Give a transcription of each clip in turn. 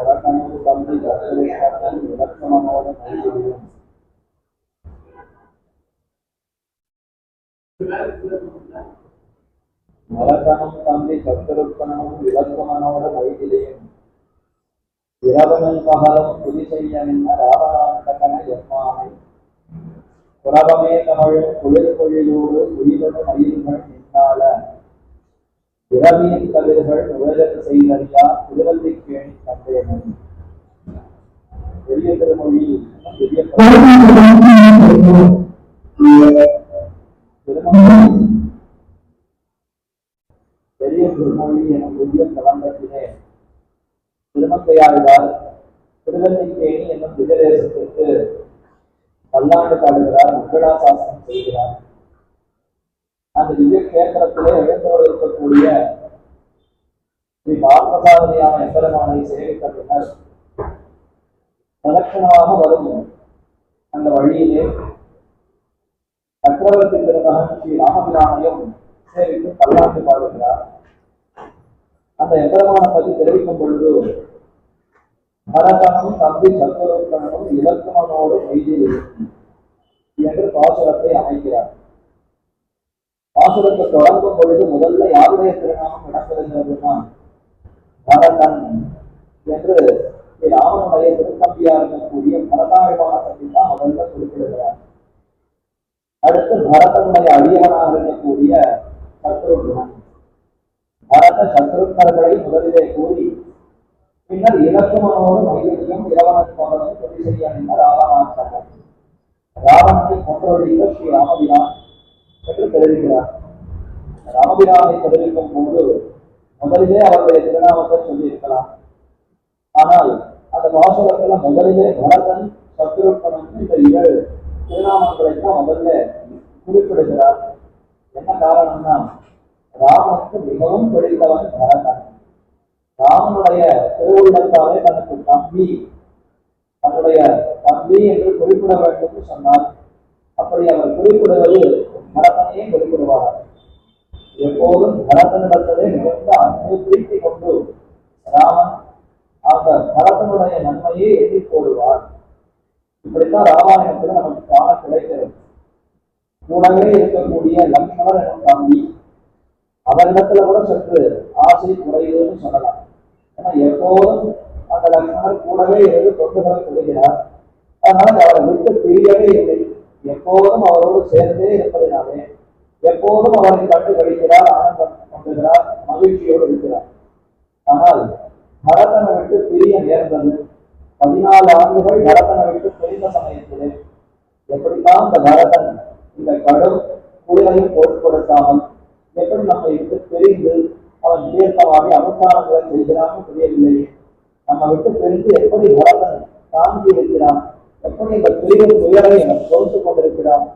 மலக்கணம் தம்பி சத்துருக்கணமும் இலக்கமனோட மைதிலையும் இரவனும் பகலும் துதி செய்ய நின்ற ராவணாந்தகன எம்மானை புறவமே தமிழும் குளிர் பொழிலோடு உயிரோடு மயில்கள் நின்றாள இரவியின் கதிர்கள் உலகத்து செய்தறியா திருவல்லை கேணி கண்டேனும். பெரிய திருமொழி பெரிய பெரிய திருமொழி எனும் புதிய பிரபந்தத்திலே திருமங்கையாழ்வார் திருவல்லிக்கேணி என்னும் திகதேசத்திற்கு பல்லாண்டு பாடுகிறார், மங்களாசாசனம் செய்கிறார். அந்த திவ்ய கேந்திரத்திலே எழுந்தோடு இருக்கக்கூடிய ஸ்ரீ பார்மசாரதியான எம்பெருமானை சேவித்த பின்னர் பிரதட்சணமாக வரும் அந்த வழியிலே சக்கரவர்த்தி திருமகன் ஸ்ரீ ராமபிரானையும் சேவித்து பல்லாண்டு பாடுகிறார். அந்த எம்பெருமானை பற்றி தெரிவிக்கும் பொழுது மரகணம் தம்பி சத்துருக்கணனும் இலக்குமனோடு மைதில் என்று பாசுரத்தை அமைக்கிறார். பாசுரத்தை தொடங்கும் பொழுது முதல்ல யாருடைய திருநாமம் இடம்பெறுகிறதுனா பரதன் என்று ராமனுடைய திருத்தம்பியா இருக்கக்கூடிய பரதாழ்வான பற்றி தான் முதல்ல குறிப்பிடுகிறார். அடுத்து பரதனுடைய அடியவனாக இருக்கக்கூடிய சத்ருக்னன், பரத சத்ருக்னர்களை முதலிலே கூறி பின்னர் இலக்குமனோடு மைதிலையும் இரவணன் மகனும் துதி செய்ய நின்ற ராவணாந்தகன், ராவணனை கொன்றொழித்த ஸ்ரீ ராமபிரான் என்று தெரிவிக்கிறார். ராமபிரானை தெரிவிக்கும் போது முதலிலே அவருடைய திருநாமத்தை சொல்லியிருக்கலாம். ஆனால் அந்த பாசுரத்துல முதலிலே பரதன் சத்ருக்னன் இந்த 7 திருநாமங்களைத்தான் முதல்ல குறிப்பிடுகிறார். என்ன காரணம்னா ராமனுக்கு மிகவும் பிடித்தவன் பரதன். ராமனுடைய திருவுள்ளத்தாலே தனக்கு தன்னுடைய தம்பி என்று குறிப்பிட வேண்டும் சொன்னால் அப்படி அவர் குறிப்பிடுவது பரதனையே குறிப்பிடுவார். எப்போதும் பரதனிடத்திலே மிகுந்த அன்பு பிரீத்தி கொண்டு ராமன் அந்த பரதனுடைய நன்மையை எண்ணி போடுவார். இப்படித்தான் ராமாயணத்தில் நமக்கு காண கிடைக்கிறது. கூடவே இருக்கக்கூடிய லக்ஷ்மணர் எனும் தம்பி, அவரிடத்துல கூட சற்று ஆசை குறைவுன்னு சொல்லலாம். ஏன்னா எப்போதும் அந்த லக்ஷ்மணர் கூடவே இருந்து தொண்டுகளை கொள்கிறார். அதனால அவரை விட்டு பிரியவே இல்லை. எப்போதும் அவரோடு சேர்ந்தே இருப்பதினாலே எப்போதும் அவரை கண்டு கழிக்கிறார், ஆனந்தம் கொண்டுகிறார், மகிழ்ச்சியோடு இருக்கிறார். ஆனால் பரதனை விட்டு பிரிய நேர்ந்தது. 14 ஆண்டுகள் பரதனை விட்டு பிரிந்த சமயத்திலே எப்படித்தான் இந்த பரதன் இந்த கடும் குளிரையும் பொருட்படுத்தாமல் எப்படி நம்மை விட்டு பிரிந்து அவன் தீர்த்தமாகி அனுஷ்டானங்களை செய்கிறான்னு தெரியவில்லையே. நம்ம விட்டு பிரிந்து எப்படி பரதன் தாங்கி இருக்கிறான், எப்படி இந்த பிரிவு துயரை பொறுத்து கொண்டிருக்கிறான்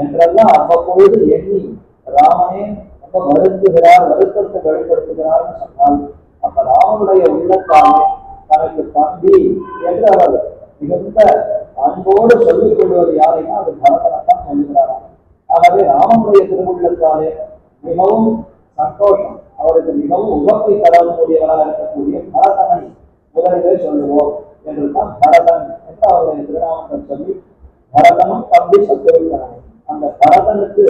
என்றெல்லாம் அவ்வப்பொழுது எண்ணி ராமனே ரொம்ப வருத்துகிறார், வருத்தத்தை வெளிப்படுத்துகிறார்னு சொன்னால் அப்ப ராமனுடைய உள்ளத்தாலே தனக்கு தம்பி என்று அவர் மிகுந்த அன்போடு சொல்லிக் கொள்வது யாரைனா அது பரதனைத்தான் சொல்லுகிறாராம். ஆகவே ராமனுடைய திருவுள்ளத்தாலே மிகவும் சந்தோஷம், அவருக்கு மிகவும் உகப்பை தரக்கூடியவராக இருக்கக்கூடிய பரதனை முதலிலே சொல்லுவோம் என்று தான் பரதன் என்று அவருடைய திருநாமத்தை சொல்லி பரதனும் தம்பி சத்துருக்கணனும் அந்த பரதனுக்கு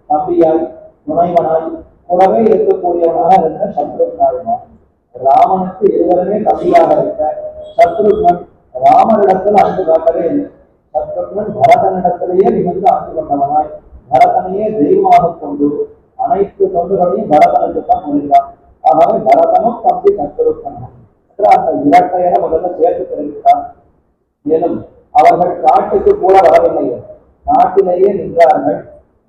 தம்பியாய் துணைவனாய் கூடவே இருக்கக்கூடியவனாக இருந்த சத்ருக்னாழ்வான். ராமனுக்கு இருவருமே தம்பியாக இருக்க சத்ருக்னன் ராமனிடத்தில் அன்பு காட்டவே இல்லை. சத்ருக்னன் பரதனிடத்திலேயே மிகுந்த அன்பு கொண்டவனாய் பரதனையே தெய்வமாக கொண்டு அனைத்து தொண்டுகளையும் பரதனுக்குத்தான் முடிகிறான். ஆகவே பரதனும் தம்பி சத்ருக்னனும் என்று அந்த இரட்டையரை முதல்ல சேர்த்து தெரிவித்தார். மேலும் அவர்கள் காட்டுக்கு கூட வரவில்லையே, நாட்டிலேயே நின்றார்கள்.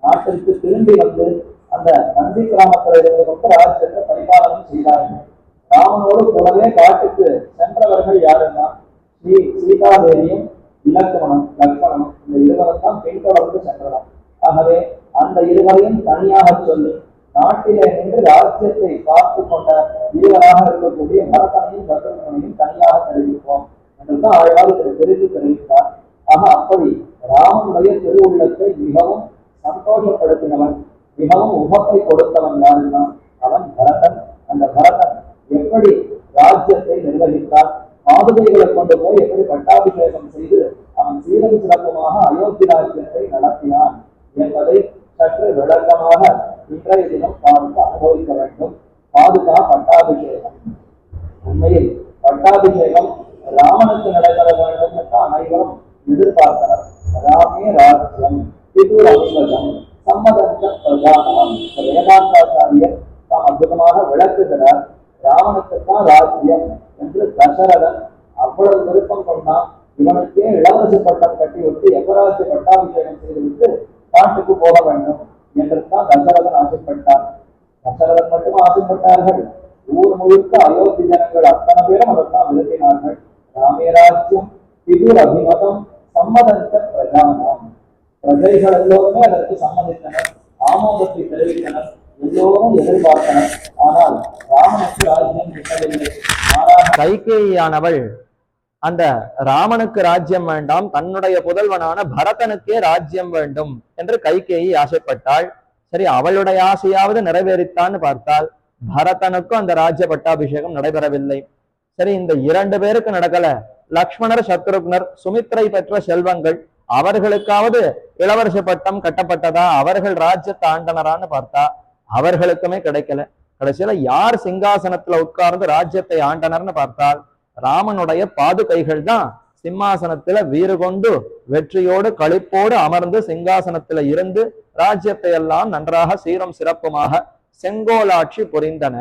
நாட்டிற்கு திரும்பி வந்து அந்த நந்தி கிராமத்தில் இருந்து கொண்டு ராஜ்யத்தை பரிபாலனம் செய்தார்கள். ராமனோடு கூடவே காட்டுக்கு சென்றவர்கள் யாருன்னா சீதாதேவியும் இலக்குமணனும் லக்ஷ்மணனும், இந்த இருவரும் தான் பின்தொடர்ந்து சென்றனர். ஆகவே அந்த இருவரையும் தனியாக சொல்லி நாட்டிலே நின்று ராஜ்யத்தை பார்த்து கொண்ட இருவராக இருக்கக்கூடிய பரதனையும் சத்ருக்னனையும் தனியாக தெரிவிப்போம் என்றுதான் ஆழ்வார் பிரித்து தெரிவித்தார். ஆக அப்படி ராமனுடைய திருவுள்ளத்தை மிகவும் சந்தோஷப்படுத்தினவன், மிகவும் உகப்பை கொடுத்தவன் யாருன்னா அவன் பரதன். அந்த பரதன் எப்படி ராஜ்யத்தை நிர்வகித்தார், மாத பாதுகைகளை கொண்டு போய் எப்படி பட்டாபிஷேகம் செய்து அவன் சீரம் சிறப்புமாக அயோத்தி ராஜ்யத்தை நடத்தினான் என்பதை சற்று விளக்கமாக இன்றைய தினம் பார்த்து அனுபவிக்க வேண்டும். பாதுகா பட்டாபிஷேகம். உண்மையில் பட்டாபிஷேகம் ராமனுக்கு நடைபெற வேண்டும் என்று அனைவரும் எதிர்பார்த்தனர். ராமே ராஜ்யம் பிதுர் அபிமதம் சம்மதஞ்ச பிரஜானம். வேதாந்தாச்சாரியர் தாம் அற்புதமாக விளக்குகிறார். ராவனுக்குத்தான் ராஜ்யம் என்று தசரதன் அவ்வளவு விருப்பம் கொண்டான். இவனுக்கே இளவரசு பட்டம் கட்டி விட்டு யமராஜ்ய பட்டாபிஷேகம் செய்துவிட்டு காட்டுக்கு போக வேண்டும் என்று தான் தசரதன் ஆசைப்பட்டார். தசரதன் மட்டும் ஆசைப்பட்டார்கள், ஊர் முழுக்க அயோத்தி ஜனங்கள் அத்தனை பேரும் அதைத்தான் விரும்பினார்கள். ராமராஜ்யம் பிதுர் அபிமதம் சம்மதஞ்ச பிரஜானம். பிரஜைகள் எல்லோருமே அதற்கு சம்மதித்தனர், ஆமோதத்தை தெரிவித்தனர், எல்லோரும் எதிர்பார்த்தனர். ஆனால் ராமனுக்கு ராஜ்யம் கிட்டவில்லை. கைகேயியானவள் அந்த ராமனுக்கு ராஜ்யம் வேண்டாம், தன்னுடைய புதல்வனான பரதனுக்கே ராஜ்யம் வேண்டும் என்று கைகேயி ஆசைப்பட்டாள். சரி, அவளுடைய ஆசையாவது நிறைவேறித்தான்னு பார்த்தால் பரதனுக்கும் அந்த ராஜ்ய பட்டாபிஷேகம் நடைபெறவில்லை. சரி, இந்த 2 பேருக்கு நடக்கல. லக்ஷ்மணர் சத்ருக்னர் சுமித்ரை பெற்ற செல்வங்கள் அவர்களுக்காவது இளவரச பட்டம் கட்டப்பட்டதா, அவர்கள் ராஜ்யத்தை ஆண்டனரான்னு பார்த்தா அவர்களுக்குமே கிடைக்கல. கடைசியில யார் சிங்காசனத்துல உட்கார்ந்து ராஜ்யத்தை ஆண்டனர்னு பார்த்தால் ராமனுடைய பாதுகைகள் தான் சிம்மாசனத்துல வீறு கொண்டு வெற்றியோடு களிப்போடு அமர்ந்து சிங்காசனத்துல இருந்து ராஜ்யத்தை எல்லாம் நன்றாக சீரும் சிறப்புமாக செங்கோலாட்சி புரிந்தன.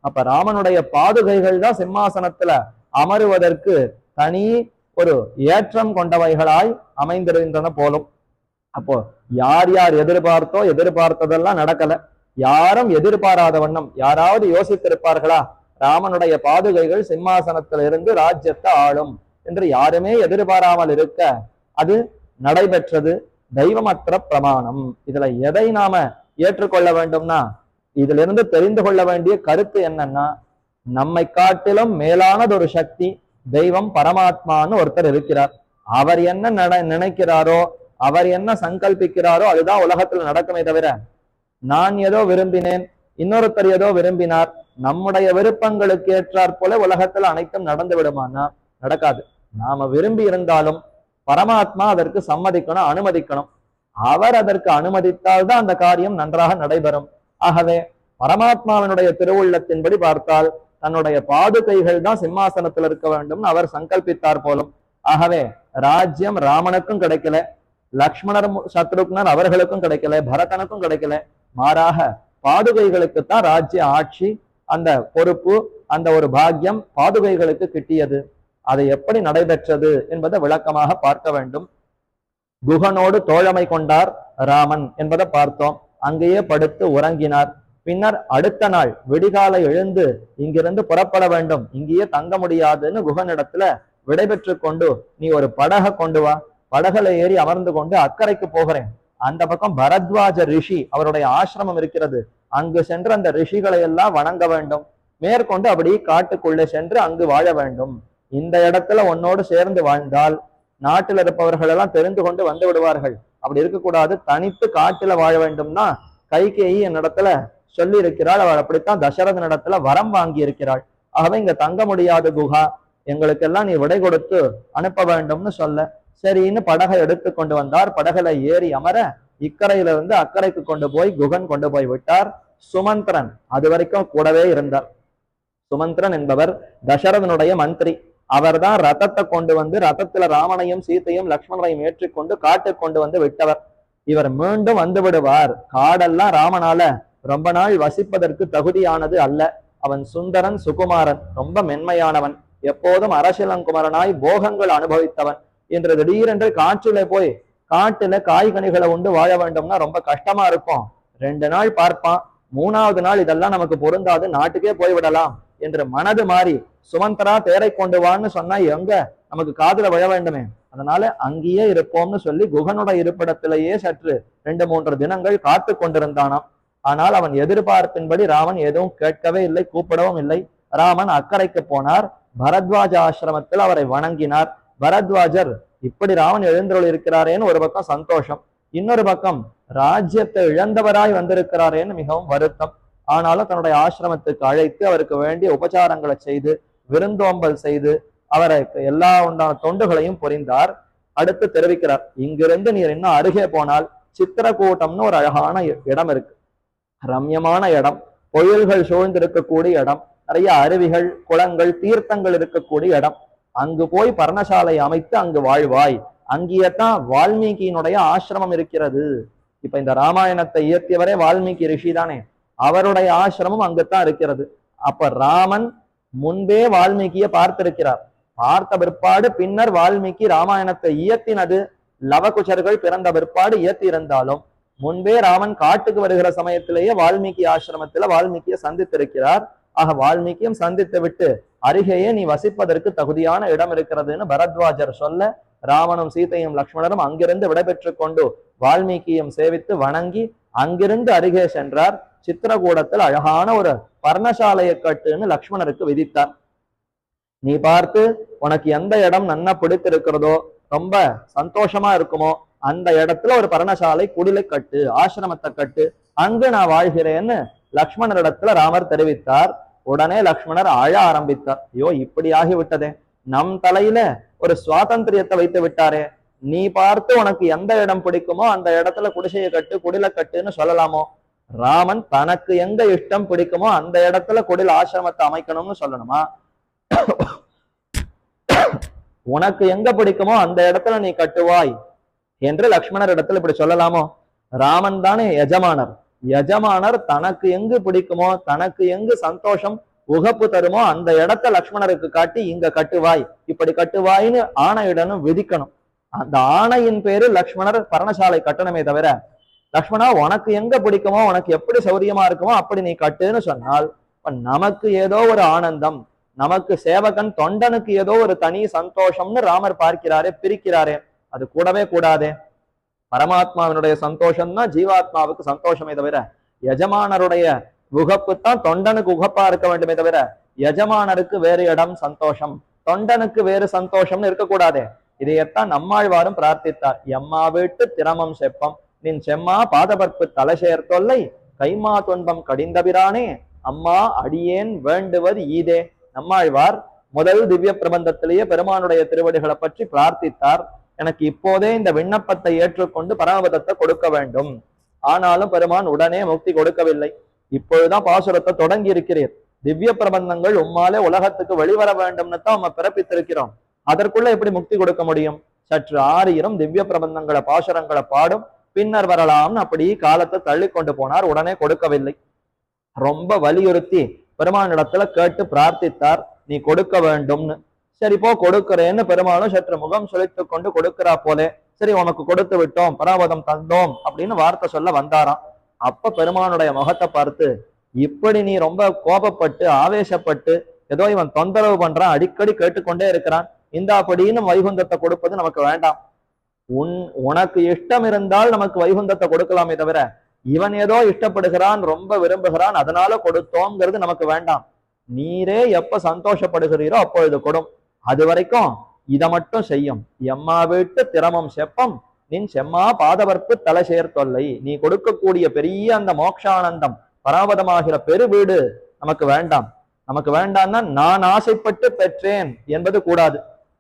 அப்ப ராமனுடைய பாதுகைகள் தான் சிம்மாசனத்துல அமருவதற்கு தனி ஒரு ஏற்றம் கொண்டவைகளாய் அமைந்திருந்தன போலும். அப்போ யார் யார் எதிர்பார்த்ததெல்லாம் நடக்கல. யாரும் எதிர்பாராத வண்ணம் யாராவது யோசித்திருப்பார்களா, ராமனுடைய பாதுகைகள் சிம்மாசனத்தில் இருந்து ராஜ்யத்தை ஆளும் என்று யாருமே எதிர்பாராமல் இருக்க அது நடைபெற்றது. தெய்வமற்ற பிரமாணம். இதுல எதை நாம ஏற்றுக்கொள்ள வேண்டும்னா, இதுல இருந்து தெரிந்து கொள்ள வேண்டிய கருத்து என்னன்னா, நம்மை காட்டிலும் மேலானது ஒரு சக்தி தெய்வம் பரமாத்மான்னு ஒருத்தர் இருக்கிறார். அவர் என்ன நினைக்கிறாரோ, அவர் என்ன சங்கல்பிக்கிறாரோ அதுதான் உலகத்துல நடக்குமே தவிர நான் ஏதோ விரும்பினேன், இன்னொருத்தர் ஏதோ விரும்பினார், நம்முடைய விருப்பங்களுக்கு ஏற்றாற் போல உலகத்துல அனைத்தும் நடந்து விடுமானா நடக்காது. நாம விரும்பி இருந்தாலும் பரமாத்மா அதற்கு சம்மதிக்கணும், அனுமதிக்கணும். அவர் அதற்கு அனுமதித்தால் தான் அந்த காரியம் நன்றாக நடைபெறும். ஆகவே பரமாத்மாவினுடைய திருவுள்ளத்தின்படி பார்த்தால் தன்னுடைய பாதுகைகள் தான் சிம்மாசனத்தில் இருக்க வேண்டும் அவர் சங்கல்பித்தார் போலும். ஆகவே ராஜ்யம் ராமனுக்கும் கிடைக்கல, லக்ஷ்மணர் சத்ருக்னர் அவர்களுக்கும் கிடைக்கல, பரதனுக்கும் கிடைக்கல. மாறாக பாதுகைகளுக்குத்தான் ராஜ்ய ஆட்சி, அந்த பொறுப்பு, அந்த ஒரு பாக்கியம் பாதுகைகளுக்கு கிட்டியது. அதை எப்படி நடைபெற்றது என்பதை விளக்கமாக பார்க்க வேண்டும். குகனோடு தோழமை கொண்டார் ராமன் என்பதை பார்த்தோம். அங்கேயே படுத்து உறங்கினார். பின்னர் அடுத்த நாள் விடிகாலை எழுந்து இங்கிருந்து புறப்பட வேண்டும், இங்கேயே தங்க முடியாதுன்னு குகனிடத்துல விடைபெற்று கொண்டு, நீ ஒரு படகை கொண்டு வா, படகுல ஏறி அமர்ந்து கொண்டு அக்கறைக்கு போகிறேன். அந்த பக்கம் பரத்வாஜ ரிஷி அவருடைய ஆசிரமம் இருக்கிறது, அங்கு சென்று அந்த ரிஷிகளை எல்லாம் வணங்க வேண்டும். மேற்கொண்டு அப்படி காட்டுக்குள்ளே சென்று அங்கு வாழ வேண்டும். இந்த இடத்துல உன்னோடு சேர்ந்து வாழ்ந்தால் நாட்டில் இருப்பவர்கள் எல்லாம் தெரிந்து கொண்டு வந்து விடுவார்கள். அப்படி இருக்கக்கூடாது, தனித்து காட்டுல வாழ வேண்டும்னா கைகேயி என்னிடத்துல சொல்லி இருக்கிறாள். அவள் அப்படித்தான் தசரதன் இடத்துல வரம் வாங்கி இருக்கிறாள். ஆகவே இங்க தங்க முடியாத குஹா, எங்களுக்கெல்லாம் நீ விடை கொடுத்து அனுப்ப வேண்டும்னு சொல்ல, சரின்னு படகை எடுத்து கொண்டு வந்தார். படகுல ஏறி அமர இக்கரையிலிருந்து அக்கறைக்கு கொண்டு போய் குகன் கொண்டு போய் விட்டார். சுமந்திரன் அது வரைக்கும் கூடவே இருந்தார். சுமந்திரன் என்பவர் தசரதனுடைய மந்திரி. அவர் தான் ரதத்தை கொண்டு வந்து ரதத்துல ராமனையும் சீத்தையும் லக்ஷ்மணனையும் ஏற்றிக்கொண்டு காட்டுக்கு கொண்டு வந்து விட்டவர். இவர் மீண்டும் வந்து விடுவார். காடெல்லாம் ராமனால ரொம்ப நாள் வசிப்பதற்கு தகுதியானது அல்ல. அவன் சுந்தரன், சுகுமாரன், ரொம்ப மென்மையானவன், எப்போதும் அரசியலங்குமரனாய் போகங்கள் அனுபவித்தவன். இன்று திடீரென்று காற்றில போய் காட்டுல காய்கனிகளை உண்டு வாழ வேண்டும்னா ரொம்ப கஷ்டமா இருக்கும். 2 நாள் பார்ப்பான், 3வது நாள் இதெல்லாம் நமக்கு பொருந்தாது, நாட்டுக்கே போய்விடலாம் என்று மனது மாறி சுமந்தரா தேரை கொண்டு வான்னு சொன்னா எங்க நமக்கு காதுல விழ வேண்டுமே, அதனால அங்கேயே இருப்போம்னு சொல்லி குகனுடைய இருப்பிடத்திலேயே சற்று 2-3 தினங்கள் காத்து கொண்டிருந்தானாம். ஆனால் அவன் எதிர்பார்ப்பின்படி ராமன் எதுவும் கேட்கவே இல்லை, கூப்பிடவும் இல்லை. ராமன் அக்கறைக்கு போனார். பரத்வாஜ ஆசிரமத்தில் அவரை வணங்கினார். பரத்வாஜர் இப்படி ராமன் எழுந்தருள் இருக்கிறாரேன்னு ஒரு பக்கம் சந்தோஷம், இன்னொரு பக்கம் ராஜ்யத்தை இழந்தவராய் வந்திருக்கிறாரேன்னு மிகவும் வருத்தம். ஆனாலும் தன்னுடைய ஆசிரமத்துக்கு அழைத்து அவருக்கு வேண்டிய உபச்சாரங்களை செய்து விருந்தோம்பல் செய்து அவருக்கு எல்லா உண்டான தொண்டுகளையும் புரிந்தார். அடுத்து தெரிவிக்கிறார், இங்கிருந்து நீர் இன்னும் அருகே போனால் சித்திரக்கூட்டம்னு ஒரு அழகான இடம் இருக்கு. ரம்யமான இடம், பொழில்கள் சூழ்ந்திருக்கக்கூடிய இடம், நிறைய அருவிகள், குளங்கள், தீர்த்தங்கள் இருக்கக்கூடிய இடம். அங்கு போய் பர்ணசாலை அமைத்து அங்கு வாழ்வாய். அங்கேயத்தான் வால்மீகியினுடைய ஆசிரமம் இருக்கிறது. இப்ப இந்த ராமாயணத்தை இயற்றியவரே வால்மீகி ரிஷி தானே, அவருடைய ஆசிரமம் அங்குத்தான் இருக்கிறது. அப்ப ராமன் முன்பே வால்மீகியை பார்த்திருக்கிறார். பார்த்த பிற்பாடு பின்னர் வால்மீகி ராமாயணத்தை இயற்றினது லவகுஷர்கள் பிறந்த பிற்பாடு இயற்றி இருந்தாலும் முன்பே ராமன் காட்டுக்கு வருகிற சமயத்திலேயே வால்மீகி ஆசிரமத்துல வால்மீகியை சந்தித்திருக்கிறார். ஆக வால்மீகியும் சந்தித்து விட்டு அருகேயே நீ வசிப்பதற்கு தகுதியான இடம் இருக்கிறதுன்னு பரத்வாஜர் சொல்ல, ராமனும் சீதையும் லக்ஷ்மணரும் அங்கிருந்து விடைபெற்று கொண்டு வால்மீகியும் சேவித்து வணங்கி அங்கிருந்து அருகே சென்றார். சித்திரகூடத்தில் அழகான ஒரு பர்ணசாலையை கட்டுன்னு லக்ஷ்மணருக்கு விதித்தார். நீ பார்த்து உனக்கு எந்த இடம் நன்னா பிடித்திருக்கிறதோ, ரொம்ப சந்தோஷமா இருக்குமோ, அந்த இடத்துல ஒரு பர்ணசாலை குடிலை கட்டு, ஆசிரமத்தை கட்டு, அங்கு நான் வாழ்கிறேன்னு லக்ஷ்மணரிடத்துல ராமர் தெரிவித்தார். உடனே லக்ஷ்மணர் அழ ஆரம்பித்தார். ஐயோ, இப்படி ஆகிவிட்டதே, நம் தலையில ஒரு சுவாதந்திரியத்தை வைத்து விட்டாரே. நீ பார்த்து உனக்கு எந்த இடம் பிடிக்குமோ அந்த இடத்துல குடிசையை கட்டு, குடிலை கட்டுன்னு சொல்லலாமோ? ராமன் தனக்கு எங்க இஷ்டம் பிடிக்குமோ அந்த இடத்துல குடில் ஆசிரமத்தை அமைக்கணும்னு சொல்லணுமா? உனக்கு எங்க பிடிக்குமோ அந்த இடத்துல நீ கட்டுவாய் என்று லக்ஷ்மணர் இடத்துல இப்படி சொல்லலாமோ? ராமன் தானே எஜமானர். எஜமானர் தனக்கு எங்கு பிடிக்குமோ, தனக்கு எங்கு சந்தோஷம் உகப்பு தருமோ அந்த இடத்த லக்ஷ்மணருக்கு காட்டி இங்க கட்டுவாய், இப்படி கட்டுவாய்னு ஆணையிடணும், விதிக்கணும். அந்த ஆணையின் பேரு லக்ஷ்மணர் பர்ணசாலை கட்டணமே தவிர, லக்ஷ்மணா உனக்கு எங்க பிடிக்குமோ, உனக்கு எப்படி சௌரியமா இருக்குமோ அப்படி நீ கட்டுன்னு சொன்னால் நமக்கு ஏதோ ஒரு ஆனந்தம், நமக்கு சேவகன் தொண்டனுக்கு ஏதோ ஒரு தனி சந்தோஷம்னு ராமர் பார்க்கிறாரே, பிரிக்கிறாரே, அது கூடவே கூடாதே. பரமாத்மாவினுடைய சந்தோஷம் தான் ஜீவாத்மாவுக்கு சந்தோஷமே தவிர, எஜமானருடைய உகப்பு தான் தொண்டனுக்கு உகப்பா இருக்க வேண்டுமே தவிர, எஜமானருக்கு வேறு இடம் சந்தோஷம், தொண்டனுக்கு வேறு சந்தோஷம்னு இருக்கக்கூடாதே. இதையத்தான் நம்மாழ்வாரும் பிரார்த்தித்தார். எம்மா வீட்டு திறமம் செப்பம் நின் செம்மா பாதபற்பு தலைசேர் தொல்லை கைமா துன்பம் கடிந்தபிரானே அம்மா அடியேன் வேண்டுவது ஈதே. நம்மாழ்வார் முதல் திவ்ய பிரபந்தத்திலேயே பெருமானுடைய திருவடிகளை பற்றி பிரார்த்தித்தார். எனக்கு இப்போதே இந்த விண்ணப்பத்தை ஏற்றுக்கொண்டு பரமபதத்தை கொடுக்க வேண்டும். ஆனாலும் பெருமான் உடனே முக்தி கொடுக்கவில்லை. இப்பொழுதுதான் பாசுரத்தை தொடங்கி இருக்கிறீர். திவ்ய பிரபந்தங்கள் உம்மாலே உலகத்துக்கு வெளிவர வேண்டும்னு தான் நம்ம பிறப்பித்திருக்கிறோம். அதற்குள்ள எப்படி முக்தி கொடுக்க முடியும்? சற்று ஆரியிரும் திவ்ய பிரபந்தங்களை பாசுரங்களை பாடும், பின்னர் வரலாம்னு அப்படி காலத்தை தள்ளி கொண்டு போனார். உடனே கொடுக்கவில்லை. ரொம்ப வலியுறுத்தி பெருமானிடத்துல கேட்டு பிரார்த்தித்தார், நீ கொடுக்க வேண்டும்னு. சரி போ கொடுக்கிறேன்னு பெருமானும் சற்று முகம் சுழித்து கொண்டு கொடுக்கிறா போலே. சரி உனக்கு கொடுத்து விட்டோம், பராபதம் தந்தோம் அப்படின்னு வார்த்தை சொல்ல வந்தாராம். அப்ப பெருமானுடைய முகத்தை பார்த்து, இப்படி நீ ரொம்ப கோபப்பட்டு ஆவேசப்பட்டு ஏதோ இவன் தொந்தரவு பண்றான், அடிக்கடி கேட்டுக்கொண்டே இருக்கிறான், இந்த அப்படின்னு வைகுந்தத்தை கொடுப்பது நமக்கு வேண்டாம். உனக்கு இஷ்டம் இருந்தால் நமக்கு வைகுந்தத்தை கொடுக்கலாமே தவிர, இவன் ஏதோ இஷ்டப்படுகிறான், ரொம்ப விரும்புகிறான், அதனால கொடுத்தோங்கிறது நமக்கு வேண்டாம். நீரே எப்ப சந்தோஷப்படுகிறீரோ அப்பொழுது கொடும். அது வரைக்கும் இதை மட்டும் செய்யும். எம்மா வீட்டு திறமம் செப்பம் நின் செம்மா பாதவர்ப்பு தலை சேர் தொல்லை. நீ கொடுக்கக்கூடிய பெரிய அந்த மோட்சானந்தம் பராபதமாகிற பெரு வீடு நமக்கு வேண்டாம். நமக்கு வேண்டாம்னா நான் ஆசைப்பட்டு பெற்றேன் என்பது கூடாது.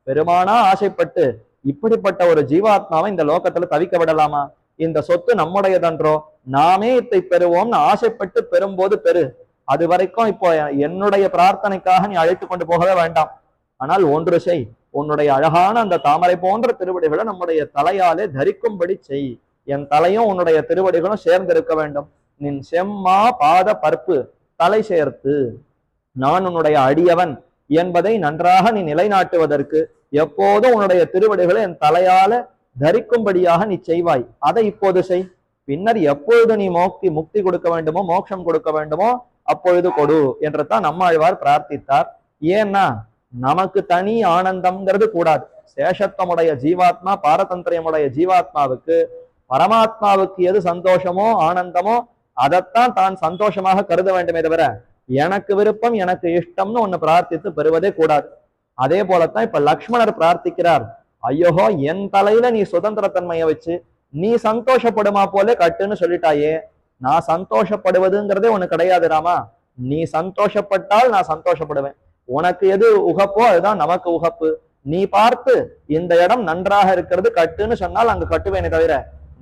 பெருமானா ஆசைப்பட்டு இப்படிப்பட்ட ஒரு ஜீவாத்மாவை இந்த லோகத்துல தவிக்க விடலாமா? இந்த சொத்து நம்முடையதன்றோ, நாமே இத்தை பெறுவோம்னு ஆசைப்பட்டு பெறும்போது பெரு. அது வரைக்கும் இப்போ என்னுடைய பிரார்த்தனைக்காக நீ அழைத்து கொண்டு போகவே வேண்டாம். ஆனால் ஒன்று செய், உன்னுடைய அழகான அந்த தாமரை போன்ற திருவடிகளை நம்முடைய தலையாலே தரிக்கும்படி செய். என் தலையும் உன்னுடைய திருவடிகளும் சேர்ந்திருக்க வேண்டும். நின் செம்மா பாத பற்பு தலை சேர்த்து நான் உன்னுடைய அடியவன் என்பதை நன்றாக நீ நிலைநாட்டுவதற்கு எப்போதும் உன்னுடைய திருவடிகளை என் தலையால தரிக்கும்படியாக நீ செய்வாய். அதை இப்போது செய். பின்னர் எப்பொழுது நீ முக்தி கொடுக்க வேண்டுமோ, மோட்சம் கொடுக்க வேண்டுமோ அப்பொழுது கொடு என்று தான் நம்மாழ்வார் பிரார்த்தித்தார். ஏன்னா நமக்கு தனி ஆனந்தம்ங்கிறது கூடாது. சேஷத்துவமுடைய ஜீவாத்மா, பாரதந்திரியமுடைய ஜீவாத்மாவுக்கு பரமாத்மாவுக்கு எது சந்தோஷமோ ஆனந்தமோ அதைத்தான் தான் சந்தோஷமாக கருத வேண்டுமே தவிர, எனக்கு விருப்பம் எனக்கு இஷ்டம்னு ஒண்ணு பிரார்த்தித்து பெறுவதே கூடாது. அதே போலத்தான் இப்ப லக்ஷ்மணர் பிரார்த்திக்கிறார். ஐயோஹோ, என் தலையில நீ சுதந்திரத்தன்மையை வச்சு நீ சந்தோஷப்படுமா போல கட்டுன்னு சொல்லிட்டாயே, நான் சந்தோஷப்படுவதுங்கிறதே ஒண்ணு கிடையாது ராமா. நீ சந்தோஷப்பட்டால் நான் சந்தோஷப்படுவேன், உனக்கு எது உகப்போ அதுதான் நமக்கு உகப்பு. நீ பார்த்து இந்த இடம் நன்றாக இருக்கிறது கட்டுன்னு சொன்னால் அங்கு கட்டுவேனே தவிர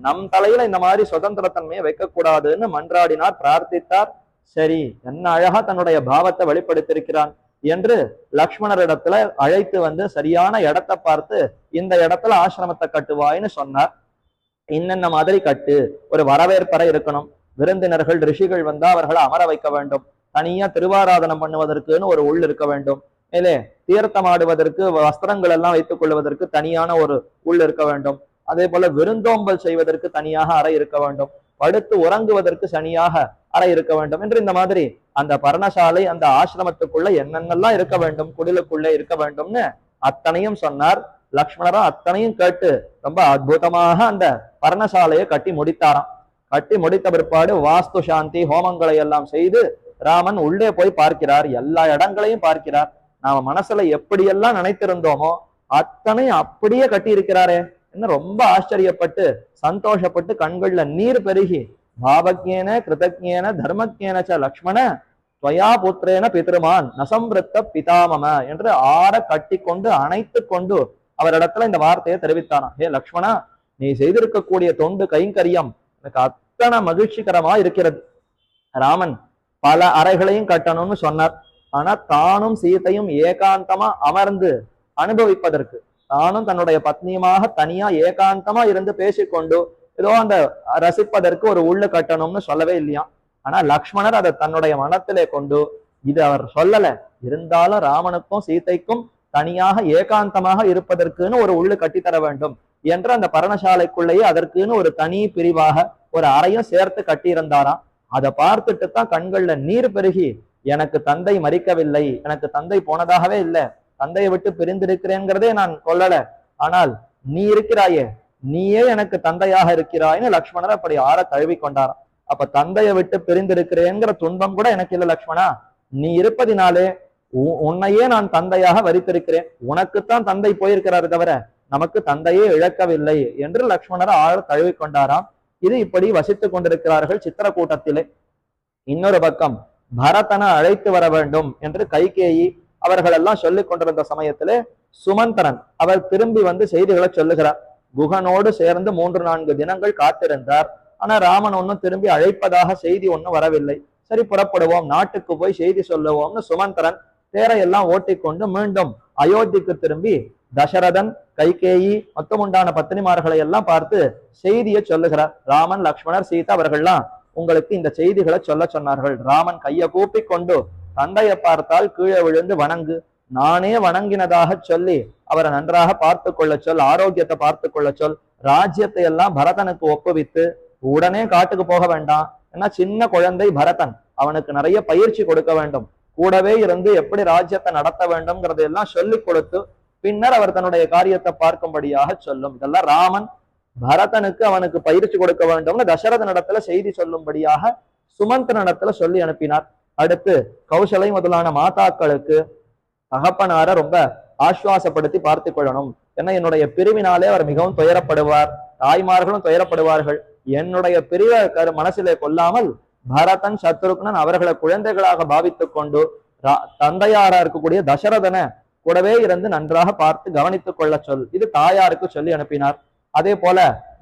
நம் தலையில இந்த மாதிரி சுதந்திரத்தன்மையை வைக்கக்கூடாதுன்னு மன்றாடினார், பிரார்த்தித்தார். சரி, என்ன அழகா தன்னுடைய பாவத்தை வெளிப்படுத்தியிருக்கிறான் என்று லக்ஷ்மணரிடத்துல அழைத்து வந்து சரியான இடத்தை பார்த்து இந்த இடத்துல ஆசிரமத்தை கட்டுவாய்ன்னு சொன்னார். இன்னென்ன மாதிரி கட்டு, ஒரு வரவேற்பறை இருக்கணும், விருந்தினர்கள் ரிஷிகள் வந்தா அவர்களை அமர வைக்க வேண்டும், தனியா திருவாராதனம் பண்ணுவதற்குன்னு ஒரு உள் இருக்க வேண்டும், மேலே தீர்த்தமாடுவதற்கு வஸ்திரங்கள் எல்லாம் வைத்துக் கொள்வதற்கு தனியான ஒரு உள் இருக்க வேண்டும், அதே போல விருந்தோம்பல் செய்வதற்கு தனியாக அறை இருக்க வேண்டும், படுத்து உறங்குவதற்கு தனியாக அறை இருக்க வேண்டும் என்று இந்த மாதிரி அந்த பர்ணசாலை அந்த ஆசிரமத்துக்குள்ள என்னென்னலாம் இருக்க வேண்டும், குடிலுக்குள்ளே இருக்க வேண்டும்னு அத்தனையும் சொன்னார். லக்ஷ்மணரும் அத்தனையும் கேட்டு ரொம்ப அற்புதமாக அந்த பர்ணசாலையை கட்டி முடித்தாராம். கட்டி முடித்த பிற்பாடு வாஸ்து சாந்தி ஹோமங்களை எல்லாம் செய்து ராமன் உள்ளே போய் பார்க்கிறார். எல்லா இடங்களையும் பார்க்கிறார். நாம மனசுல எப்படியெல்லாம் நினைத்திருந்தோமோ அத்தனை அப்படியே கட்டி இருக்கிறாரே என்ன ரொம்ப ஆச்சரியப்பட்டு சந்தோஷப்பட்டு கண்கள்ல நீர் பெருகி, பாவஜ்ஞேன கிருதஜ்ஞேன தர்மஜ்ஞேன ச லக்ஷ்மண துவயா புத்திரேன பித்ருமான் நசம்பிருத்த பிதாமம என்று ஆற கட்டி கொண்டு அணைத்து கொண்டு அவரிடத்துல இந்த வார்த்தையை தெரிவித்தாராம். ஹே லக்ஷ்மணா, நீ செய்திருக்கக்கூடிய தொண்டு கைங்கரியம் எனக்கு அத்தனை மகிழ்ச்சிகரமா இருக்கிறது. ராமன் பல அறைகளையும் கட்டணும்னு சொன்னார். ஆனா தானும் சீதையும் ஏகாந்தமா அமர்ந்து அனுபவிப்பதற்கு, தானும் தன்னுடைய பத்னியுமாக தனியா ஏகாந்தமா இருந்து பேசிக்கொண்டு ஏதோ அந்த ரசிப்பதற்கு ஒரு உள்ளு கட்டணும்னு சொல்லவே இல்லையா. ஆனா லக்ஷ்மணர் அதை தன்னுடைய மனத்திலே கொண்டு, இது அவர் சொல்லல, இருந்தாலும் ராமனுக்கும் சீதைக்கும் தனியாக ஏகாந்தமாக இருப்பதற்குன்னு ஒரு உள்ளு கட்டித்தர வேண்டும் என்று அந்த பர்ணசாலைக்குள்ளேயே அதற்குன்னு ஒரு தனி பிரிவாக ஒரு அறையும் சேர்த்து கட்டியிருந்தாராம். அதை பார்த்துட்டு தான் கண்கள்ல நீர் பெருகி, எனக்கு தந்தை மறிக்கவில்லை, எனக்கு தந்தை போனதாகவே இல்லை, தந்தையை விட்டு பிரிந்திருக்கிறேங்கிறதே நான் சொல்லல, ஆனால் நீ இருக்கிறாயே, நீயே எனக்கு தந்தையாக இருக்கிறாய்னு லக்ஷ்மணர் அப்படி ஆற தழுவி கொண்டாராம். அப்ப தந்தையை விட்டு பிரிந்திருக்கிறேங்கிற துன்பம் கூட எனக்கு இல்லை லக்ஷ்மணா, நீ இருப்பதினாலே உன்னையே நான் தந்தையாக வரித்திருக்கிறேன், உனக்குத்தான் தந்தை போயிருக்கிறாரு தவிர நமக்கு தந்தையே இழக்கவில்லை என்று லக்ஷ்மணர் ஆழ தழுவி கொண்டாராம். இது இப்படி வசித்துக் கொண்டிருக்கிறார்கள் சித்திரக்கூட்டத்திலே. இன்னொரு பக்கம் பரதனை அழைத்து வர வேண்டும் என்று கைகேயி அவர்கள் எல்லாம் சொல்லிக் கொண்டிருந்த சமயத்திலே சுமந்திரன் அவர் திரும்பி வந்து செய்திகளை சொல்லுகிறார். குகனோடு சேர்ந்து 3-4 தினங்கள் காத்திருந்தார். ஆனா ராமன் ஒன்னும் திரும்பி அழைப்பதாக செய்தி ஒன்னும் வரவில்லை. சரி, புறப்படுவோம், நாட்டுக்கு போய் செய்தி சொல்லுவோம்னு சுமந்திரன் தேரையெல்லாம் ஓட்டிக்கொண்டு மீண்டும் அயோத்திக்கு திரும்பி தசரதன் கைகேயி மொத்தமுண்டான பத்தினிமார்களை எல்லாம் பார்த்து செய்தியை சொல்லுகிறார். ராமன் லக்ஷ்மணர் சீதா அவர்கள்லாம் உங்களுக்கு இந்த செய்திகளை சொல்ல சொன்னார்கள். ராமன் கையை கூப்பி கொண்டு, தந்தையை பார்த்தால் கீழே விழுந்து வணங்கு, நானே வணங்கினதாக சொல்லி அவரை நன்றாக பார்த்து கொள்ள சொல், ஆரோக்கியத்தை பார்த்து கொள்ள சொல், ராஜ்யத்தை எல்லாம் பரதனுக்கு ஒப்புவித்து உடனே காட்டுக்கு போக வேண்டாம், ஏன்னா சின்ன குழந்தை பரதன், அவனுக்கு நிறைய பயிற்சி கொடுக்க வேண்டும், கூடவே இருந்து எப்படி ராஜ்யத்தை நடத்த வேண்டும்ங்கிறத எல்லாம் சொல்லி கொடுத்து பின்னர் அவர் தன்னுடைய காரியத்தை பார்க்கும்படியாக சொல்லும். இதெல்லாம் ராமன் பரதனுக்கு அவனுக்கு பயிற்சி கொடுக்க வேண்டும்னு தசரதனிடத்துல செய்தி சொல்லும்படியாக சுமந்திரனிடத்துல சொல்லி அனுப்பினார். அடுத்து கௌசலை முதலான மாதாக்களுக்கு தகப்பனார ரொம்ப ஆசுவாசப்படுத்தி பார்த்து கொள்ளணும், ஏன்னா என்னுடைய பிரிவினாலே அவர் மிகவும் துயரப்படுவார், தாய்மார்களும் துயரப்படுவார்கள், என்னுடைய பிரிவை மனசிலே கொள்ளாமல் பரதன் சத்ருக்னன் அவர்களை குழந்தைகளாக பாவித்துக் கொண்டு தந்தையாரா இருக்கக்கூடிய தசரதனை கூடவே இருந்து நன்றாக பார்த்து கவனித்துக் கொள்ள சொல், இது தாயாருக்கு சொல்லி அனுப்பினார். அதே போல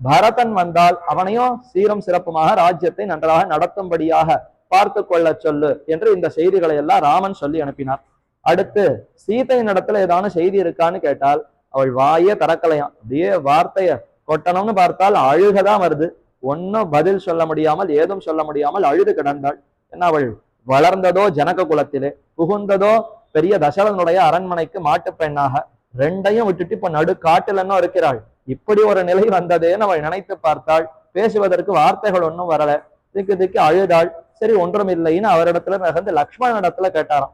பரதன் வந்தால் அவனையும் சீரம் சிறப்புமாக ராஜ்யத்தை நன்றாக நடத்தும்படியாக பார்த்து கொள்ள சொல்லு என்று இந்த செய்திகளை எல்லாம் ராமன் சொல்லி அனுப்பினார். அடுத்து சீதையின் இடத்துல ஏதான செய்தி இருக்கான்னு கேட்டால் அவள் வாயே திறக்கலையாம். அப்படியே வார்த்தைய கொட்டணும்னு பார்த்தால் அழுகதான் வருது, ஒன்னும் பதில் சொல்ல முடியாமல் ஏதும் சொல்ல முடியாமல் அழுது கிடந்தாள். ஏன்னா அவள் வளர்ந்ததோ ஜனக குலத்திலே, புகுந்ததோ பெரிய தசரதனுடைய அரண்மனைக்கு மாட்டு பெண்ணாக, ரெண்டையும் விட்டுட்டு இப்ப நடு காட்டுலன்னும் இருக்கிறாள். இப்படி ஒரு நிலை வந்ததேன்னு அவள் நினைத்து பார்த்தாள். பேசுவதற்கு வார்த்தைகள் ஒன்றும் வரல, திக்கு திக்கு அழுதாள். சரி, ஒன்றும் இல்லைன்னு அவரிடத்துல நகர்ந்து லக்ஷ்மணன் இடத்துல கேட்டாராம்.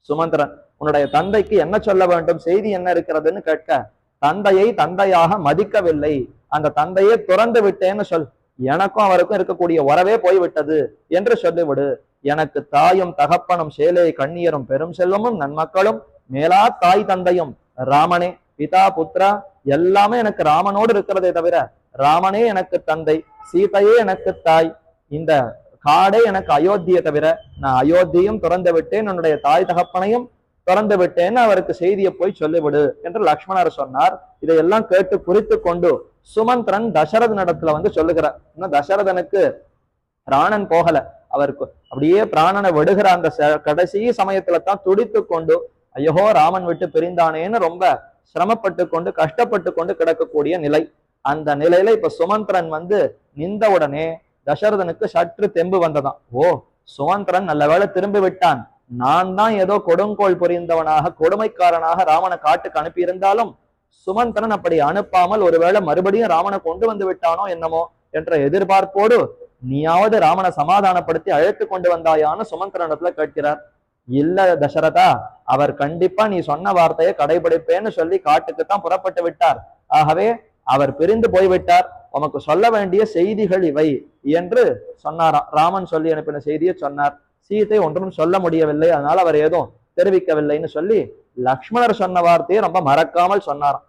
சுமந்திரன், உன்னுடைய தந்தைக்கு என்ன சொல்ல வேண்டும், செய்தி என்ன இருக்கிறதுன்னு கேட்க, தந்தையை தந்தையாக மதிக்கவில்லை, அந்த தந்தையை துறந்து விட்டேன்னு சொல், எனக்கும் அவருக்கும் இருக்கக்கூடிய உறவே போய்விட்டது என்று சொல்லிவிடு, எனக்கு தாயும் தகப்பனும் சேலை கண்ணியரும் பெரும் செல்வமும் நன்மக்களும் மேலா தாய் தந்தையும் ராமனே, பிதா புத்ரா எல்லாமே எனக்கு ராமனோடு இருக்கிறதே தவிர ராமனே எனக்கு தந்தை, சீதையே எனக்கு தாய், இந்த காடே எனக்கு அயோத்தியை தவிர நான் அயோத்தியும் துறந்து விட்டேன், என்னுடைய தாய் தகப்பனையும் திறந்து விட்டேன்னு அவருக்கு செய்தியை போய் சொல்லிவிடு என்று லக்ஷ்மணர் சொன்னார். இதையெல்லாம் கேட்டு குறித்து கொண்டு சுமந்திரன் தசரதனிடத்துல வந்து சொல்லுகிறார். இன்னும் தசரதனுக்கு பிராணன் போகல, அவருக்கு அப்படியே பிராணனை விடுகிற அந்த கடைசி சமயத்துல தான் துடித்து கொண்டு ஐயோ ராமன் விட்டு பிரிந்தானேன்னு ரொம்ப சிரமப்பட்டு கொண்டு கஷ்டப்பட்டு கொண்டு கிடக்கக்கூடிய நிலை. அந்த நிலையில இப்ப சுமந்திரன் வந்து நின்ற உடனே தசரதனுக்கு சற்று தெம்பு வந்ததாம். ஓ, சுமந்திரன் நல்ல வேளை திரும்பி விட்டான், நான் தான் ஏதோ கொடுங்கோல் புரிந்தவனாக கொடுமைக்காரனாக ராமனை காட்டுக்கு அனுப்பி இருந்தாலும் சுமந்திரன் அப்படி அனுப்பாமல் ஒருவேளை மறுபடியும் ராமனை கொண்டு வந்து விட்டானோ என்னமோ என்ற எதிர்பார்ப்போடு நீயாவது ராமனை சமாதானப்படுத்தி அழைத்து கொண்டு வந்தாயான்னு சுமந்திரனிடத்துல கேட்கிறார். இல்ல தசரதா, அவர் கண்டிப்பா நீ சொன்ன வார்த்தையை கடைபிடிப்பேன்னு சொல்லி காட்டுக்குத்தான் புறப்பட்டு விட்டார். ஆகவே அவர் பிரிந்து போய்விட்டார், உமக்கு சொல்ல வேண்டிய செய்திகள் இவை என்று சொன்னாராம். ராமன் சொல்லி அனுப்பின செய்தியை சொன்னார். சீதை ஒன்றும் சொல்ல முடியவில்லை, அதனால அவர் ஏதும் தெரிவிக்கவில்லைன்னு சொல்லி லக்ஷ்மணர் சொன்ன வார்த்தையை ரொம்ப மறக்காமல் சொன்னாராம்.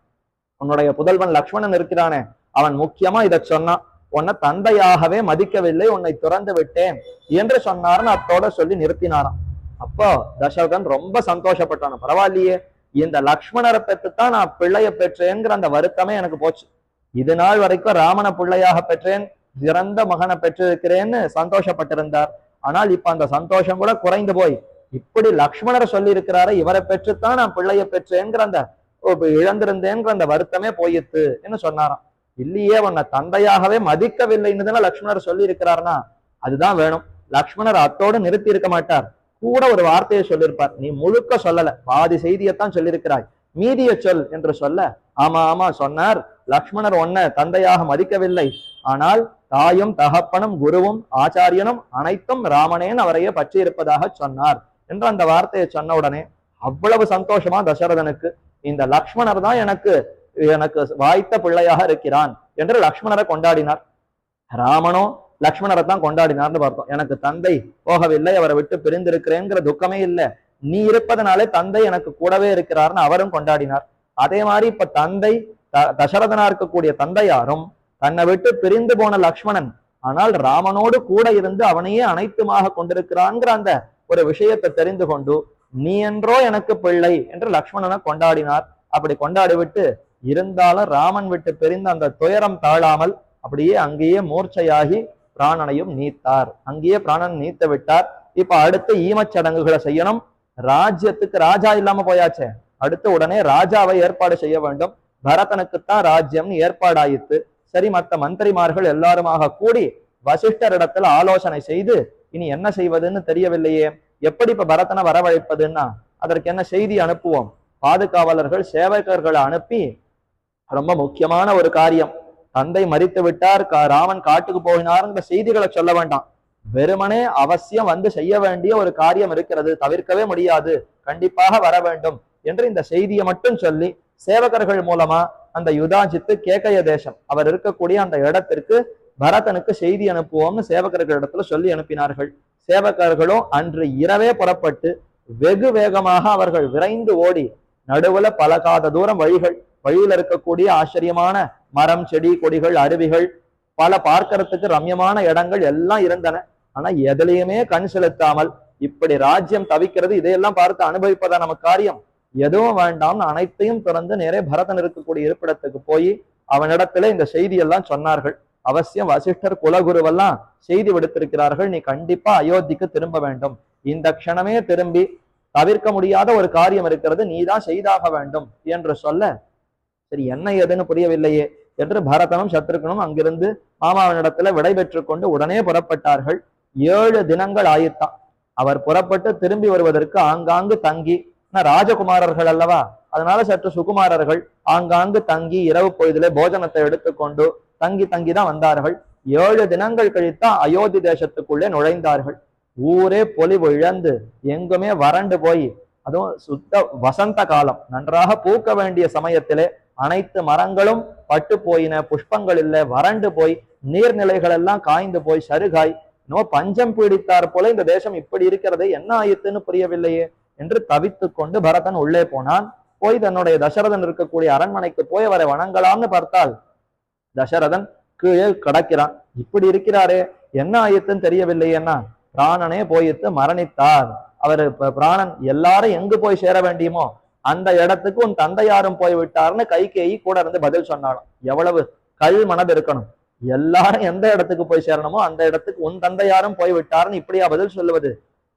உன்னுடைய புதல்வன் லக்ஷ்மணன் இருக்கிறானே, அவன் முக்கியமா இதை சொன்னான், உன்னை தந்தையாகவே மதிக்கவில்லை, உன்னை துறந்து விட்டேன் என்று சொன்னார்னு அத்தோட சொல்லி நிறுத்தினாராம். அப்போ தசரதன் ரொம்ப சந்தோஷப்பட்டான. பரவாயில்லையே, இந்த லக்ஷ்மணரை பெற்றுத்தான் நான் பிள்ளைய பெற்றேங்கிற அந்த வருத்தமே எனக்கு போச்சு. இது நாள் வரைக்கும் ராமனை பிள்ளையாக பெற்றேன், சிறந்த மகனை பெற்றிருக்கிறேன்னு சந்தோஷப்பட்டிருந்தார். ஆனால் இப்ப அந்த சந்தோஷம் கூட குறைந்து போய் இப்படி லக்ஷ்மணரை சொல்லி இருக்கிறாரு, இவரை பெற்றுத்தான் நான் பிள்ளைய பெற்றேங்கிற அந்த இழந்திருந்தேங்கிற அந்த வருத்தமே போயிட்டு என்று சொன்னாராம். இல்லையே, உன்னை தந்தையாகவே மதிக்கவில்லைன்னு தானே லக்ஷ்மணர் சொல்லி இருக்கிறார்னா அதுதான் வேணும். லக்ஷ்மணர் அத்தோடு நிறுத்தி இருக்க மாட்டார், கூட ஒரு வார்த்தையை சொல்லியிருப்பார். நீ முழுக்க சொல்லல, பாதி செய்தியத்தான் சொல்லியிருக்கிறாய், மீதிய சொல் என்று சொல்ல, ஆமா ஆமா சொன்னார், லக்ஷ்மணர் உன்னை தந்தையாக மதிக்கவில்லை, ஆனால் தாயும் தகப்பனும் குருவும் ஆச்சாரியனும் அனைத்தும் ராமனேன் அவரையே பற்றி இருப்பதாக சொன்னார் என்று அந்த வார்த்தையை சொன்ன உடனே அவ்வளவு சந்தோஷமா தசரதனுக்கு, இந்த லக்ஷ்மணர் தான் எனக்கு வாய்த்த பிள்ளையாக இருக்கிறான் என்று லக்ஷ்மணரை கொண்டாடினார். ராமனோ லக்ஷ்மணரை தான் கொண்டாடினார்னு பார்த்தோம். எனக்கு தந்தை போகவில்லை, அவரை விட்டு பிரிந்திருக்கிறேங்கிற துக்கமே இல்லை, நீ இருப்பதனாலே தந்தை எனக்கு கூடவே இருக்கிறார்னு அவரும் கொண்டாடினார். அதே மாதிரி இப்ப தந்தை தசரதனா இருக்கக்கூடிய தந்தையாரும் தன்னை விட்டு பிரிந்து போன லக்ஷ்மணன் ஆனால் ராமனோடு கூட இருந்து அவனையே அனைத்துமாக கொண்டிருக்கிறான்ங்கிற அந்த ஒரு விஷயத்தை தெரிந்து கொண்டு நீ என்றோ எனக்கு பிள்ளை என்று லக்ஷ்மணனை கொண்டாடினார். அப்படி கொண்டாடி விட்டு இருந்தாலும் ராமன் விட்டு பிரிந்த அந்த துயரம் தாழாமல் அப்படியே அங்கேயே மூர்ச்சையாகி பிராணனையும் நீத்தார். அங்கேயே பிராணன் நீத்து விட்டார். இப்ப அடுத்து ஈமச்சடங்குகளை செய்யணும். ராஜ்யத்துக்கு ராஜா இல்லாம போயாச்சே, அடுத்து உடனே ராஜாவை ஏற்பாடு செய்ய வேண்டும். பரதனுக்குத்தான் ராஜ்யம்னு ஏற்பாடாயித்து. சரி, மற்ற மந்திரிமார்கள் எல்லாருமாக கூடி வசிஷ்டர் இடத்துல ஆலோசனை செய்து இனி என்ன செய்வதுன்னு தெரியவில்லையே, எப்படி இப்ப பரதனை வரவழைப்பதுன்னா அதற்கு என்ன செய்தி அனுப்புவோம்? பாதுகாவலர்கள் சேவகர்களை அனுப்பி ரொம்ப முக்கியமான ஒரு காரியம், தந்தை மரித்து விட்டார், ராமன் காட்டுக்கு போகினார்ங்கிற செய்திகளை சொல்ல வேண்டாம், வெறுமனே அவசியம் வந்து செய்ய வேண்டிய ஒரு காரியம் இருக்கிறது, தவிர்க்கவே முடியாது, கண்டிப்பாக வர வேண்டும் என்று இந்த செய்தியை மட்டும் சொல்லி சேவகர்கள் மூலமா அந்த யுதாஜித்து கேகய தேசம் அவர் இருக்கக்கூடிய அந்த இடத்திற்கு பரதனுக்கு செய்தி அனுப்புவோம்னு சேவகர்கள் இடத்துல சொல்லி அனுப்பினார்கள். சேவகர்களும் அன்று இரவே புறப்பட்டு வெகு வேகமாக அவர்கள் விரைந்து ஓடி நடுவுல பல காத தூரம் வழியில இருக்கக்கூடிய ஆச்சரியமான மரம் செடி கொடிகள் அருவிகள் பல பார்க்கறதுக்கு ரம்யமான இடங்கள் எல்லாம் இருந்தன. ஆனா எதுலையுமே கண் செலுத்தாமல் இப்படி ராஜ்யம் தவிக்கிறது, இதையெல்லாம் பார்த்து அனுபவிப்பதா நம்ம காரியம், எதுவும் வேண்டாம், அனைத்தையும் திறந்து நேரே பரதன் இருக்கக்கூடிய இருப்பிடத்துக்கு போய் அவனிடத்துல இந்த செய்தி எல்லாம் சொன்னார்கள். அவசியம் வசிஷ்டர் குலகுருவெல்லாம் செய்தி விடுத்திருக்கிறார்கள், நீ கண்டிப்பா அயோத்திக்கு திரும்ப வேண்டும், இந்த க்ஷணமே திரும்பி தவிர்க்க முடியாத ஒரு காரியம் இருக்கிறது, நீதான் செய்தாக வேண்டும் என்று சொல்ல, சரி என்ன ஏதுன்னு புரியவில்லையே என்று பரதனும் சத்ருகனும் அங்கிருந்து மாமாவனிடத்துல விடை பெற்று கொண்டு உடனே புறப்பட்டார்கள். 7 தினங்கள் ஆயித்தான். அவர் புறப்பட்டு திரும்பி வருவதற்கு ஆங்காங்கு தங்கி, ராஜகுமாரர்கள் அல்லவா, அதனால சற்று சுகுமாரர்கள் ஆங்காங்கு தங்கி இரவு பொழுதிலே போஜனத்தை எடுத்துக்கொண்டு தங்கி தான் வந்தார்கள். 7 தினங்கள் கழித்தான் அயோத்தி தேசத்துக்குள்ளே நுழைந்தார்கள். ஊரே பொலிவு இழந்து எங்குமே வறண்டு போய், அதுவும் சுத்த வசந்த காலம், நன்றாக பூக்க வேண்டிய சமயத்திலே அனைத்து மரங்களும் பட்டு போயின, புஷ்பங்கள் இல்லை, வறண்டு போய் நீர்நிலைகள் எல்லாம் காய்ந்து போய் சருகாய், இன்னும் பஞ்சம் பீடித்தார் போல இந்த தேசம் இப்படி இருக்கிறது, என்ன ஆயித்துன்னு புரியவில்லையே என்று தவித்து கொண்டு பரதன் உள்ளே போனான். போய் தன்னுடைய தசரதன் இருக்கக்கூடிய அரண்மனைக்கு போய் அவரை வணங்கலாம்னு பார்த்தால் தசரதன் கீழே கடக்கிறான். இப்படி இருக்கிறாரே, என்ன ஆயித்துன்னு தெரியவில்லையேன்னா பிராணனே போயிட்டு மரணித்தார். அவர் பிராணன் எல்லாரும் எங்கு போய் சேர வேண்டியுமோ அந்த இடத்துக்கு உன் தந்தையாரும் போய் விட்டார்னு கைகேயி கூட இருந்து பதில் சொன்னாலும். எவ்வளவு கல் மனது இருக்கணும்! எல்லாரும் எந்த இடத்துக்கு போய் சேரணுமோ அந்த இடத்துக்கு உன் தந்தையாரும் போய் விட்டார்னு இப்படியா பதில் சொல்லுவது?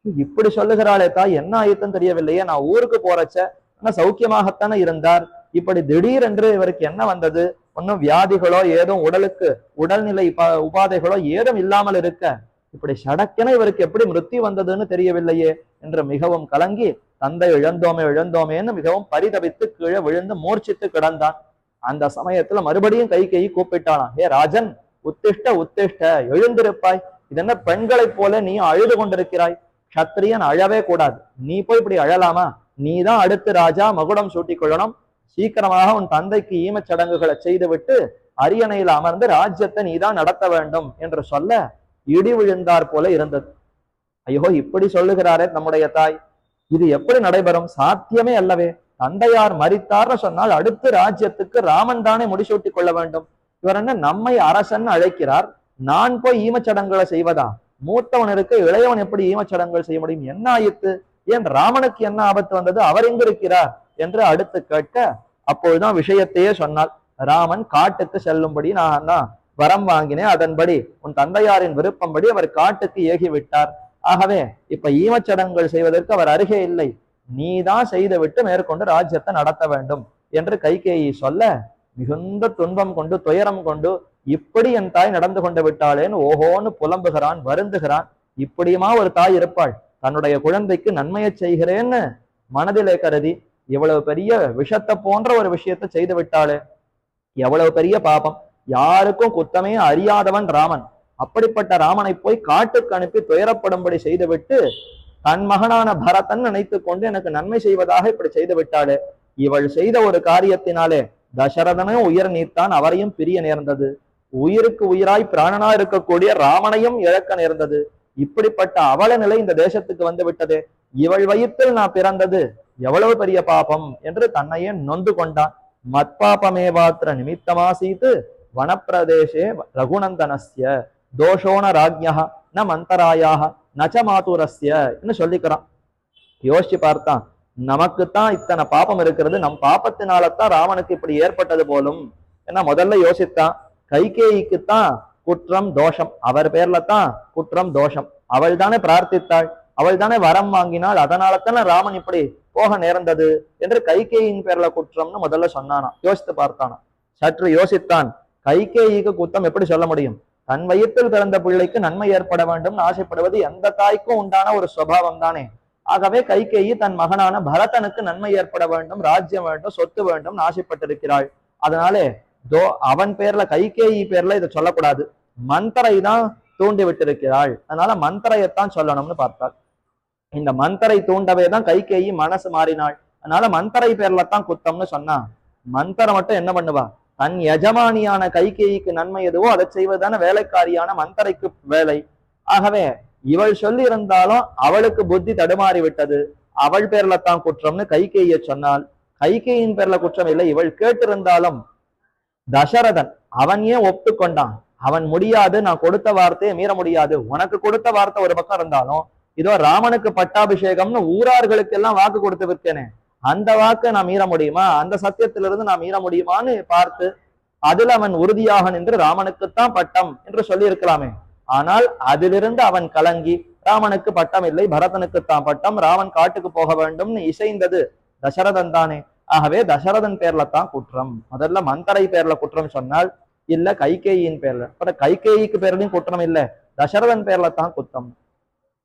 இப்படி சொல்லுகிறாளே தாய், என்ன ஆயிட்டுன்னு தெரியவில்லையே. நான் ஊருக்கு போறச்ச ஆனா சௌக்கியமாகத்தானே இருந்தார். இப்படி திடீரென்று இவருக்கு என்ன வந்தது? ஒன்னும் வியாதிகளோ ஏதும் உடலுக்கு உடல்நிலை உபாதைகளோ ஏதும் இல்லாமல் இருக்க இப்படி சடக்கென இவருக்கு எப்படி மிருத்தி வந்ததுன்னு தெரியவில்லையே என்று மிகவும் கலங்கி தந்தை இழந்தோமே இழந்தோமேன்னு மிகவும் பரிதபித்து கீழே விழுந்து மூர்ச்சித்து கிடந்தான். அந்த சமயத்துல மறுபடியும் கைகேயி கூப்பிட்டாளாம். ஹே ராஜன், உத்திஷ்ட உத்திஷ்ட, எழுந்திருப்பாய். இது என்ன பெண்களைப் போல நீயும் அழுது கொண்டிருக்கிறாய்? சத்திரியன் அழவே கூடாது. நீ போய் இப்படி அழலாமா? நீதான் அடுத்து ராஜா, மகுடம் சூட்டிக் கொள்ளணும். சீக்கிரமாக உன் தந்தைக்கு ஈமச் சடங்குகளை செய்துவிட்டு அரியணையில் அமர்ந்து ராஜ்யத்தை நீதான் நடத்த வேண்டும் என்று சொல்ல இடி விழுந்தார் போல இருந்தது. ஐயோ, இப்படி சொல்லுகிறாரே நம்முடைய தாய், இது எப்படி நடைபெறும்? சாத்தியமே அல்லவே. தந்தையார் மரித்தார்னு சொன்னால் அடுத்து ராஜ்யத்துக்கு ராமன் தானே முடிசூட்டிக் கொள்ள வேண்டும். இவர் என்ன நம்மை அரசன் அழைக்கிறார், நான் போய் ஈமச்சடங்குகளை செய்வதா? மூத்தவன் இருக்க இளையவன் எப்படி ஈமச்சடங்குகள் செய்ய முடியும்? என்ன ஆயிற்று? ஏன் ராமனுக்கு என்ன ஆபத்து வந்தது? அவர் எங்கு இருக்கிறார் என்று அடுத்து கேட்க அப்பொழுதுதான் விஷயத்தையே சொன்னால். ராமன் காட்டுக்கு செல்லும்படி நான் தான் வரம் வாங்கினேன், அதன்படி உன் தந்தையாரின் விருப்பம்படி அவர் காட்டுக்கு ஏகிவிட்டார். ஆகவே இப்ப ஈமச்சடங்குகள் செய்வதற்கு அவர் அருகே இல்லை, நீதான் செய்துவிட்டு மேற்கொண்டு ராஜ்யத்தை நடத்த வேண்டும் என்று கைகேயி சொல்ல மிகுந்த துன்பம் கொண்டு துயரம் கொண்டு இப்படி என் தாய் நடந்து கொண்டு விட்டாளேன்னு ஓஹோன்னு புலம்புகிறான், வருந்துகிறான். இப்படியுமா ஒரு தாய் இருப்பாள்? தன்னுடைய குழந்தைக்கு நன்மையை செய்கிறேன்னு மனதிலே கருதி இவ்வளவு பெரிய விஷத்தை போன்ற ஒரு விஷயத்தை செய்து விட்டாளே, எவ்வளவு பெரிய பாபம்! யாருக்கும் குத்தமே அறியாதவன் ராமன். அப்படிப்பட்ட ராமனை போய் காட்டுக்கு அனுப்பி துயரப்படும்படி செய்துவிட்டு தன் மகனான பரதன் நினைத்து கொண்டு எனக்கு நன்மை செய்வதாக இப்படி செய்து விட்டாளே. இவள் செய்த ஒரு காரியத்தினாலே தசரதனும் உயிர் நீத்தான், அவரையும் பிரிய நேர்ந்தது. உயிருக்கு உயிராய் பிராணனா இருக்கக்கூடிய ராமனையும் இழக்க நேர்ந்தது. இப்படிப்பட்ட அவல நிலை இந்த தேசத்துக்கு வந்து விட்டதே. இவள் வயிற்றில் நான் பிறந்தது எவ்வளவு பெரிய பாபம் என்று தன்னையே நொந்து கொண்டான். மத்பாபமேவாத்திர நிமித்தமாசீத்து வனப்பிரதேசே ரகுநந்தனஸ்ய தோஷோன ராஜ்யா ந மந்தராயாக நச்ச மாதுரஸ்ய சொல்லிக்கிறான். யோசிச்சு பார்த்தான், நமக்குத்தான் இத்தனை பாபம் இருக்கிறது, நம் பாப்பத்தினாலத்தான் ராமனுக்கு இப்படி ஏற்பட்டது போலும். ஏன்னா முதல்ல யோசித்தான், கைகேயிக்குத்தான் குற்றம் தோஷம், அவர் பேர்ல தான் குற்றம் தோஷம். அவள் தானே பிரார்த்தித்தாள், அவள் தானே வரம் வாங்கினாள், அதனாலத்தானே ராமன் இப்படி போக நேர்ந்தது என்று கைகேயின் பேர்ல குற்றம்னு முதல்ல சொன்னானா. யோசித்து பார்த்தானா, சற்று யோசித்தான். கைகேயிக்கு குத்தம் எப்படி சொல்ல முடியும்? தன் வயிற்றில் பிறந்த பிள்ளைக்கு நன்மை ஏற்பட வேண்டும் ஆசைப்படுவது எந்த தாய்க்கும் உண்டான ஒரு சுபாவம் தானே. ஆகவே கைகேயி தன் மகனான பரதனுக்கு நன்மை ஏற்பட வேண்டும், ராஜ்யம் வேண்டும், சொத்து வேண்டும் ஆசைப்பட்டிருக்கிறாள். அதனாலே அவன் பேர்ல, கைகேயி பேர்ல இதை சொல்லக்கூடாது, மந்தரை தான் தூண்டி விட்டிருக்கிறாள், அதனால மந்தரையத்தான் சொல்லணும்னு பார்த்தாள். இந்த மந்தரை தூண்டவே தான் கைகேயி மனசு மாறினாள். அதனால மந்தரை பேர்ல தான் குத்தம்னு சொன்னா, மந்தரை மட்டும் என்ன பண்ணுவா? தன் எஜமானியான கைகேயிக்கு நன்மை எதுவோ அதை செய்வதான வேலைக்காரியான மந்தரைக்கு வேலை. ஆகவே இவள் சொல்லி இருந்தாலும் அவளுக்கு புத்தி தடுமாறி விட்டது, அவள் பேர்ல தான் குற்றம்னு கைகேய சொன்னால். கைகேயின் பேர்ல குற்றம் இல்லை, இவள் கேட்டிருந்தாலும் தசரதன் அவன் ஏன் ஒப்புக்கொண்டான்? அவன் முடியாது, நான் கொடுத்த வார்த்தையை மீற முடியாது. உனக்கு கொடுத்த வார்த்தை ஒரு பக்கம் இருந்தாலும் இதோ ராமனுக்கு பட்டாபிஷேகம்னு ஊரார்களுக்கு எல்லாம் வாக்கு கொடுத்து விட்டேனே, அந்த வாக்கை நான் மீற முடியுமா? அந்த சத்தியத்திலிருந்து நான் மீற முடியுமான்னு பார்த்து அதில் அவன் உறுதியாக நின்று ராமனுக்குத்தான் பட்டம் என்று சொல்லி இருக்கலாமே. ஆனால் அதிலிருந்து அவன் கலங்கி ராமனுக்கு பட்டம் இல்லை, பரதனுக்குத்தான் பட்டம், ராமன் காட்டுக்கு போக வேண்டும்னு இசைந்தது தசரதன் தானே. ஆகவே தசரதன் பேர்ல தான் குற்றம். முதல்ல மந்தரை பேர்ல குற்றம் சொன்னால் இல்ல கைகேயின் பேர்ல, கைகேயிக்கு பேர்லயும் குற்றம் இல்லை, தசரதன் பேர்ல தான் குற்றம்.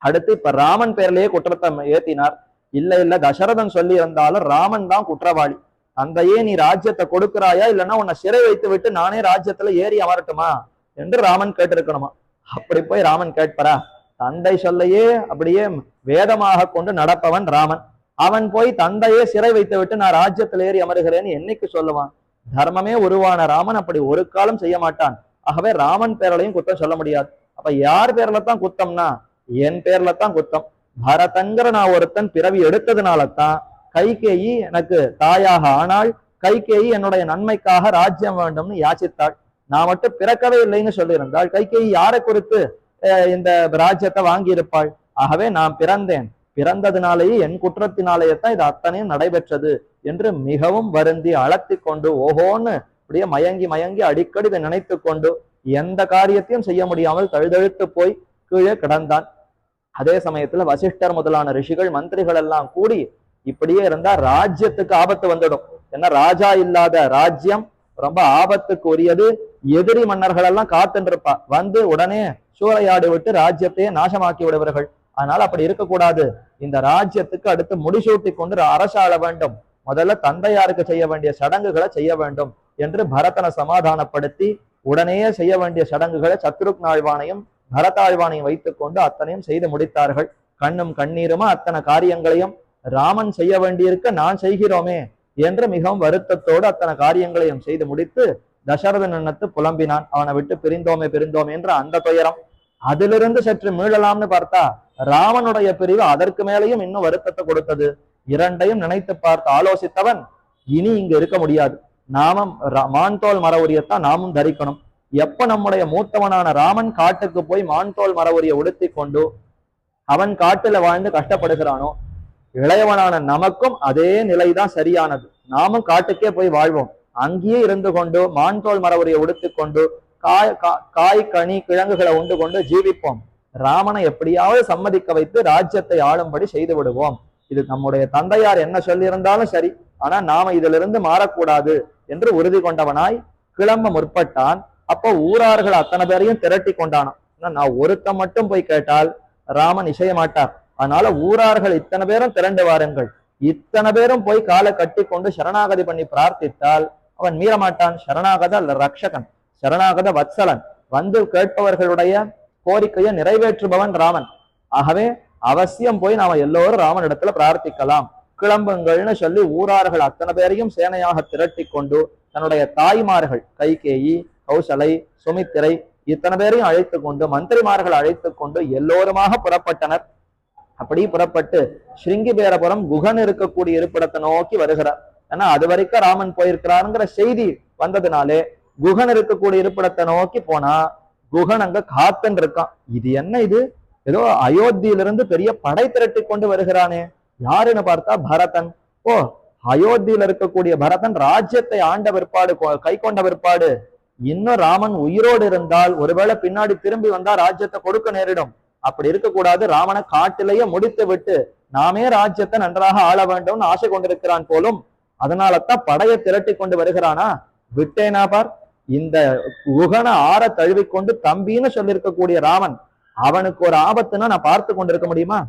அடுத்து இப்ப ராமன் பேர்லயே குற்றத்தை ஏத்தினார். இல்ல தசரதன் சொல்லி இருந்தாலும் ராமன் தான் குற்றவாளி. தந்தையே நீ ராஜ்யத்தை கொடுக்கிறாயா, இல்லைன்னா உன்னை சிறை வைத்து விட்டு நானே ராஜ்யத்துல ஏறி அமரட்டுமா என்று ராமன் கேட்டிருக்கணுமா? அப்படி போய் ராமன் கேட்பரா? தந்தை சொல்லையே அப்படியே வேதமாக கொண்டு நடப்பவன் ராமன். அவன் போய் தந்தையே சிறை வைத்து விட்டு நான் ராஜ்யத்தில் ஏறி அமருகிறேன்னு என்னைக்கு சொல்லுவான்? தர்மமே உருவான ராமன் அப்படி ஒரு காலம் செய்ய மாட்டான். ஆகவே ராமன் பேரலையும் குத்தம் சொல்ல முடியாது. அப்ப யார் பேர்ல தான் குத்தம்னா என் பேர்ல தான் குத்தம். பரதன்கிற நான் ஒருத்தன் பிறவி எடுத்ததுனாலதான் கைகேயி எனக்கு தாயாக ஆனால், கைகேயி என்னுடைய நன்மைக்காக ராஜ்யம் வேண்டும்னு யாச்சித்தாள். நான் மட்டும் பிறக்கவே இல்லைன்னு சொல்லியிருந்தாள் கைகேயி யாரை குறித்து இந்த ராஜ்யத்தை வாங்கி இருப்பாள். ஆகவே நான் பிறந்ததுனாலேயே என் குற்றத்தினாலேயே தான் இது அத்தனையும் நடைபெற்றது என்று மிகவும் வருந்தி அழத்தி கொண்டு ஓஹோன்னு அப்படியே மயங்கி மயங்கி அடிக்கடி இதை நினைத்து கொண்டு எந்த காரியத்தையும் செய்ய முடியாமல் தழுதழுத்து போய் கீழே கிடந்தான். அதே சமயத்துல வசிஷ்டர் முதலான ரிஷிகள் மந்திரிகள் எல்லாம் கூடி இப்படியே இருந்தா ராஜ்யத்துக்கு ஆபத்து வந்துடும். ஏன்னா ராஜா இல்லாத ராஜ்யம் ரொம்ப ஆபத்துக்கு உரியது. எதிரி மன்னர்கள் எல்லாம் காத்துருப்பா, வந்து உடனே சூறையாடி விட்டு ராஜ்யத்தையே நாசமாக்கி விடுவார்கள். அதனால அப்படி இருக்கக்கூடாது. இந்த ராஜ்யத்துக்கு அடுத்து முடிசூட்டி கொண்டு அரசாள வேண்டும். முதல்ல தந்தையாருக்கு செய்ய வேண்டிய சடங்குகளை செய்ய வேண்டும் என்று பரதனை சமாதானப்படுத்தி உடனே செய்ய வேண்டிய சடங்குகளை சத்ருக்னாழ்வானையும் பரதாழ்வானையும் வைத்துக் கொண்டு அத்தனையும் செய்து முடித்தார்கள். கண்ணும் கண்ணீருமா அத்தனை காரியங்களையும் ராமன் செய்ய வேண்டியிருக்க நான் செய்கிறோமே என்று மிகவும் வருத்தத்தோடு அத்தனை காரியங்களையும் செய்து முடித்து தசரதன் எண்ணத்து புலம்பினான். அவனை விட்டு பிரிந்தோமே என்ற அந்த துயரம். அதிலிருந்து சற்று மீளலாம்னு பார்த்தா ராமனுடைய பிரிவு அதற்கு மேலேயும் இன்னும் வருத்தத்தை கொடுத்தது. இரண்டையும் நினைத்து பார்த்து ஆலோசித்தவன் இனி இங்க இருக்க முடியாது. நாமும் மான்தோல் மர உரியத்தான் நாமும் தரிக்கணும். எப்ப நம்முடைய மூத்தவனான ராமன் காட்டுக்கு போய் மான்தோல் மர உரிய உடுத்தி கொண்டு அவன் காட்டுல வாழ்ந்து கஷ்டப்படுகிறானோ, இளையவனான நமக்கும் அதே நிலைதான் சரியானது. நாமும் காட்டுக்கே போய் வாழ்வோம். அங்கேயே இருந்து கொண்டு மான்தோல் மர உரிய உடுத்தி கொண்டு காய் கனி கிழங்குகளை உண்டு கொண்டு ஜீவிப்போம். ராமனை எப்படியாவது சம்மதிக்க வைத்து ராஜ்யத்தை ஆளும்படி செய்து விடுவோம். இது நம்முடைய தந்தையார் என்ன சொல்லியிருந்தாலும் சரி, ஆனா நாம இதிலிருந்து மாறக்கூடாது என்று உறுதி கொண்டவனாய் கிளம்ப முற்பட்டான். அப்போ ஊரார்கள் அத்தனை பேரையும் திரட்டி கொண்டானான். நான் ஒருத்த மட்டும் போய் கேட்டால் ராமன் இசைய மாட்டார். அதனால ஊரார்கள் இத்தனை பேரும் திரண்டு வாருங்கள். இத்தனை பேரும் போய் காலை கட்டி கொண்டு சரணாகதி பண்ணி பிரார்த்தித்தால் அவன் மீறமாட்டான். சரணாகத ரக்ஷகன், சரணாகத வத்சலன், வந்து கேட்பவர்களுடைய கோரிக்கையை நிறைவேற்றுபவன் ராமன். ஆகவே அவசியம் போய் நாம எல்லோரும் ராமன் இடத்துல பிரார்த்திக்கலாம், கிளம்புங்கள்னு சொல்லி ஊரார்கள் அத்தனை பேரையும் சேனையாக திரட்டி கொண்டு தன்னுடைய தாய்மார்கள் கைகேயி, கௌசலை, சுமித்திரை இத்தனை பேரையும் அழைத்து கொண்டு மந்திரிமார்கள் அழைத்து கொண்டு எல்லோருமாக புறப்பட்டனர். அப்படி புறப்பட்டு ஸ்ருங்கிபேரபுரம் குகன் இருக்கக்கூடிய இருப்பிடத்தை நோக்கி வருகிறார். ஏன்னா அது வரைக்கும் ராமன் போயிருக்கிறாருங்கிற செய்தி வந்ததுனாலே குகன் இருக்கக்கூடிய இருப்பிடத்தை நோக்கி போனா குகன் அங்க காத்துன்னு இருக்கான். இது என்ன இது, ஏதோ அயோத்தியிலிருந்து பெரிய படை திரட்டி கொண்டு வருகிறானே, யாருன்னு பார்த்தா பரதன். ஓ, அயோத்தியில இருக்கக்கூடிய பரதன் ராஜ்யத்தை ஆண்ட பிற்பாடு, கை கொண்ட பிற்பாடு இன்னும் ராமன் உயிரோடு இருந்தால் ஒருவேளை பின்னாடி திரும்பி வந்தா ராஜ்யத்தை கொடுக்க நேரிடும். அப்படி இருக்கக்கூடாது. ராமனை காட்டிலேயே முடித்து விட்டு நாமே ராஜ்யத்தை நன்றாக ஆள வேண்டும்னு ஆசை கொண்டிருக்கிறான் போலும். அதனாலதான் படையை திரட்டி கொண்டு வருகிறானா. விட்டேனா பார், இந்த குகனை ஆற தழுவிக்கொண்டு தம்பின்னு சொல்லியிருக்கக்கூடிய ராமன் அவனுக்கு ஒரு ஆபத்துன்னா நான் பார்த்து கொண்டிருக்க முடியுமா?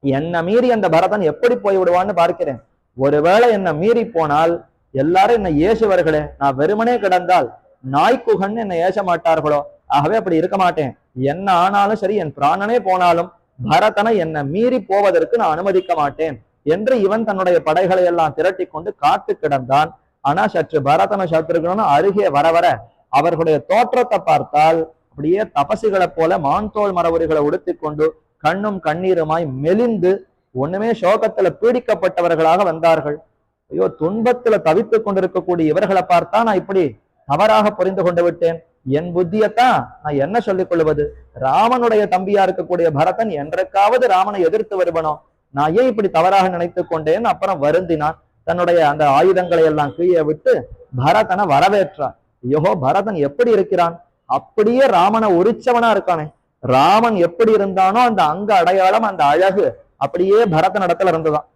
என்னை மீறி அந்த பரதன் எப்படி போய் விடுவான்னு பார்க்கிறேன். ஒருவேளை என்னை மீறி போனால் எல்லாரும் என்னை ஏசுவார்களே, நான் வெறுமனே கிடந்தால் நாய்க்குகன் என்னை ஏச மாட்டார்களோ. ஆகவே அப்படி இருக்க மாட்டேன். என்ன ஆனாலும் சரி, என் பிராணனே போனாலும் பரதனை என்னை மீறி போவதற்கு நான் அனுமதிக்க மாட்டேன் என்று இவன் தன்னுடைய படைகளை எல்லாம் திரட்டி கொண்டு காத்து கிடந்தான். ஆனா சற்று பரதன சத்ருகனும் அருகே வர வர அவர்களுடைய தோற்றத்தை பார்த்தால் அப்படியே தபசிகளை போல மான்தோல் மரவரிகளை உடுத்தி கொண்டு கண்ணும் கண்ணீருமாய் மெலிந்து ஒண்ணுமே சோகத்துல பீடிக்கப்பட்டவர்களாக வந்தார்கள். ஐயோ, துன்பத்துல தவித்துக் கொண்டிருக்கக்கூடிய இவர்களை பார்த்தா நான் இப்படி தவறாக புரிந்து கொண்டு விட்டேன். என் புத்தியத்தான் நான் என்ன சொல்லிக் கொள்வது? ராமனுடைய தம்பியா இருக்கக்கூடிய பரதன் என்றைக்காவது ராமனை எதிர்த்து வருவனோ, நான் ஏன் இப்படி தவறாக நினைத்து கொண்டேன். அப்புறம் வருந்தினான். தன்னுடைய அந்த ஆயுதங்களை எல்லாம் கீழே விட்டு பரதனை வரவேற்றான். ஐயோ, பரதன் எப்படி இருக்கிறான்? அப்படியே ராமனை உரிச்சவனா இருக்கானே. ராமன் எப்படி இருந்தானோ அந்த அங்க அடையாளம், அந்த அழகு அப்படியே பரதன் இடத்துல இருந்துதான்.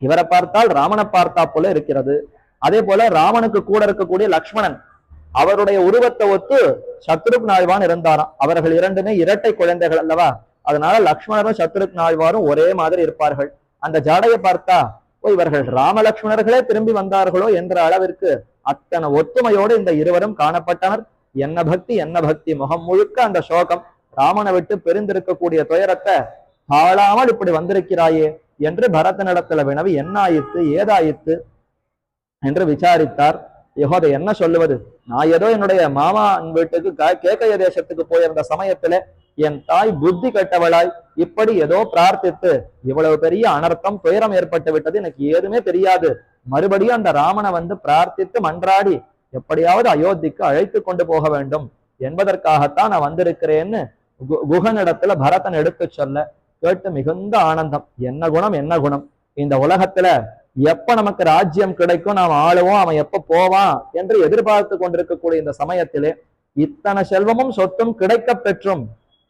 இவரை பார்த்தால் ராமனை பார்த்தா போல இருக்கிறது. அதே போல ராமனுக்கு கூட இருக்கக்கூடிய லக்ஷ்மணன், அவருடைய உருவத்தை ஒத்து சத்ருக்னாழ்வான் இருந்தாராம். அவர்கள் இரண்டுமே இரட்டை குழந்தைகள் அல்லவா. அதனால லக்ஷ்மணரும் சத்ருக்னாழ்வாரும் ஒரே மாதிரி இருப்பார்கள். அந்த ஜாடையை பார்த்தா இவர்கள் ராமலக்ஷ்மணர்களே திரும்பி வந்தார்களோ என்ற அளவிற்கு அத்தனை ஒத்துமையோடு இந்த இருவரும் காணப்பட்டனர். என்ன பக்தி, என்ன பக்தி! முகம் முழுக்க அந்த சோகம். ராமனை விட்டு பிரிந்திருக்கக்கூடிய துயரத்தை தாழாமல் இப்படி வந்திருக்கிறாயே என்று பரதனிடத்துல வினவி என்ன ஆயிற்று, ஏதாயிற்று என்று விசாரித்தார். யெகோவா என்ன சொல்லுவது? நான் ஏதோ என்னுடைய மாமா வீட்டுக்கு கேக்கய தேசத்துக்கு போயிருந்த சமயத்துல என் தாய் புத்தி கெட்டவளாய் இப்படி ஏதோ பிரார்த்தித்து இவ்வளவு பெரிய அனர்த்தம் துயரம் ஏற்பட்டு விட்டது, எனக்கு ஏதுமே தெரியாது. மறுபடியும் அந்த ராமனை வந்து பிரார்த்தித்து மன்றாடி எப்படியாவது அயோத்திக்கு அழைத்து கொண்டு போக வேண்டும் என்பதற்காகத்தான் நான் வந்திருக்கிறேன்னு குகனிடத்துல பரதன் எடுத்து சொல்ல கேட்டு மிகுந்த ஆனந்தம். என்ன குணம், என்ன குணம்! இந்த உலகத்துல எப்ப நமக்கு ராஜ்யம் கிடைக்கும், நாம் ஆளுவோம், அவன் எப்ப போவான் என்று எதிர்பார்த்து கொண்டிருக்கக்கூடிய இந்த சமயத்திலே இத்தனை செல்வமும் சொத்தும் கிடைக்க பெற்றும்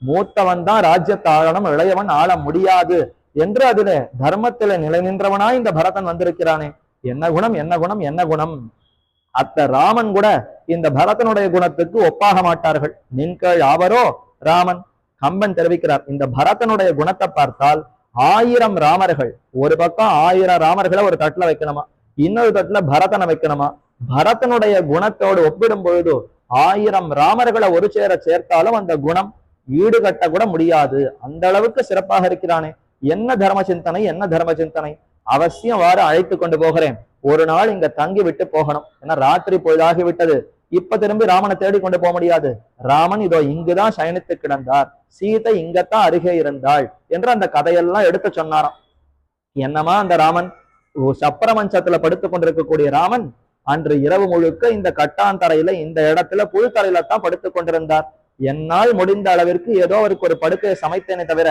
மூத்தவன் தான் ராஜ்யத்தை ஆளணும், இளையவன் ஆள முடியாது என்று அதிலே தர்மத்தில நிலை நின்றவனாய் இந்த பரதன் வந்திருக்கிறானே. என்ன குணம், என்ன குணம், என்ன குணம்! அத்த ராமன் கூட இந்த பரதனுடைய குணத்துக்கு ஒப்பாக மாட்டார்கள். நின்கீழ் ஆவரோ ராமன். கம்பன் தெரிவிக்கிறார், இந்த பரதனுடைய குணத்தை பார்த்தால் 1000 ராமர்கள், ஒரு பக்கம் 1000 ராமர்களை ஒரு தட்டுல வைக்கணுமா, இன்னொரு தட்டுல பரதனை வைக்கணுமா. பரதனுடைய குணத்தோடு ஒப்பிடும் பொழுது 1000 ராமர்களை ஒரு சேர சேர்த்தாலும் அந்த குணம் ஈடுகட்ட கூட முடியாது. அந்த அளவுக்கு சிறப்பாக இருக்கிறானே. என்ன தர்ம சிந்தனை, என்ன தர்ம சிந்தனை! அவசியம் வார அழைத்து கொண்டு போகிறேன். ஒரு நாள் இங்க தங்கி விட்டு போகணும். ஏன்னா ராத்திரி பொழுதாகி விட்டது. இப்ப திரும்பி ராமனை தேடி கொண்டு போக முடியாது. ராமன் இதோ இங்குதான் சயனித்து கிடந்தார், சீதை இங்கத்தான் அருகே இருந்தாள் என்று அந்த கதையெல்லாம் எடுத்து சொன்னாராம். என்னமா அந்த ராமன், சப்பரமஞ்சத்துல படுத்துக் கொண்டிருக்கக்கூடிய ராமன் அன்று இரவு முழுக்க இந்த கட்டாந்தரையில, இந்த இடத்துல புழுத்தரையில தான் படுத்துக் கொண்டிருந்தார். என்னால் முடிந்த அளவிற்கு ஏதோ அவருக்கு ஒரு படுக்கையை சமைத்தேனே தவிர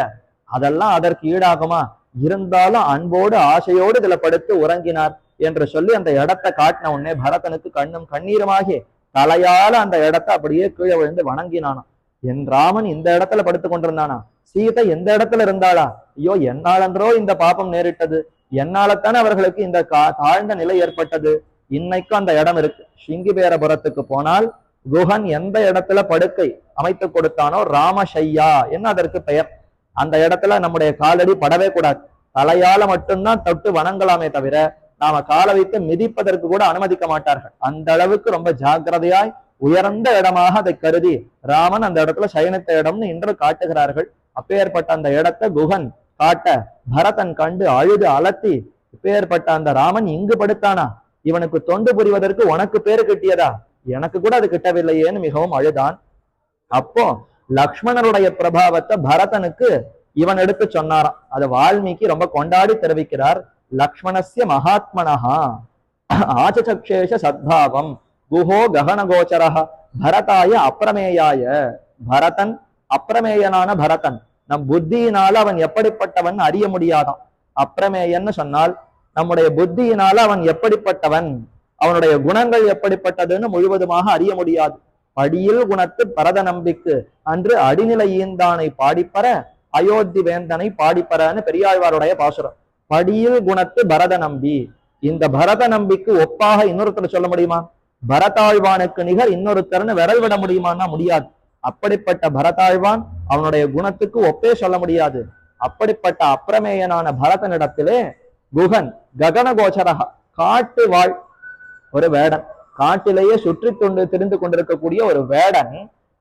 அதெல்லாம் அதற்கு ஈடாகுமா? இருந்தாலும் அன்போடு ஆசையோடு இதுல படுத்து உறங்கினார் என்று சொல்லி அந்த இடத்தை காட்டின உடனே பரதனுக்கு கண்ணும் கண்ணீருமாகி தலையால அந்த இடத்தை அப்படியே கீழே விழுந்து வணங்கினானாம். என் ராமன் இந்த இடத்துல படுத்து கொண்டிருந்தானா? சீதை எந்த இடத்துல இருந்தாளா? ஐயோ, என்னாலன்றோ இந்த பாபம் நேரிட்டது, என்னாலத்தானே அவர்களுக்கு இந்த தாழ்ந்த நிலை ஏற்பட்டது. இன்னைக்கும் அந்த இடம் இருக்கு. சிங்கிபேரபுரத்துக்கு போனால் குகன் எந்த இடத்துல படுக்கை அமைத்து கொடுத்தானோ ராமசையா என்ன அதற்கு பெயர். அந்த இடத்துல நம்முடைய காலடி படவே கூடாது. தலையால மட்டும்தான் தொட்டு வணங்கலாமே தவிர நாம காலை வைத்து மிதிப்பதற்கு கூட அனுமதிக்க மாட்டார்கள். அந்த அளவுக்கு ரொம்ப ஜாக்கிரதையாய் உயர்ந்த இடமாக அதை கருதி ராமன் அந்த இடத்துல சயனித்த இடம்னு இன்று காட்டுகிறார்கள். அப்பேற்பட்ட அந்த இடத்தை குகன் காட்ட பரதன் கண்டு அழுது அலத்தி, இப்பேற்பட்ட அந்த ராமன் இங்கு படுத்தானா? இவனுக்கு தொண்டு புரிவதற்கு உனக்கு பேரு கிட்டியதா? எனக்கு கூட அது கிட்டவில்லையேன்னு மிகவும் அழுதான். அப்போ லக்ஷ்மணருடைய பிரபாவத்தை பரதனுக்கு இவன் எடுத்து சொன்னாராம். அது வால்மீகி ரொம்ப கொண்டாடி தெரிவிக்கிறார். லக்ஷ்மணஸ்ய மகாத்மனஹா ஆச்சசக்ஷேஷ சத்பாவம் குஹோ ககனகோச்சரஹ பரதாய அப்பிரமேயாய. பரதன் அப்பிரமேயனான பரதன், நம் புத்தியினால அவன் எப்படிப்பட்டவன் அறிய முடியாதான். அப்பிரமேயன்னு சொன்னால் நம்முடைய புத்தியினால அவன் எப்படிப்பட்டவன், அவனுடைய குணங்கள் எப்படிப்பட்டதுன்னு முழுவதுமாக அறிய முடியாது. படியில் குணத்து பரத நம்பிக்கு அன்று அடிநிலை ஈந்தானை பாடிப்பற அயோத்தி வேந்தனை பாடிப்பறன்னு பெரியாழ்வாருடைய பாசுரம். படியில் குணத்து பரத நம்பி. இந்த பரத நம்பிக்கு ஒப்பாக இன்னொருத்தர் சொல்ல முடியுமா? பரதாழ்வானுக்கு நிகர் இன்னொருத்தர்னு விரல் விட முடியுமான்னா முடியாது. அப்படிப்பட்ட பரதாழ்வான் அவனுடைய குணத்துக்கு ஒப்பே சொல்ல முடியாது. அப்படிப்பட்ட அப்பிரமேயனான பரதனிடத்திலே குகன் ககனகோச்சரக காட்டு வாழ் ஒரு வேடன், காட்டிலேயே சுற்றி திரிந்து கொண்டிருக்கக்கூடிய ஒரு வேடன்.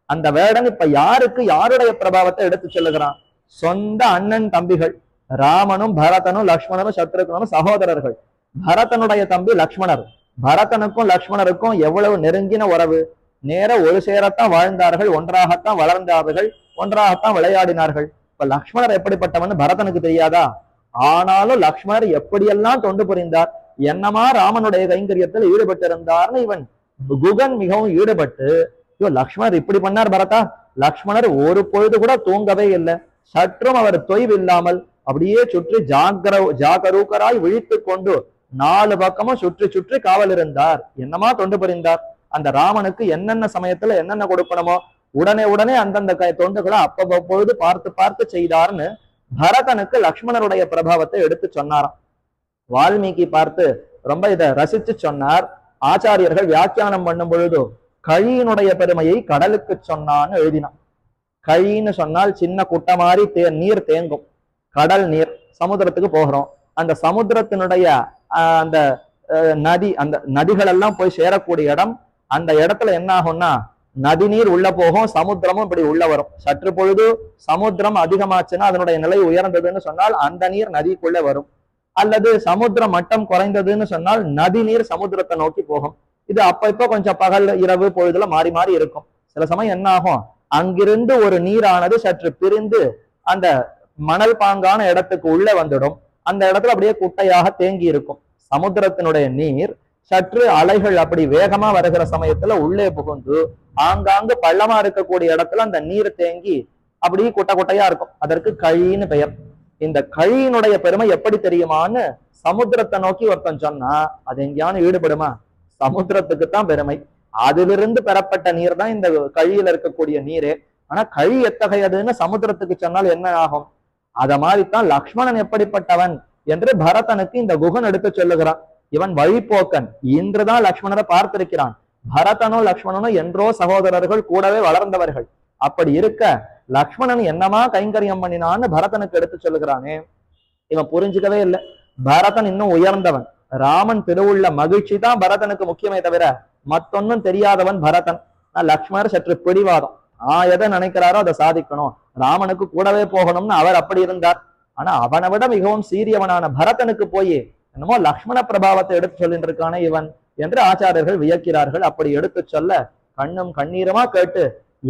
அந்த வேடன் இப்ப யாருக்கு யாருடைய பிரபாவத்தை எடுத்து சொல்லுகிறான்? சொந்த அண்ணன் தம்பிகள் ராமனும் பரதனும் லக்ஷ்மணனும் சத்ருகனும் சகோதரர்கள். பரதனுடைய தம்பி லக்ஷ்மணர். பரதனுக்கும் லக்ஷ்மணருக்கும் எவ்வளவு நெருங்கின உறவு! நேர ஒரு சேரத்தான் வாழ்ந்தார்கள், ஒன்றாகத்தான் வளர்ந்தார்கள், ஒன்றாகத்தான் விளையாடினார்கள். இப்ப லக்ஷ்மணர் எப்படிப்பட்டவன் பரதனுக்கு தெரியாதா? ஆனாலும் லக்ஷ்மணர் எப்படியெல்லாம் தொண்டு புரிந்தார், என்னமா ராமனுடைய கைங்கரியத்தில் ஈடுபட்டிருந்தார்னு இவன் குகன் மிகவும் ஈடுபட்டு, ஐயோ லக்ஷ்மணர் இப்படி பண்ணார் பரதா. லக்ஷ்மணர் ஒரு பொழுது கூட தூங்கவே இல்லை. சற்றும் அவர் தொய்வு இல்லாமல் அப்படியே சுற்றி ஜாகரூக்கராய் விழித்து கொண்டு 4 பக்கமும் சுற்றி சுற்றி காவல் இருந்தார். என்னமா தொண்டு புரிந்தார். அந்த ராமனுக்கு என்னென்ன சமயத்துல என்னென்ன கொடுக்கணுமோ உடனே உடனே அந்தந்த தொண்டுகளை அப்பப்பொழுது பார்த்து பார்த்து செய்தார்னு பரதனுக்கு லக்ஷ்மணருடைய பிரபாவத்தை எடுத்து சொன்னாராம். வால்மீகி பார்த்து ரொம்ப இதை ரசிச்சு சொன்னார். ஆச்சாரியர்கள் வியாக்கியானம் பண்ணும் பொழுது கழியினுடைய பெருமையை கடலுக்கு சொன்னான்னு எழுதினான். கழின்னு சொன்னால் சின்ன குட்டை மாதிரி நீர் தேங்கும் கடல் நீர். சமுத்திரத்துக்கு போகிறோம், அந்த சமுத்திரத்தினுடைய அந்த நதி, அந்த நதிகள் எல்லாம் போய் சேரக்கூடிய இடம். அந்த இடத்துல என்ன ஆகும்னா நதி நீர் உள்ள போகும், சமுத்திரமும் இப்படி உள்ள வரும். சற்று பொழுது சமுத்திரம் அதிகமாச்சுன்னா அதனுடைய நிலை உயர்ந்ததுன்னு சொன்னால் அந்த நீர் நதிக்குள்ள வரும். அல்லது சமுத்திர மட்டம் குறைந்ததுன்னு சொன்னால் நதி நீர் சமுத்திரத்தை நோக்கி போகும். இது அப்ப இப்ப கொஞ்சம் பகல் இரவு பொழுதுல மாறி மாறி இருக்கும். சில சமயம் என்ன ஆகும், அங்கிருந்து ஒரு நீரானது சற்று பிரிந்து அந்த மணல் பாங்கான இடத்துக்கு உள்ள வந்துடும். அந்த இடத்துல அப்படியே குட்டையாக தேங்கி இருக்கும். சமுத்திரத்தினுடைய நீர் சற்று அலைகள் அப்படி வேகமா வருகிற சமயத்துல உள்ளே புகுந்து ஆங்காங்கு பள்ளமா இருக்கக்கூடிய இடத்துல அந்த நீர் தேங்கி அப்படி குட்டை குட்டையா இருக்கும். அதற்கு கழின்னு பெயர். இந்த கழியினுடைய பெருமை எப்படி தெரியுமான்னு சமுத்திரத்தை நோக்கி ஒருத்தன் சொன்னா அது எங்கேயானு ஈடுபடுமா? சமுத்திரத்துக்கு தான் பெருமை. அதிலிருந்து பெறப்பட்ட நீர் தான் இந்த கழியில இருக்கக்கூடிய நீரே. ஆனா கழி எத்தகையதுன்னு சமுத்திரத்துக்கு சொன்னால் என்ன ஆகும்? அத மாதிரிதான் லக்ஷ்மணன் எப்படிப்பட்டவன் என்று பரதனுக்கு இந்த குகன் எடுத்து சொல்லுகிறான். இவன் வழிபோக்கன். இன்றுதான் லக்ஷ்மணரை பார்த்திருக்கிறான். பரதனோ லக்ஷ்மணனோ என்றோ சகோதரர்கள், கூடவே வளர்ந்தவர்கள். அப்படி இருக்க லக்ஷ்மணன் என்னமா கைங்கரியம் பண்ணினான்னு பரதனுக்கு எடுத்து சொல்லுகிறானே, இவன் புரிஞ்சுக்கவே இல்லை. பரதன் இன்னும் உயர்ந்தவன். ராமன் திருவுள்ள மகிழ்ச்சி தான் பரதனுக்கு முக்கியமே தவிர மத்தொன்னும் தெரியாதவன் பரதன். லக்ஷ்மணர் சற்று பிடிவாதம். எதை நினைக்கிறாரோ அதை சாதிக்கணும், ராமனுக்கு கூடவே போகணும்னு அவர் அப்படி இருந்தார். ஆனா அவனை விட மிகவும் சீரியவனான பரதனுக்கு போய் என்னமோ லக்ஷ்மண பிரபாவத்தை எடுத்து சொல்லிட்டு இருக்கானே இவன் என்று ஆச்சாரியர்கள் வியக்கிறார்கள். அப்படி எடுத்து சொல்ல கண்ணும் கண்ணீருமா கேட்டு,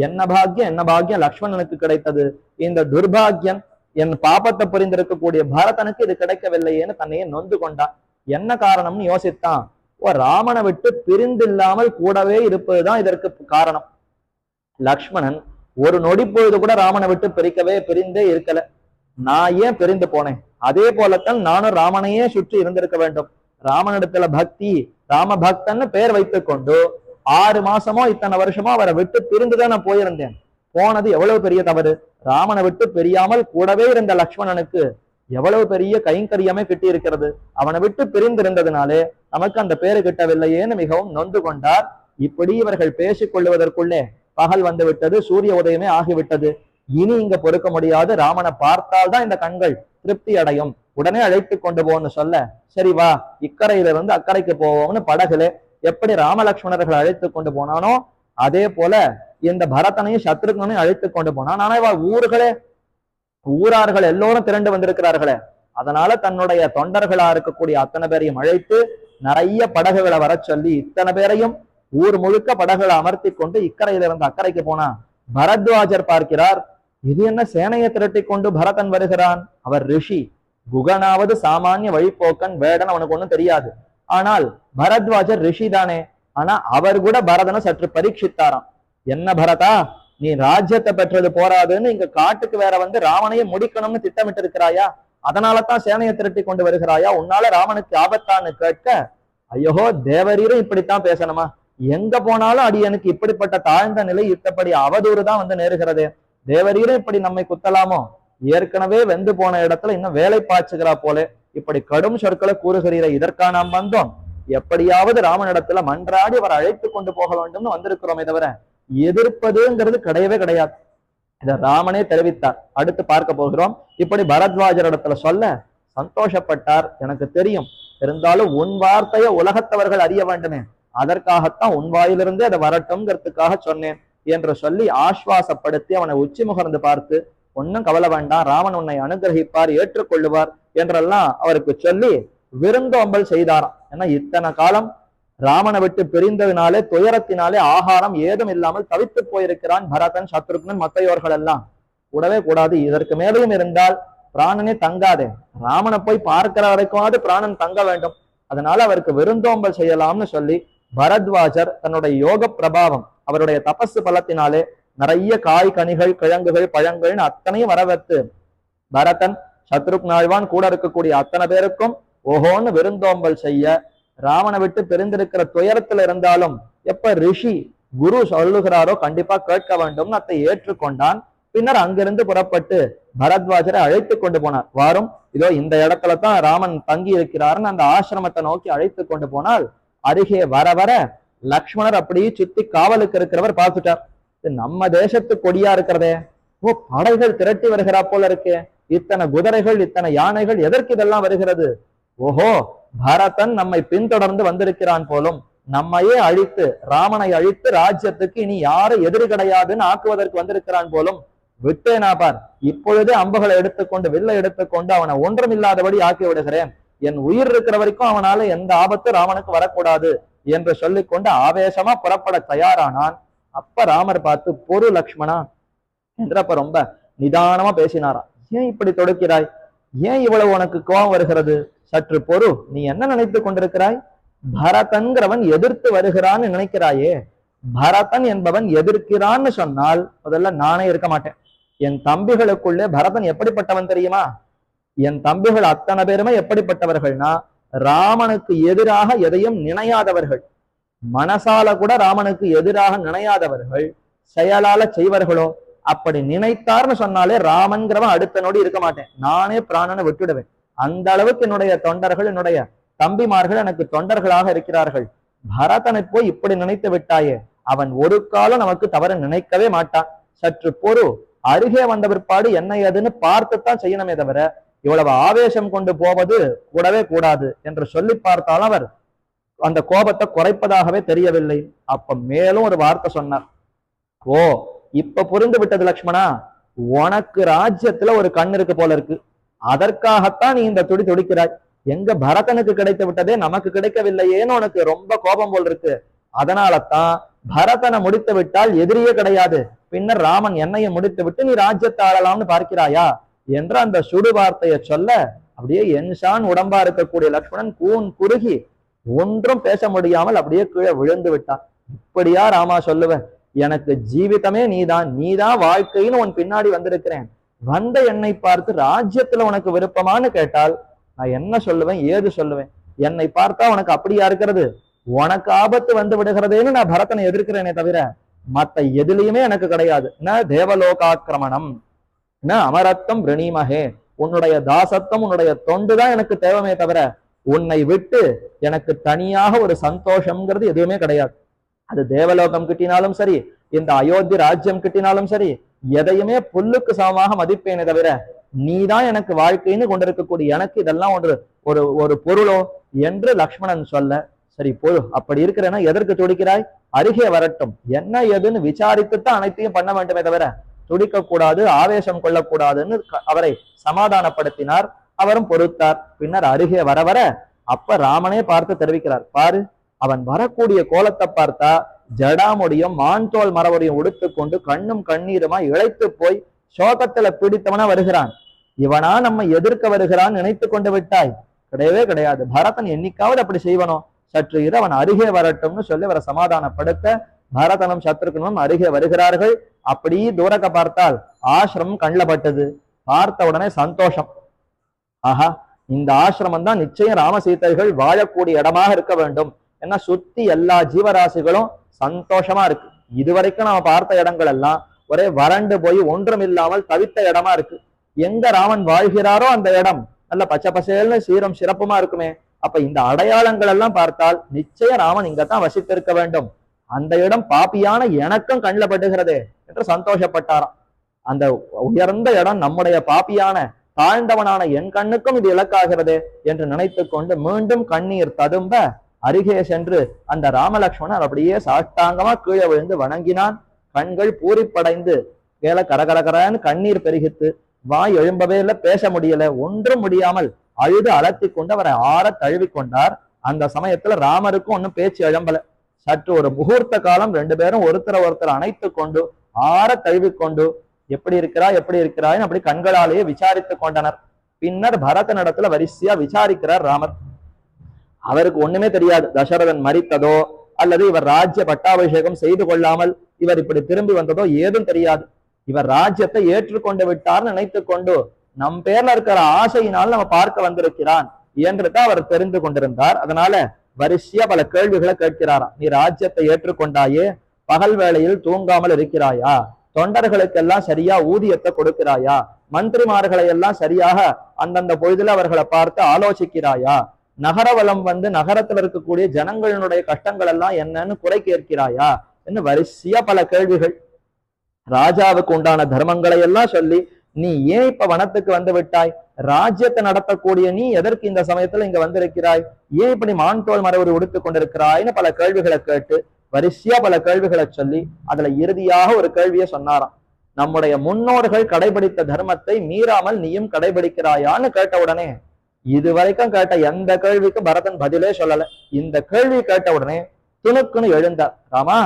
என்ன பாக்கியம் லக்ஷ்மணனுக்கு கிடைத்தது, இந்த துர்பாகியன் என் பாப்பத்தை புரிந்திருக்கக்கூடிய பரதனுக்கு இது கிடைக்கவில்லையேன்னு தன்னையே நொந்து கொண்டான். என்ன காரணம்னு யோசித்தான். ராமனை விட்டு பிரிந்தில்லாமல் கூடவே இருப்பதுதான் இதற்கு காரணம். லக்ஷ்மணன் ஒரு நொடி பொழுது கூட ராமனை விட்டு பிரிந்தே இருக்கல. நான் ஏன் பிரிந்து போனேன்? அதே போலத்தான் நானும் ராமனையே சுற்றி இருந்திருக்க வேண்டும். ராமனிடத்துல பக்தி, ராம பக்தன்னு பெயர் வைத்துக் கொண்டு 6 மாசமோ இத்தனை வருஷமோ அவரை விட்டு பிரிந்துதான் நான் போயிருந்தேன். போனது எவ்வளவு பெரிய தவறு. ராமனை விட்டு பிரியாமல் கூடவே இருந்த லக்ஷ்மணனுக்கு எவ்வளவு பெரிய கைங்கரியமே கிட்டி இருக்கிறது. அவனை விட்டு பிரிந்திருந்ததுனாலே நமக்கு அந்த பேரு கிட்டவில்லையேன்னு மிகவும் நொந்து கொண்டார். இப்படி இவர்கள் பேசிக் கொள்ளுவதற்குள்ளே பகல் வந்து விட்டது, சூரிய உதயமே ஆகிவிட்டது. இனி இங்க பொறுக்க முடியாது, ராமனை பார்த்தால்தான் இந்த கண்கள் திருப்தி அடையும், உடனே அழைத்து கொண்டு போன்னு சொல்ல, சரி வா இக்கரையிலிருந்து அக்கறைக்கு போவோம்னு படகுல எப்படி ராமலக்ஷ்மணர்கள் அழைத்து கொண்டு போனானோ அதே போல இந்த பரதனையும் சத்ருக்னையும் அழைத்து கொண்டு போனான். ஆனா ஊரார்கள் எல்லோரும் திரண்டு வந்திருக்கிறார்களே, அதனால தன்னுடைய தொண்டர்களா இருக்கக்கூடிய அத்தனை பேரையும் அழைத்து நிறைய படகுகளை வர சொல்லி இத்தனை பேரையும் ஊர் முழுக்க படகுகளை அமர்த்தி கொண்டு இக்கரையிலிருந்து அக்கறைக்கு போனா பரத்வாஜர் பார்க்கிறார். இது என்ன சேனையை திரட்டி கொண்டு பரதன் வருகிறான்? அவர் ரிஷி. குகனாவது சாமானிய வழிபோக்கன், வேடன், அவனுக்கு ஒண்ணும் தெரியாது. ஆனால் பரத்வாஜர் ரிஷி தானே. ஆனா அவர் கூட பரதனை சற்று பரீட்சித்தாராம். என்ன பரதா, நீ ராஜ்யத்தை பெற்றது போராதுன்னு இங்க காட்டுக்கு வேற வந்து ராவணையை முடிக்கணும்னு திட்டமிட்டு இருக்கிறாயா? அதனாலதான் சேனையை திரட்டி கொண்டு வருகிறாயா? உன்னால ராமனுக்கு ஆபத்தான்னு கேட்க, ஐயோ தேவரீரும் இப்படித்தான் பேசணுமா? எங்க போனாலும் அடியனுக்கு இப்படிப்பட்ட தாழ்ந்த நிலை, இத்தப்படி அவதூறு தான் வந்து நேருகிறதே. தேவரீரும் இப்படி நம்மை குத்தலாமோ? ஏற்கனவே வெந்து போன இடத்துல இன்னும் வேலை பாய்ச்சுகிறா போல இப்படி கடும் சொற்களை கூறுகிறீர, இதற்கா நாம் வந்தோம்? எப்படியாவது ராமனிடத்துல மன்றாடி அவர் அழைத்து கொண்டு போக வேண்டும்னு வந்திருக்கிறோமே தவிர எதிர்ப்பதுங்கிறது கிடையவே கிடையாது. இத ராமனே தெரிவித்தார். அடுத்து பார்க்க போகிறோம். இப்படி பரத்வாஜர் இடத்துல சொல்ல சந்தோஷப்பட்டார். எனக்கு தெரியும், இருந்தாலும் உன் வார்த்தையை உலகத்தவர்கள் அறிய வேண்டுமே, அதற்காகத்தான் உன் வாயிலிருந்தே அதை வரட்டும்ங்கிறதுக்காக சொன்னேன் என்று சொல்லி ஆஸ்வாசப்படுத்தி அவனை உச்சி முகர்ந்து பார்த்து, ஒன்னும் கவலை வேண்டாம், ராமன் உன்னை அனுகிரகிப்பார், ஏற்றுக்கொள்ளுவார் என்றெல்லாம் அவருக்கு சொல்லி விருந்தோம்பல் செய்தாராம். ஏன்னா இத்தனை காலம் ராமனை விட்டு பிரிந்ததினாலே துயரத்தினாலே ஆகாரம் ஏதும் இல்லாமல் தவித்து போயிருக்கிறான் பரதன், சத்ருக்னன், மத்தையோர்கள் எல்லாம். கூடவே கூடாது, இதற்கு மேலேயும் இருந்தால் பிராணனே தங்காதே, ராமனை போய் பார்க்கிற வரைக்குமாவது பிராணன் தங்க வேண்டும். அதனால அவருக்கு விருந்தோம்பல் செய்யலாம்னு சொல்லி பரத்வாஜர் தன்னுடைய யோக பிரபாவம், அவருடைய தபசு பலத்தினாலே நிறைய காய், கனிகள், கிழங்குகள், பழங்கள்னு அத்தனையும் வரவேற்று பரதன், சத்ருக்னாழ்வான் கூட இருக்கக்கூடிய அத்தனை பேருக்கும் ஓஹோன்னு விருந்தோம்பல் செய்ய, ராமனை விட்டு பிரிந்திருக்கிற துயரத்துல இருந்தாலும் எப்ப ரிஷி குரு சொல்லுகிறாரோ கண்டிப்பா கேட்க வேண்டும்னு அதை ஏற்றுக்கொண்டான். பின்னர் அங்கிருந்து புறப்பட்டு பரத்வாஜரை அழைத்து கொண்டு போனார். வாரும், இதோ இந்த இடத்துலதான் ராமன் தங்கி இருக்கிறாருன்னு அந்த ஆசிரமத்தை நோக்கி அழைத்து கொண்டு போனால், அருகே வர வர லக்ஷ்மணர் அப்படியே சுத்தி காவலுக்கு இருக்கிறவர் பார்த்துட்டார். நம்ம தேசத்து கொடியா இருக்கிறதே, படைகள் திரட்டி வருகிறா போல இருக்கே, இத்தனை குதிரைகள், இத்தனை யானைகள், எதற்கு இதெல்லாம் வருகிறது? ஓஹோ, பரதன் நம்மை பின்தொடர்ந்து வந்திருக்கிறான் போலும், நம்மையே அழித்து, ராமனை அழித்து ராஜ்யத்துக்கு இனி யாரும் எதிரி கிடையாதுன்னு ஆக்குவதற்கு வந்திருக்கிறான் போலும். விட்டேனா பார், இப்பொழுதே அம்புகளை எடுத்துக்கொண்டு வில்லை எடுத்துக்கொண்டு அவனை ஒன்றுமில்லாதபடி ஆக்கி விடுகிறேன். என் உயிர் இருக்கிற வரைக்கும் அவனால எந்த ஆபத்து ராமனுக்கு வரக்கூடாது என்று சொல்லிக்கொண்டு ஆவேசமா புறப்பட தயாரானான். அப்ப ராமர் பார்த்து, பொறு லக்ஷ்மணா என்றப்ப ரொம்ப நிதானமா பேசினாராம். ஏன் இப்படி தொடுக்கிறாய்? ஏன் இவ்வளவு உனக்கு கோபம் வருகிறது? சற்று பொறு, நீ என்ன நினைத்து கொண்டிருக்கிறாய்? பரதன்கிறவன் எதிர்த்து வருகிறான்னு நினைக்கிறாயே. பரதன் என்பவன் எதிர்க்கிறான்னு சொன்னால் முதல்ல நானே இருக்க மாட்டேன். என் தம்பிகளுக்குள்ளே பரதன் எப்படிப்பட்டவன் தெரியுமா? என் தம்பிகள் அத்தனை பேருமே எப்படிப்பட்டவர்கள்னா ராமனுக்கு எதிராக எதையும் நினையாதவர்கள். மனசால கூட ராமனுக்கு எதிராக நினையாதவர்கள். செயலால செய்வர்களோ? அப்படி நினைத்தார்னு சொன்னாலே ராமன்கிறவன் அடுத்த நொடி இருக்க மாட்டேன், நானே பிராணனை விட்டுடுவேன். அந்த அளவுக்கு என்னுடைய தொண்டர்கள், என்னுடைய தம்பிமார்கள் எனக்கு தொண்டர்களாக இருக்கிறார்கள். பரதனை போய் இப்படி நினைத்து விட்டாயே, அவன் ஒரு காலம் நமக்கு தவறு நினைக்கவே மாட்டான். சற்று பொறு, அருகே வந்த பிற்பாடு என்ன ஏதுன்னு பார்த்துத்தான் செய்யணுமே தவிர இவ்வளவு ஆவேசம் கொண்டு போவது கூடவே கூடாது என்று சொல்லி பார்த்தாலும் அவர் அந்த கோபத்தை குறைப்பதாகவே தெரியவில்லை. அப்ப மேலும் ஒரு வார்த்தை சொன்னார். ஓ, இப்ப புரிந்து விட்டது லக்ஷ்மணா, உனக்கு ராஜ்யத்துல ஒரு கண் இருக்கு போல இருக்கு, அதற்காகத்தான் நீ இந்த துடி துடிக்கிறாய். எங்க பரதனுக்கு கிடைத்து விட்டதே நமக்கு கிடைக்கவில்லையேன்னு உனக்கு ரொம்ப கோபம் போல் இருக்கு. அதனாலதான் பரதனை முடித்து விட்டால் எதிரியே கிடையாது, பின்னர் ராமன் என்னையை முடித்து விட்டு நீ ராஜ்யத்தை ஆளலாம்னு பார்க்கிறாயா என்ற அந்த சுடு வார்த்தையை சொல்ல அப்படியே என்ஷான் உடம்பா இருக்கக்கூடிய லக்ஷ்மணன் கூன் குறுகி ஒன்றும் பேச முடியாமல் அப்படியே கீழே விழுந்து விட்டான். இப்படியா ராமா சொல்லுவேன், எனக்கு ஜீவிதமே நீதான், நீதான் வாழ்க்கைன்னு உன் பின்னாடி வந்திருக்கிறேன், வந்த என்னை பார்த்து ராஜ்யத்துல உனக்கு விருப்பமானு கேட்டால் நான் என்ன சொல்லுவேன், ஏது சொல்லுவேன்? என்னை பார்த்தா உனக்கு அப்படியா இருக்கிறது? உனக்கு ஆபத்து வந்து விடுகிறதேன்னு நான் பரதனை எதிர்க்கிறேனே தவிர மத்த எதுலையுமே எனக்கு கிடையாது. ந தேவலோகாக்கிரமணம் ந அமரத்தம் பிரணீமகே, உன்னுடைய தாசத்தம் உன்னுடைய தொண்டுதான் எனக்கு தேவைமே தவிர உன்னை விட்டு எனக்கு தனியாக ஒரு சந்தோஷம்ங்கிறது எதுவுமே கிடையாது. அது தேவலோகம் கிட்டினாலும் சரி, இந்த அயோத்தி ராஜ்யம் கிட்டினாலும் சரி, எதையுமே புல்லுக்கு சமமாக மதிப்பேனே தவிர நீதான் எனக்கு வாழ்க்கைன்னு கொண்டிருக்கக்கூடிய எனக்கு இதெல்லாம் ஒரு ஒரு பொருளோ என்று லக்ஷ்மணன் சொல்ல, சரி பொழு, அப்படி இருக்கிறேன்னா எதற்கு துடிக்கிறாய், அருகே வரட்டும், என்ன எதுன்னு விசாரித்துத்தான் அனைத்தையும் பண்ண வேண்டுமே தவிர துடிக்க கூடாது, ஆவேசம் கொள்ளக்கூடாதுன்னு அவரை சமாதானப்படுத்தினார். அவரும் பொறுத்தார். பின்னர் அருகே வர வர அப்ப ராமனே பார்த்து தெரிவிக்கிறார், பாரு அவன் வரக்கூடிய கோலத்தை பார்த்தா ஜடாமுடியும் மான்தோல் மரவரையும் உடுத்து கொண்டு கண்ணும் கண்ணீருமா இழைத்து போய் சோகத்துல பிடித்தவனா வருகிறான். இவனா நம்ம எதிர்க்க வருகிறான் நினைத்து கொண்டு விட்டாய்? கிடையவே கிடையாது. பரதன் என்னைக்காவது அப்படி செய்வனோ? சற்று இரு, அவன் அருகே வரட்டும்னு சொல்லி அவரை சமாதானப்படுத்த பரதனும் சத்ருகனும் அருகே வருகிறார்கள். அப்படி தூரக்க பார்த்தால் ஆசிரமம் கண்ணில் பட்டது. பார்த்த உடனே சந்தோஷம், ஆஹா இந்த ஆசிரமம் தான் நிச்சயம் ராமசீதைகள் வாழக்கூடிய இடமாக இருக்க வேண்டும். ஏன்னா சுத்தி எல்லா ஜீவராசிகளும் சந்தோஷமா இருக்கு. இதுவரைக்கும் நாம பார்த்த இடங்கள் எல்லாம் ஒரே வறண்டு போய் ஒன்றும் இல்லாமல் தவித்த இடமா இருக்கு. எங்க ராமன் வாழ்கிறாரோ அந்த இடம் நல்ல பச்சை பசேல்னு சீரம் சிறப்புமா இருக்குமே. அப்ப இந்த அடையாளங்கள் எல்லாம் பார்த்தால் நிச்சயம் ராமன் இங்கதான் வசித்திருக்க வேண்டும். அந்த இடம் பாப்பியான எனக்கும் கண்ணில் பட்டுகிறதே என்று சந்தோஷப்பட்டாராம். அந்த உயர்ந்த இடம் நம்முடைய பாப்பியான தாழ்ந்தவனான என் கண்ணுக்கும் இது இலக்காகிறது என்று நினைத்து கொண்டு மீண்டும் கண்ணீர் ததும்ப அருகே சென்று அந்த ராமலக்ஷ்மணர் அப்படியே சாஷ்டாங்கமா கீழே விழுந்து வணங்கினான். கண்கள் பூரிப்படைந்து கேள கரகரகரன்னு கண்ணீர் பெருகித்து வாய் எழும்பவே இல்லை, பேச முடியல, ஒன்றும் முடியாமல் அழுது அலத்தி கொண்டு அவரை ஆற தழுவி கொண்டார். அந்த சமயத்துல ராமருக்கும் ஒன்னும் பேச்சு எழும்பல. சற்று ஒரு முகூர்த்த காலம் ரெண்டு பேரும் ஒருத்தர் அணைத்து கொண்டு ஆற தழுவி கொண்டு எப்படி இருக்கிறாய்ன்னு அப்படி கண்களாலேயே விசாரித்து கொண்டனர். பின்னர் பரதனிடத்துல வரிசையா விசாரிக்கிறார் ராமர். அவருக்கு ஒண்ணுமே தெரியாது, தசரதன் மரித்ததோ அல்லது இவர் ராஜ்ய பட்டாபிஷேகம் செய்து கொள்ளாமல் இவர் இப்படி திரும்பி வந்ததோ ஏதும் தெரியாது. இவர் ராஜ்யத்தை ஏற்றுக்கொண்டு விட்டார்னு நினைத்து கொண்டு நம் பேர்ல இருக்கிற ஆசையினால் நம்ம பார்க்க வந்திருக்கிறான் என்று தான் அவர் தெரிந்து கொண்டிருந்தார். அதனால வரிசையா பல கேள்விகளை கேட்கிறாராம். நீ ராஜ்யத்தை ஏற்றுக்கொண்டாயே, பகல் வேளையில் தூங்காமல் இருக்கிறாயா, தொண்டர்களுக்கெல்லாம் சரியா ஊதியத்தை கொடுக்கிறாயா, மந்திரிமார்களை எல்லாம் சரியாக அந்தந்த பொழுதுல அவர்களை பார்த்து ஆலோசிக்கிறாயா, நகரவலம் வந்து நகரத்துல இருக்கக்கூடிய ஜனங்களினுடைய கஷ்டங்கள் எல்லாம் என்னன்னு குறை கேட்கிறாயா என்று வரிசையா பல கேள்விகள். ராஜாவுக்கு உண்டான தர்மங்களை எல்லாம் சொல்லி நீ ஏன் இப்ப வனத்துக்கு வந்து விட்டாய், ராஜ்யத்தை நடத்தக்கூடிய நீ எதற்கு இந்த சமயத்துல இங்க வந்திருக்கிறாய், ஏன் இப்படி மான்தோல் மரவரை உடுத்து கொண்டிருக்கிறாய்னு பல கேள்விகளை கேட்டு வரிசையா பல கேள்விகளை சொல்லி அதுல இறுதியாக ஒரு கேள்வியை சொன்னாராம். நம்முடைய முன்னோர்கள் கடைபிடித்த தர்மத்தை மீறாமல் நீயும் கடைபிடிக்கிறாயான்னு கேட்ட உடனே இதுவரைக்கும் கேட்ட எந்த கேள்விக்கும் பரதன் பதிலே சொல்லல. இந்த கேள்வி கேட்ட உடனே துணுக்குன்னு எழுந்தார். ராமா,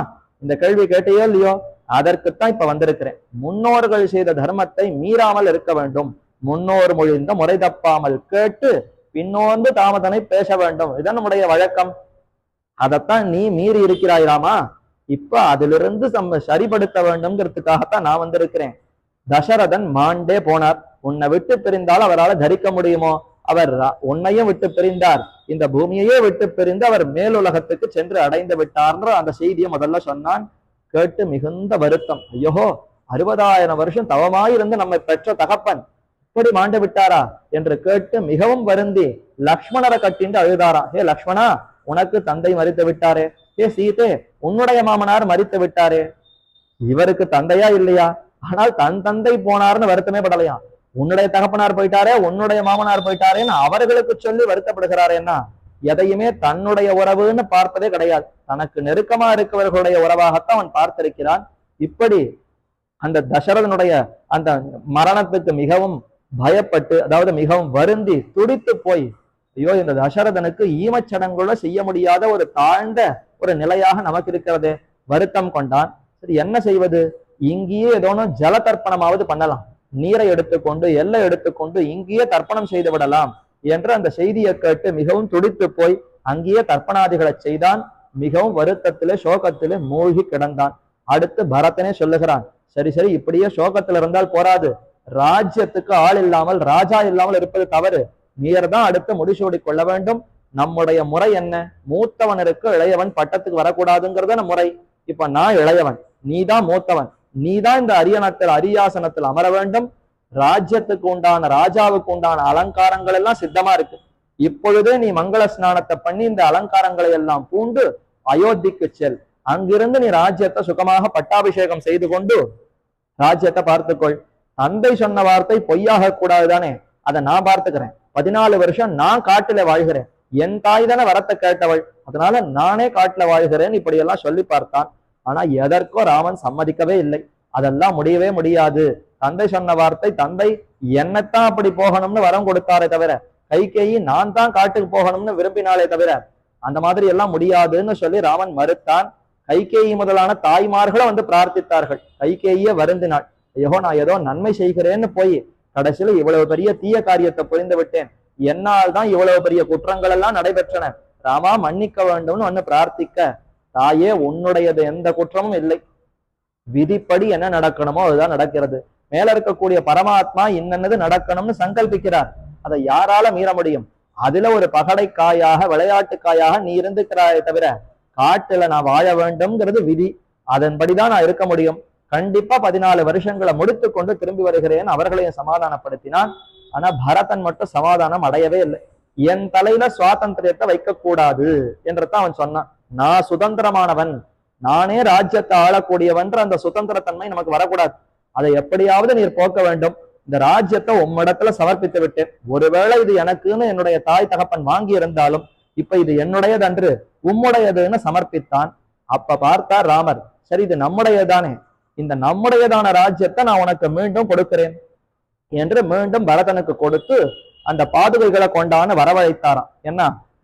இந்த கேள்வி கேட்டையோ இல்லையோ, அதற்குத்தான் இப்ப வந்திருக்கிறேன். முன்னோர்கள் செய்த தர்மத்தை மீறாமல் இருக்க வேண்டும், முன்னோர் மொழிந்த முறை தப்பாமல் கேட்டு பின்னோர்ந்து தாமதனை பேச வேண்டும், இதான் நம்முடைய வழக்கம். அதைத்தான் நீ மீறி இருக்கிறாய் ராமா. இப்ப அதிலிருந்து நம்ம சரிபடுத்த வேண்டும்ங்கிறதுக்காகத்தான் நான் வந்திருக்கிறேன். தசரதன் மாண்டே போனார். உன்னை விட்டு பிரிந்தால் அவரால் தரிக்க முடியுமோ? அவர் உன்னையும் விட்டு பிரிந்தார், இந்த பூமியையே விட்டு பிரிந்து அவர் மேலுலகத்துக்கு சென்று அடைந்து விட்டார்ன்ற அந்த செய்தியை முதல்ல சொன்னான். கேட்டு மிகுந்த வருத்தம். ஐயோ, 60,000 வருஷம் தவமாயிருந்து நம்மை பெற்ற தகப்பன் இப்படி மாண்டு விட்டாரா என்று கேட்டு மிகவும் வருந்தி லக்ஷ்மணரை கட்டிண்டு அழுதாராம். ஹே லக்ஷ்மணா, உனக்கு தந்தை மரித்து விட்டாரே. ஹே சீதே, உன்னுடைய மாமனார் மரித்து விட்டாரே. இவருக்கு தந்தையா இல்லையா? ஆனால் தன் தந்தை போனார்னு வருத்தமே படலையா. உன்னுடைய தகப்பனார் போயிட்டாரே, உன்னுடைய மாமனார் போயிட்டாரேன்னு அவர்களுக்கு சொல்லி வருத்தப்படுகிறாரேன்னா எதையுமே தன்னுடைய உறவுன்னு பார்ப்பதே கிடையாது. தனக்கு நெருக்கமா இருக்கவர்களுடைய உறவாகத்தான் அவன் பார்த்திருக்கிறான். இப்படி அந்த தசரதனுடைய அந்த மரணத்துக்கு மிகவும் பயப்பட்டு, அதாவது மிகவும் வருந்தி துடித்து போய், ஐயோ இந்த தசரதனுக்கு ஈமச்சடங்குள்ள செய்ய முடியாத ஒரு தாழ்ந்த ஒரு நிலையாக நமக்கு இருக்கிறது, வருத்தம் கொண்டான். சரி, என்ன செய்வது? இங்கேயே ஏதோனும் ஜல தர்ப்பணமாவது பண்ணலாம், நீரை எடுத்துக்கொண்டு எல்லை எடுத்துக்கொண்டு இங்கேயே தர்ப்பணம் செய்து விடலாம் என்று அந்த செய்தியை கேட்டு மிகவும் துடித்து போய் அங்கேயே தர்ப்பணாதிகளை செய்தான். மிகவும் வருத்தத்திலே சோகத்திலே மூழ்கி கிடந்தான். அடுத்து பரதனே சொல்லுகிறான், சரி சரி, இப்படியே சோகத்துல இருந்தால் போராது, ராஜ்யத்துக்கு ஆள் இல்லாமல் ராஜா இல்லாமல் இருப்பது தவறு, நீர்தான் அடுத்து முடிசூடி கொள்ள வேண்டும். நம்முடைய முறை என்ன? மூத்தவனருக்கு இளையவன் பட்டத்துக்கு வரக்கூடாதுங்கிறத முறை. இப்ப நான் இளையவன், நீதான் மூத்தவன், நீதான் இந்த அரியணத்தில் அரியாசனத்தில் அமர வேண்டும். ராஜ்யத்துக்கு உண்டான ராஜாவுக்கு உண்டான அலங்காரங்கள் எல்லாம் சித்தமா இருக்கு. இப்பொழுதே நீ மங்கள ஸ்நானத்தை பண்ணி இந்த அலங்காரங்களை எல்லாம் பூண்டு அயோத்திக்கு செல். அங்கிருந்து நீ ராஜ்யத்தை சுகமாக பட்டாபிஷேகம் செய்து கொண்டு ராஜ்யத்தை பார்த்துக்கொள். தந்தை சொன்ன வார்த்தை பொய்யாக கூடாதுதானே, அதை நான் பார்த்துக்கிறேன். 14 வருஷம் நான் காட்டுல வாழ்கிறேன், என் தாய் தானே வரத்தை கேட்டவள், அதனால நானே காட்டுல வாழ்கிறேன், இப்படியெல்லாம் சொல்லி பார்த்தான். ஆனா எதற்கோ ராமன் சம்மதிக்கவே இல்லை. அதெல்லாம் முடியவே முடியாது. தந்தை சொன்ன வார்த்தை, தந்தை என்னத்தான் அப்படி போகணும்னு வரம் கொடுத்தாரே தவிர, கைகேயி நான் தான் காட்டுக்கு போகணும்னு விரும்பினாலே தவிர அந்த மாதிரி எல்லாம் முடியாதுன்னு சொல்லி ராமன் மறுத்தான். கைகேயி முதலான தாய்மார்களும் வந்து பிரார்த்தித்தார்கள். கைகேயியே வருந்தினாள், ஐயோ நான் ஏதோ நன்மை செய்கிறேன்னு போய் கடைசியில இவ்வளவு பெரிய தீய காரியத்தை புரிந்து விட்டேன், என்னால் தான் இவ்வளவு பெரிய குற்றங்கள் எல்லாம் நடைபெற்றன, ராமா மன்னிக்க வேண்டும்னு வந்து பிரார்த்திக்க, தாயே உன்னுடையது எந்த குற்றமும் இல்லை, விதிப்படி என்ன நடக்கணுமோ அதுதான் நடக்கிறது. மேல இருக்கக்கூடிய பரமாத்மா இன்னது நடக்கணும்னு சங்கல்பிக்கிறார், அதை யாரால மீற முடியும்? அதுல ஒரு பகடைக்காயாக விளையாட்டுக்காயாக நீ இருந்துக்கிறாயே தவிர காட்டுல நான் வாழ வேண்டும்ங்கிறது விதி, அதன்படிதான் நான் இருக்க முடியும். கண்டிப்பா 14 வருஷங்களை முடித்து கொண்டு திரும்பி வருகிறேன் அவர்களையும் சமாதானப்படுத்தினான். ஆனா பரதன் மட்டும் சமாதானம் அடையவே இல்லை. என் தலையில சுவாதந்திரியத்தை வைக்க கூடாது என்றதான் அவன் சொன்னான். நான் சுதந்திரமானவன், நானே ராஜ்யத்தை ஆளக்கூடியவன்ற அந்த சுதந்திரத்தன்மை நமக்கு வரக்கூடாது, அதை எப்படியாவது நீர் போக்க வேண்டும். இந்த ராஜ்யத்தை உம்மிடத்துல சமர்ப்பித்து விட்டேன், ஒருவேளை இது எனக்குன்னு என்னுடைய தாய் தகப்பன் வாங்கி இருந்தாலும் இப்ப இது என்னுடையது அன்று உம்முடையதுன்னு சமர்ப்பித்தான். அப்ப பார்த்தார் ராமர், சரி இது நம்முடையதானே, இந்த நம்முடையதான ராஜ்யத்தை நான் உனக்கு மீண்டும் கொடுக்கிறேன் என்று மீண்டும் பரதனுக்கு கொடுத்து அந்த பாதுகைகளை கொண்டான்னு வரவழைத்தாராம். என்ன,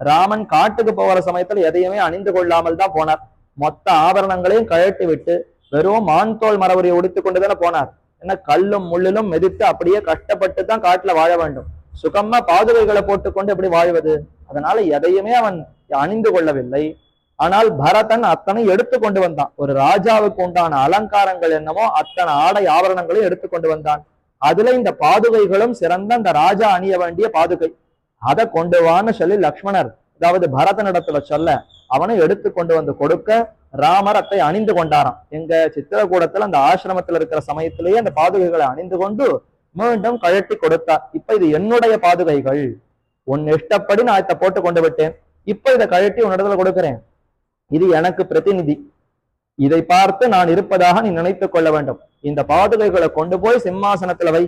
ராமன் காட்டுக்கு போகிற சமயத்துல எதையுமே அணிந்து கொள்ளாமல் தான் போனார். மொத்த ஆபரணங்களையும் கழட்டி விட்டு வெறும் மான்தோல் மரவரியை உடித்து கொண்டுதானே போனார். என்ன, கல்லும் முள்ளிலும் மிதித்து அப்படியே கஷ்டப்பட்டு தான் காட்டுல வாழ வேண்டும், சுகமா பாதுகைகளை போட்டுக்கொண்டு எப்படி வாழ்வது? அதனால எதையுமே அவன் அணிந்து கொள்ளவில்லை. ஆனால் பரதன் அத்தனை எடுத்து கொண்டு வந்தான். ஒரு ராஜாவுக்கு உண்டான அலங்காரங்கள் என்னமோ அத்தனை ஆடை ஆபரணங்களையும் எடுத்து கொண்டு வந்தான். அதுல இந்த பாதுகைகளும் சிறந்த அந்த ராஜா அணிய வேண்டிய பாதுகை, அதை கொண்டு வான்னு சொல்லி லக்ஷ்மணர், அதாவது பரதனிடத்துல சொல்ல, அவனை எடுத்து கொண்டு வந்து கொடுக்க ராமர் அத்தை அணிந்து கொண்டாராம். எங்க சித்திரகூடத்துல அந்த ஆசிரமத்துல இருக்கிற சமயத்திலேயே அந்த பாதுகைகளை அணிந்து கொண்டு மீண்டும் கழட்டி கொடுத்தார். இப்ப இது என்னுடைய பாதுகைகள், உன் இஷ்டப்படி நான் இதை போட்டு கொண்டு விட்டேன், இப்ப இதை கழட்டி உன்னிடத்துல கொடுக்கிறேன், இது எனக்கு பிரதிநிதி, இதை பார்த்து நான் இருப்பதாக நீ நினைத்துக் கொள்ள வேண்டும், இந்த பாதுகைகளை கொண்டு போய் சிம்மாசனத்துல வை,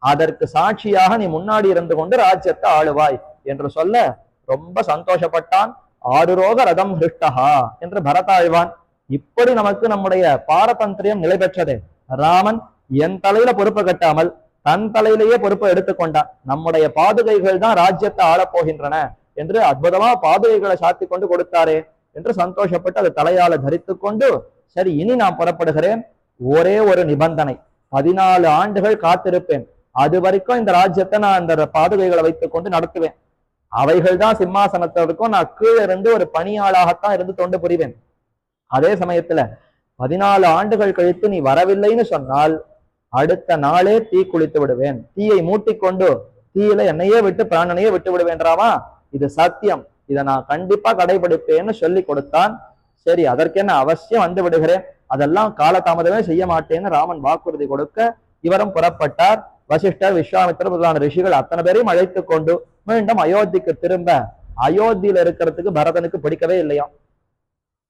அதற்கு சாட்சியாக நீ முன்னாடி இருந்து கொண்டு ராஜ்யத்தை ஆளுவாய் என்று சொல்ல ரொம்ப சந்தோஷப்பட்டான். ஆருரோக ரதம் ஹிருஷ்டஹா என்று பரதாழ்வான். இப்படி நமக்கு நம்முடைய பாரதந்திரியம் நிலை பெற்றதே. ராமன் என் தலையில பொறுப்பு கட்டாமல் தன் தலையிலேயே பொறுப்பை எடுத்துக்கொண்டான். நம்முடைய பாதுகைகள் தான் ராஜ்யத்தை ஆளப்போகின்றன என்று அற்புதமா பாதுகைகளை சாத்தி கொண்டு கொடுத்தாரே என்று சந்தோஷப்பட்டு அதை தலையால தரித்து கொண்டு, சரி இனி நான் புறப்படுகிறேன், ஒரே ஒரு நிபந்தனை, 14 ஆண்டுகள் காத்திருப்பேன், அது வரைக்கும் இந்த ராஜ்யத்தை நான் இந்த பாதுகைகளை வைத்துக் கொண்டு நடத்துவேன், அவைகள் தான் சிம்மாசனத்திற்கும், நான் கீழே இருந்து ஒரு பணியாளாகத்தான் இருந்து தொண்டு புரிவேன். அதே சமயத்துல 14 ஆண்டுகள் கழித்து நீ வரவில்லைன்னு சொன்னால் அடுத்த நாளே தீ குளித்து விடுவேன், தீயை மூட்டிக்கொண்டு தீயில என்னையே விட்டு பிராணனையே விட்டு விடுவேன்றாமா, இது சத்தியம், இதை நான் கண்டிப்பா கடைபிடிப்பேன்னு சொல்லி கொடுத்தான். சரி, அதற்கென்ன, அவசியம் வந்து விடுகிறேன், அதெல்லாம் காலதாமதமே செய்ய மாட்டேன்னு ராமன் வாக்குறுதி கொடுக்க இவரும் புறப்பட்டார். வசிஷ்டர், விஸ்வாமித்திரர் முதலான ரிஷிகள் அத்தனை பேரையும் அழைத்து கொண்டு மீண்டும் அயோத்திக்கு திரும்ப, அயோத்தியில இருக்கிறதுக்கு பரதனுக்கு பிடிக்கவே இல்லையா.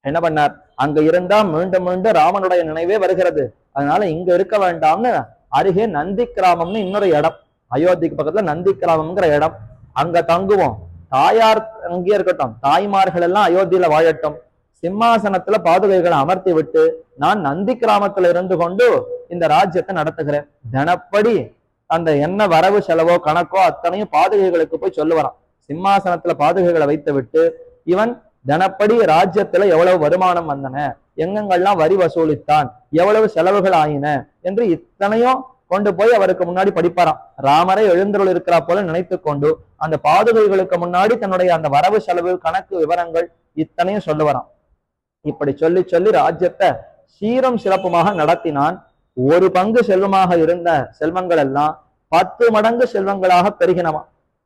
என்ன பண்ணார், அங்க இருந்தா மீண்டும் மீண்டும் ராமனுடைய நினைவே வருகிறது, அதனால இங்க இருக்க வேண்டாம்னு அருகே நந்தி கிராமம்னு இன்னொரு இடம், அயோத்திக்கு பக்கத்துல நந்தி கிராமம்ங்கிற இடம், அங்க தங்குவோம், தாயார் அங்கே இருக்கட்டும், தாய்மார்கள் எல்லாம் அயோத்தியில வாழட்டும், சிம்மாசனத்துல பாதுகைகளை அமர்த்தி விட்டு நான் நந்தி கிராமத்துல இருந்து கொண்டு இந்த ராஜ்யத்தை நடத்துகிறேன். தினப்படி அந்த என்ன வரவு செலவோ கணக்கோ அத்தனையும் பாதுகைகளுக்கு போய் சொல்லுவாராம். சிம்மாசனத்துல பாதுகைகளை வைத்து விட்டு இவன் தினப்படி ராஜ்யத்துல எவ்வளவு வருமானம் வந்தன, எங்கெங்கெல்லாம் வரி வசூலித்தான், எவ்வளவு செலவுகள் ஆயின என்று இத்தனையும் கொண்டு போய் அவருக்கு முன்னாடி படிப்பாராம். ராமரை எழுந்தருள் இருக்கிறா போல நினைத்து கொண்டு அந்த பாதுகைகளுக்கு முன்னாடி தன்னுடைய அந்த வரவு செலவு கணக்கு விவரங்கள் இத்தனையும் சொல்லுவாராம். இப்படி சொல்லி சொல்லி ராஜ்யத்தை சீரும் சிறப்புமாக நடத்தினான். ஒரு பங்கு செல்வமாக இருந்த செல்வங்கள் எல்லாம் 10 மடங்கு செல்வங்களாக பெருகினமா.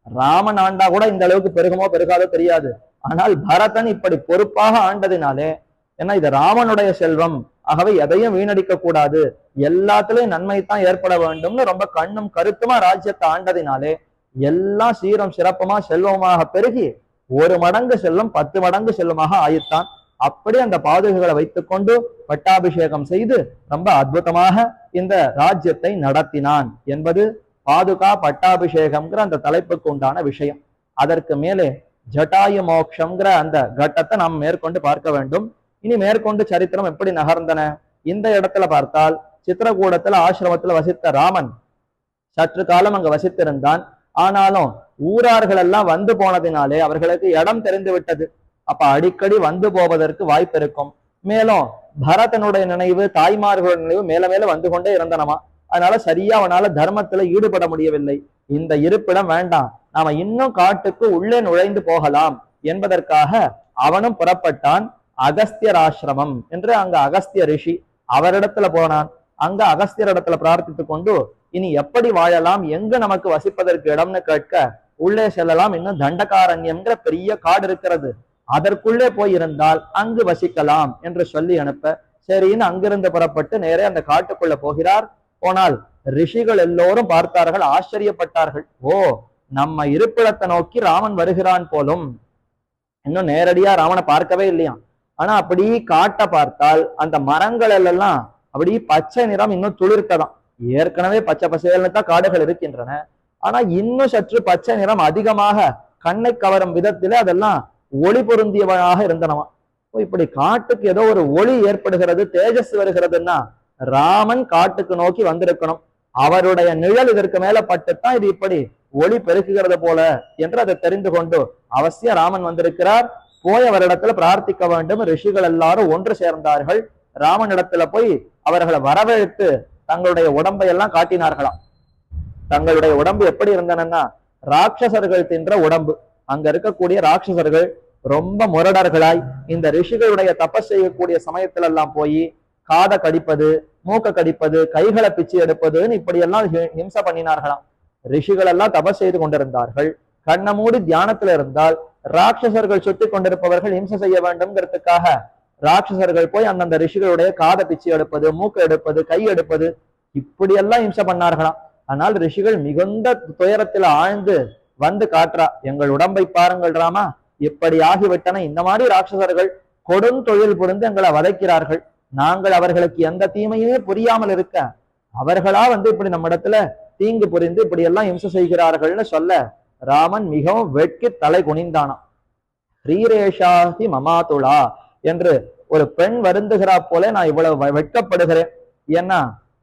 ராமன் ஆண்டா கூட இந்த அளவுக்கு பெருகுமோ பெருகாதோ தெரியாது, ஆனால் பரதன் இப்படி பொறுப்பாக ஆண்டதினாலே, ஏன்னா இது ராமனுடைய செல்வம், ஆகவே எதையும் வீணடிக்க கூடாது, எல்லாத்துலயும் நன்மை தான் ஏற்பட வேண்டும்னு ரொம்ப கண்ணும் கருத்துமா ராஜ்யத்தை ஆண்டதினாலே எல்லாம் சீரும் சிறப்புமா செல்வமாக பெருகி 1 மடங்கு செல்வம் 10 மடங்கு செல்வமாக ஆயித்தான். அப்படி அந்த பாதுகைகளை வைத்துக்கொண்டு பட்டாபிஷேகம் செய்து ரொம்ப அற்புதமாக இந்த ராஜ்யத்தை நடத்தினான் என்பது பாதுகா பட்டாபிஷேகம்ங்கிற அந்த தலைப்புக்கு உண்டான விஷயம். அதற்கு மேலே ஜட்டாயு மோக்ஷங்கிற அந்த கட்டத்தை நாம் மேற்கொண்டு பார்க்க வேண்டும். இனி மேற்கொண்டு சரித்திரம் எப்படி நகர்ந்தன, இந்த இடத்துல பார்த்தால் சித்திரகூடத்துல ஆசிரமத்துல வசித்த ராமன் சற்று காலம் அங்க வசித்திருந்தான். ஆனாலும் ஊரார்கள் எல்லாம் வந்து போனதினாலே அவர்களுக்கு இடம் தெரிந்து விட்டது. அப்ப அடிக்கடி வந்து போவதற்கு வாய்ப்பு இருக்கும். மேலும் பரதனுடைய நினைவு, தாய்மார்களுடைய நினைவு மேல மேல வந்து கொண்டே இருந்தனமா. அதனால சரியா அவனால தர்மத்துல ஈடுபட முடியவில்லை. இந்த இருப்பிடம் வேண்டாம், நாம இன்னும் காட்டுக்கு உள்ளே நுழைந்து போகலாம் என்பதற்காக அவனும் புறப்பட்டான். அகஸ்தியர் ஆசிரமம் என்று அங்க அகஸ்திய ரிஷி அவரிடத்துல போனான். அங்க அகஸ்தியர் இடத்துல பிரார்த்தித்துக் கொண்டு இனி எப்படி வாழலாம், எங்க நமக்கு வசிப்பதற்கு இடம்னு கேட்க, உள்ளே செல்லலாம், இன்னும் தண்டகாரண்யம்ங்கிற பெரிய காடு இருக்கிறது, அதற்குள்ளே போயிருந்தால் அங்கு வசிக்கலாம் என்று சொல்லி அனுப்ப, சரின்னு அங்கிருந்து புறப்பட்டு நேரே அந்த காட்டுக்குள்ள போகிறார். போனால் ரிஷிகள் எல்லோரும் பார்த்தார்கள், ஆச்சரியப்பட்டார்கள். ஓ, நம்ம இருப்பிடத்தை நோக்கி ராமன் வருகிறான் போலும். இன்னும் நேரடியா ராமனை பார்க்கவே இல்லையா. ஆனா அப்படி காட்ட பார்த்தால் அந்த மரங்கள் எல்லாம் அப்படி பச்சை நிறம் இன்னும் துளிர்க்கதான். ஏற்கனவே பச்சை பசேல்னு தான் காடுகள் இருக்கின்றன, ஆனா இன்னும் சற்று பச்சை நிறம் அதிகமாக கண்ணை கவரும் விதத்திலே அதெல்லாம் ஒளி பொருந்தியவனாக இருந்தனவா. இப்படி காட்டுக்கு ஏதோ ஒரு ஒளி ஏற்படுகிறது, தேஜஸ் வருகிறதுன்னா ராமன் காட்டுக்கு நோக்கி வந்திருக்கணும். அவருடைய நிழல் இதற்கு மேல பட்டுத்தான் இது இப்படி ஒளி பெருக்குகிறது போல என்று அதை தெரிந்து கொண்டு அவசியம் ராமன் வந்திருக்கிறார், போய் அவரிடத்துல பிரார்த்திக்க வேண்டும். ரிஷிகள் எல்லாரும் ஒன்று சேர்ந்தார்கள். ராமனிடத்துல போய் அவர்களை வரவேற்று தங்களுடைய உடம்பை எல்லாம் காட்டினார்களாம். தங்களுடைய உடம்பு எப்படி இருந்தனன்னா ராட்சசர்கள் தின்ற உடம்பு. அங்க இருக்கக்கூடிய ராட்சசர்கள் ரொம்ப முரடர்களாய் இந்த ரிஷிகளுடைய தபஸ் செய்யக்கூடிய சமயத்துல எல்லாம் போய் காதை கடிப்பது, மூக்க கடிப்பது, கைகளை பிச்சு எடுப்பதுன்னு இப்படி எல்லாம் ஹிம்சை பண்ணினார்களாம். ரிஷிகள் எல்லாம் தபஸ் செய்து கொண்டிருந்தார்கள். கண்ணை மூடி தியானத்துல இருந்தால் ராட்சசர்கள் சுத்தி கொண்டிருப்பவர்கள் ஹிம்சை செய்ய வேண்டும்ங்கிறதுக்காக ராட்சசர்கள் போய் அந்தந்த ரிஷிகளுடைய காதை பிச்சு எடுப்பது, மூக்க எடுப்பது, கை எடுப்பது, இப்படியெல்லாம் ஹிம்சை பண்ணார்களாம். ஆனால் ரிஷிகள் மிகுந்த துயரத்துல ஆழ்ந்து வந்து காட்டுறா, எங்கள் உடம்பை பாருங்கள் ராமா, இப்படி ஆகிவிட்டன, இந்த மாதிரி ராட்சசர்கள் கொடுந்தொழில் புரிந்து எங்களை வதைக்கிறார்கள், நாங்கள் அவர்களுக்கு எந்த தீமையுமே புரியாமல் இருக்க அவர்களா வந்து இப்படி நம்ம இடத்துல தீங்கு புரிந்து இப்படி எல்லாம் ஹிம்சை செய்கிறார்கள்னு சொல்ல ராமன் மிகவும் வெட்கி தலை குனிந்தானாம். ஸ்ரீரேஷாஹி மமாதுளா என்று ஒரு பெண் வருந்துகிறா போல நான் இவ்வளவு வெட்கப்படுகிறேன். ஏன்னா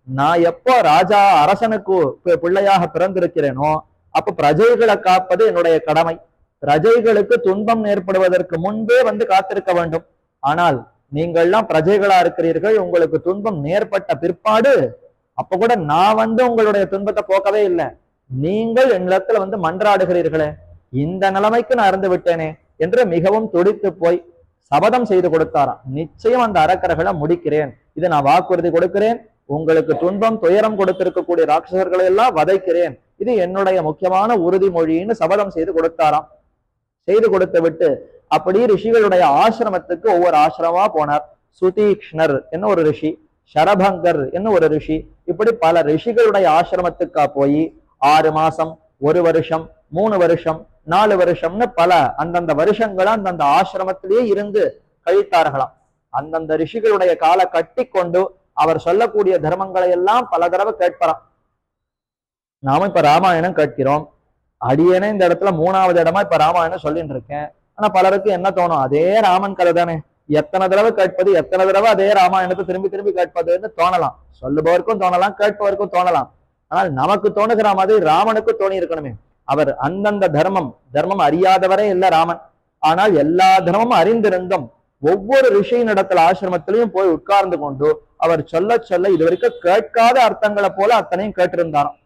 நான் எப்போ ராஜா அரசனுக்கு பிள்ளையாக பிறந்திருக்கிறேனோ அப்ப பிரஜைகளை காப்பது என்னுடைய கடமை. பிரஜைகளுக்கு துன்பம் ஏற்படுவதற்கு முன்பே வந்து காத்திருக்க வேண்டும். ஆனால் நீங்கள்லாம் பிரஜைகளா இருக்கிறீர்கள், உங்களுக்கு துன்பம் நேர்பட்ட பிற்பாடு அப்ப கூட நான் வந்து உங்களுடைய துன்பத்தை போக்கவே இல்லை, நீங்கள் என்னிடத்துல வந்து மன்றாடுகிறீர்களே, இந்த நிலைமைக்கு நான் இறந்து விட்டேனே என்று மிகவும் துடித்து போய் சபதம் செய்து கொடுத்தாராம். நிச்சயம் அந்த அரக்கர்களை முடிக்கிறேன், இதை நான் வாக்குறுதி கொடுக்கிறேன், உங்களுக்கு துன்பம் துயரம் கொடுத்திருக்கக்கூடிய ராட்சசர்களை எல்லாம் வதைக்கிறேன், இது என்னுடைய முக்கியமான உறுதிமொழின்னு சபதம் செய்து கொடுத்தாராம். செய்து கொடுத்து விட்டு அப்படி ரிஷிகளுடைய ஆசிரமத்துக்கு ஒவ்வொரு ஆசிரமா போனார். சுதீக்ஷ்ணர் என்ன ஒரு ரிஷி, ஷரபங்கர் என்ன ஒரு ரிஷி, இப்படி பல ரிஷிகளுடைய ஆசிரமத்துக்கா போய் 6 மாசம், 1 வருஷம், 3 வருஷம், 4 வருஷம்னு பல அந்தந்த வருஷங்களா அந்தந்த ஆசிரமத்திலேயே இருந்து கழித்தார்களாம். அந்தந்த ரிஷிகளுடைய காலை கட்டி கொண்டு அவர் சொல்லக்கூடிய தர்மங்களை எல்லாம் பல தடவை கேட்பறாம். நாம இப்ப ராமாயணம் கேட்கிறோம், அடியேனே இந்த இடத்துல 3வது இடமா இப்ப ராமாயணம் சொல்லிட்டு இருக்கேன். ஆனா பலருக்கு என்ன தோணும், அதே ராமன் கதை தானே, எத்தனை தடவை கேட்பது, எத்தனை தடவை அதே ராமாயணத்தை திரும்பி திரும்பி கேட்பதுன்னு தோணலாம். சொல்லுபவருக்கும் தோணலாம், கேட்பவருக்கும் தோணலாம். ஆனால் நமக்கு தோணுகிற மாதிரி ராமனுக்கு தோணி இருக்கணுமே. அவர் அந்தந்த தர்மம் அறியாதவரே இல்ல ராமன். ஆனால் எல்லா தர்மமும் அறிந்திருந்தும் ஒவ்வொரு ரிஷியின் இடத்துல ஆசிரமத்திலையும் போய் உட்கார்ந்து கொண்டு அவர் சொல்ல சொல்ல இதுவரைக்கும் கேட்காத அர்த்தங்களை போல அத்தனையும் கேட்டிருந்தாராம்.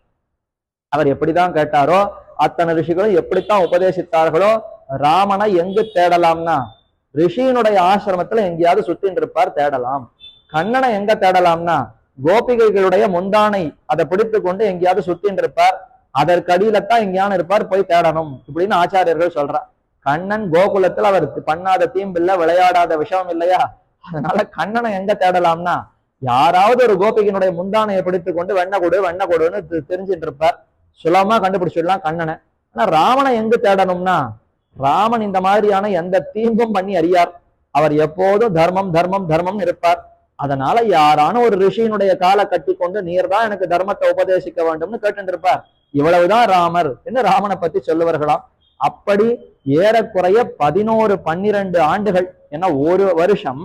அவர் எப்படிதான் கேட்டாரோ அத்தனை ரிஷிகளும் எப்படித்தான் உபதேசித்தார்களோ. ராமனை எங்கு தேடலாம்னா ரிஷியினுடைய ஆசிரமத்துல எங்கேயாவது சுத்தின்னு இருப்பார், தேடலாம். கண்ணனை எங்க தேடலாம்னா கோபிகைகளுடைய முந்தானை அதை பிடித்து கொண்டு எங்கேயாவது சுத்தின்னு இருப்பார், அதற்கடியிலத்தான் எங்கேயானு இருப்பார், போய் தேடணும் இப்படின்னு ஆச்சாரியர்கள் சொல்றார். கண்ணன் கோகுலத்துல அவர் பண்ணாத தீம்பில்ல, விளையாடாத விஷயம் இல்லையா, அதனால கண்ணனை எங்க தேடலாம்னா யாராவது ஒரு கோபிகனுடைய முந்தானையை பிடித்து கொண்டு வெண்ண கொடுன்னு தெரிஞ்சுட்டு இருப்பார், சுலபமா கண்டுபிடிச்சிடலாம் கண்ணனை. ஆனா ராமனை எங்க தேடணும்னா ராமன் இந்த மாதிரியான எந்த தீம்பும் பண்ணி அறியார். அவர் எப்போதும் தர்மம் தர்மம் தர்மம் இருப்பார். அதனால யாரான ஒரு ரிஷியினுடைய காலை கட்டி கொண்டு நீர் தான் எனக்கு தர்மத்தை உபதேசிக்க வேண்டும்னு கேட்டு இருப்பார். இவ்வளவுதான் ராமர் என்று ராமனை பத்தி சொல்லுவார்களாம். அப்படி ஏறக்குறைய 11, 12 ஆண்டுகள், ஏன்னா ஒரு வருஷம்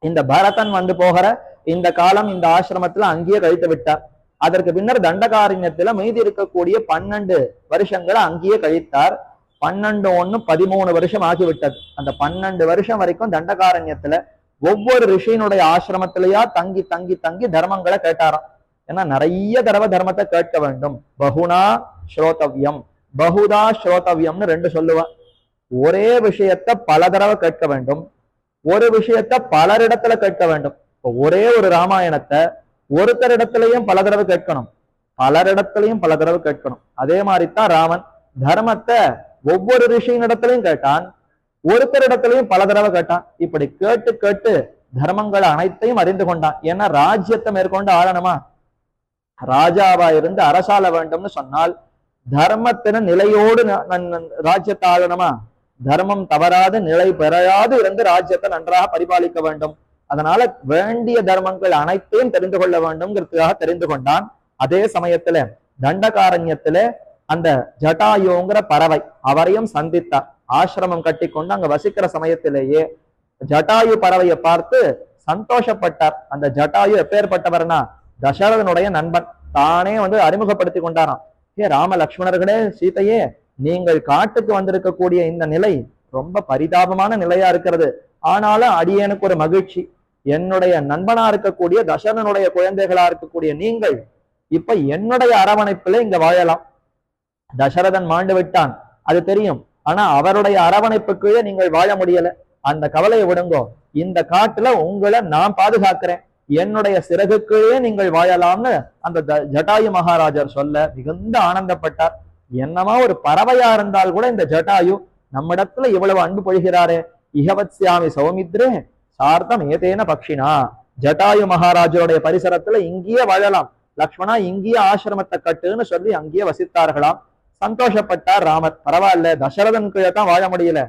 இந்த பரதன் வந்து போகிற இந்த காலம் இந்த ஆசிரமத்துல அங்கேயே கழித்து விட்டார். அதற்கு பின்னர் தண்டகாரண்யத்துல மீதி இருக்கக்கூடிய 12 வருஷங்களை அங்கேயே கழித்தார். 12 1 13 வருஷம் ஆகிவிட்டது. அந்த 12 வருஷம் வரைக்கும் தண்டகாரண்யத்துல ஒவ்வொரு ரிஷியினுடைய ஆசிரமத்திலேயா தங்கி தங்கி தங்கி தர்மங்களை கேட்டாராம். ஏன்னா நிறைய தடவை தர்மத்தை கேட்க வேண்டும். பகுனா ஸ்ரோதவ்யம், பகுதா ஸ்ரோதவ்யம்னு 2 சொல்லுவா. ஒரே விஷயத்த பல தடவை கேட்க வேண்டும், ஒரு விஷயத்த பலரிடத்துல கேட்க வேண்டும். இப்போ ஒரே ஒரு ராமாயணத்தை ஒருத்தரிடத்திலையும் பல தடவை கேட்கணும், பலரிடத்திலையும் பல தடவை கேட்கணும். அதே மாதிரிதான் ராமன் தர்மத்தை ஒவ்வொரு ரிஷியின் இடத்திலையும் கேட்டான், ஒருத்தரிடத்திலையும் பல தடவை கேட்டான். இப்படி கேட்டு கேட்டு தர்மங்களை அனைத்தையும் அறிந்து கொண்டான். ஏன்னா ராஜ்யத்தை மேற்கொண்டு ஆளணுமா, ராஜாவா இருந்து அரசாள வேண்டும்னு சொன்னால் தர்மத்தின நிலையோடு ராஜ்யத்தை ஆளணுமா, தர்மம் தவறாது நிலை பெறாது இருந்து ராஜ்யத்தை நன்றாக பரிபாலிக்க வேண்டும். அதனால வேண்டிய தர்மங்கள் அனைத்தையும் தெரிந்து கொள்ள வேண்டும்ங்கிறதுக்காக தெரிந்து கொண்டான். அதே சமயத்துல தண்டகாரண்யத்துல அந்த ஜட்டாயுங்கிற பறவை அவரையும் சந்தித்தார். ஆசிரமம் கட்டி கொண்டு அங்க வசிக்கிற சமயத்திலேயே ஜட்டாயு பறவையை பார்த்து சந்தோஷப்பட்டார். அந்த ஜட்டாயு எப்பேற்பட்டவர்னா தசரதனுடைய நண்பன். தானே அறிமுகப்படுத்தி கொண்டாராம். ராம லக்ஷ்மணர்களே, சீதையே, நீங்கள் காட்டுக்கு வந்திருக்கக்கூடிய இந்த நிலை ரொம்ப பரிதாபமான நிலையா இருக்கிறது. ஆனாலும் அடியேனுக்கு ஒரு மகிழ்ச்சி, என்னுடைய நண்பனா இருக்கக்கூடிய தசரதனுடைய குழந்தைகளா இருக்கக்கூடிய நீங்கள் இப்ப என்னுடைய அரவணைப்புல இங்க வாழலாம். தசரதன் மாண்டு விட்டான், அது தெரியும். ஆனா அவருடைய அரவணைப்புக்கு நீங்கள் வாழ முடியல. அந்த கவலையை விடுங்கோ, இந்த காட்டுல உங்களை நான் பாதுகாக்கிறேன், என்னுடைய சிறகுக்குள்ளே நீங்கள் வாழலாம்னு அந்த ஜட்டாயு மகாராஜர் சொல்ல மிகுந்த ஆனந்தப்பட்டார். என்னமா ஒரு பறவையா இருந்தால் கூட இந்த ஜட்டாயு நம்மிடத்துல இவ்வளவு அன்பு பொழிகிறாரே. இகவத்யாமி சௌமித்ரே சார்த்தம் ஏதேன பக்ஷினா, ஜட்டாயு மகாராஜருடைய பரிசரத்துல இங்கேயே வாழலாம், லக்ஷ்மணா இங்கேயே ஆசிரமத்தை கட்டுன்னு சொல்லி அங்கேயே வசித்தார்களாம். சந்தோஷப்பட்டார் ராமர். பரவாயில்ல, தசரதனுக்கு தான் வாழ முடியல,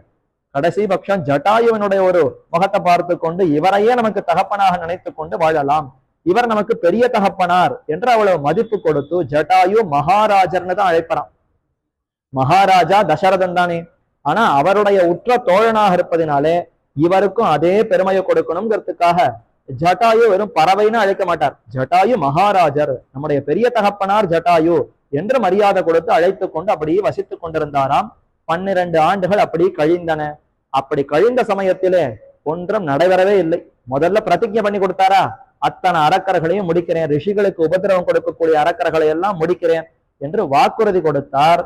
கடைசி பட்சம் ஜட்டாயுவனுடைய ஒரு முகத்தை பார்த்து கொண்டு இவரையே நமக்கு தகப்பனாக நினைத்து கொண்டு வாழலாம், இவர் நமக்கு பெரிய தகப்பனார் என்று அவ்வளவு மதிப்பு கொடுத்து ஜட்டாயு மகாராஜர்னு தான் அழைப்பறான். மகாராஜா தசரதன் தானே, ஆனா அவருடைய உற்ற தோழனாக இருப்பதினாலே இவருக்கும் அதே பெருமையை கொடுக்கணுங்கிறதுக்காக ஜட்டாயு வெறும் பறவைன்னு அழைக்க மாட்டார். ஜட்டாயு மகாராஜர், நம்முடைய பெரிய தகப்பனார் ஜட்டாயு என்று மரியாதை கொடுத்து அழைத்து கொண்டு அப்படியே வசித்துக் கொண்டிருந்தாராம். 12 ஆண்டுகள் அப்படி கழிந்தன. அப்படி கழிந்த சமயத்திலே ஒன்றும் நடைபெறவே இல்லை. முதல்ல பிரதிஜை பண்ணி கொடுத்தாரா, அத்தனை அரக்கர்களையும் முடிக்கிறேன், ரிஷிகளுக்கு உபதிரவம் கொடுக்கக்கூடிய அரக்கர்களை எல்லாம் முடிக்கிறேன் என்று வாக்குறுதி கொடுத்தார்.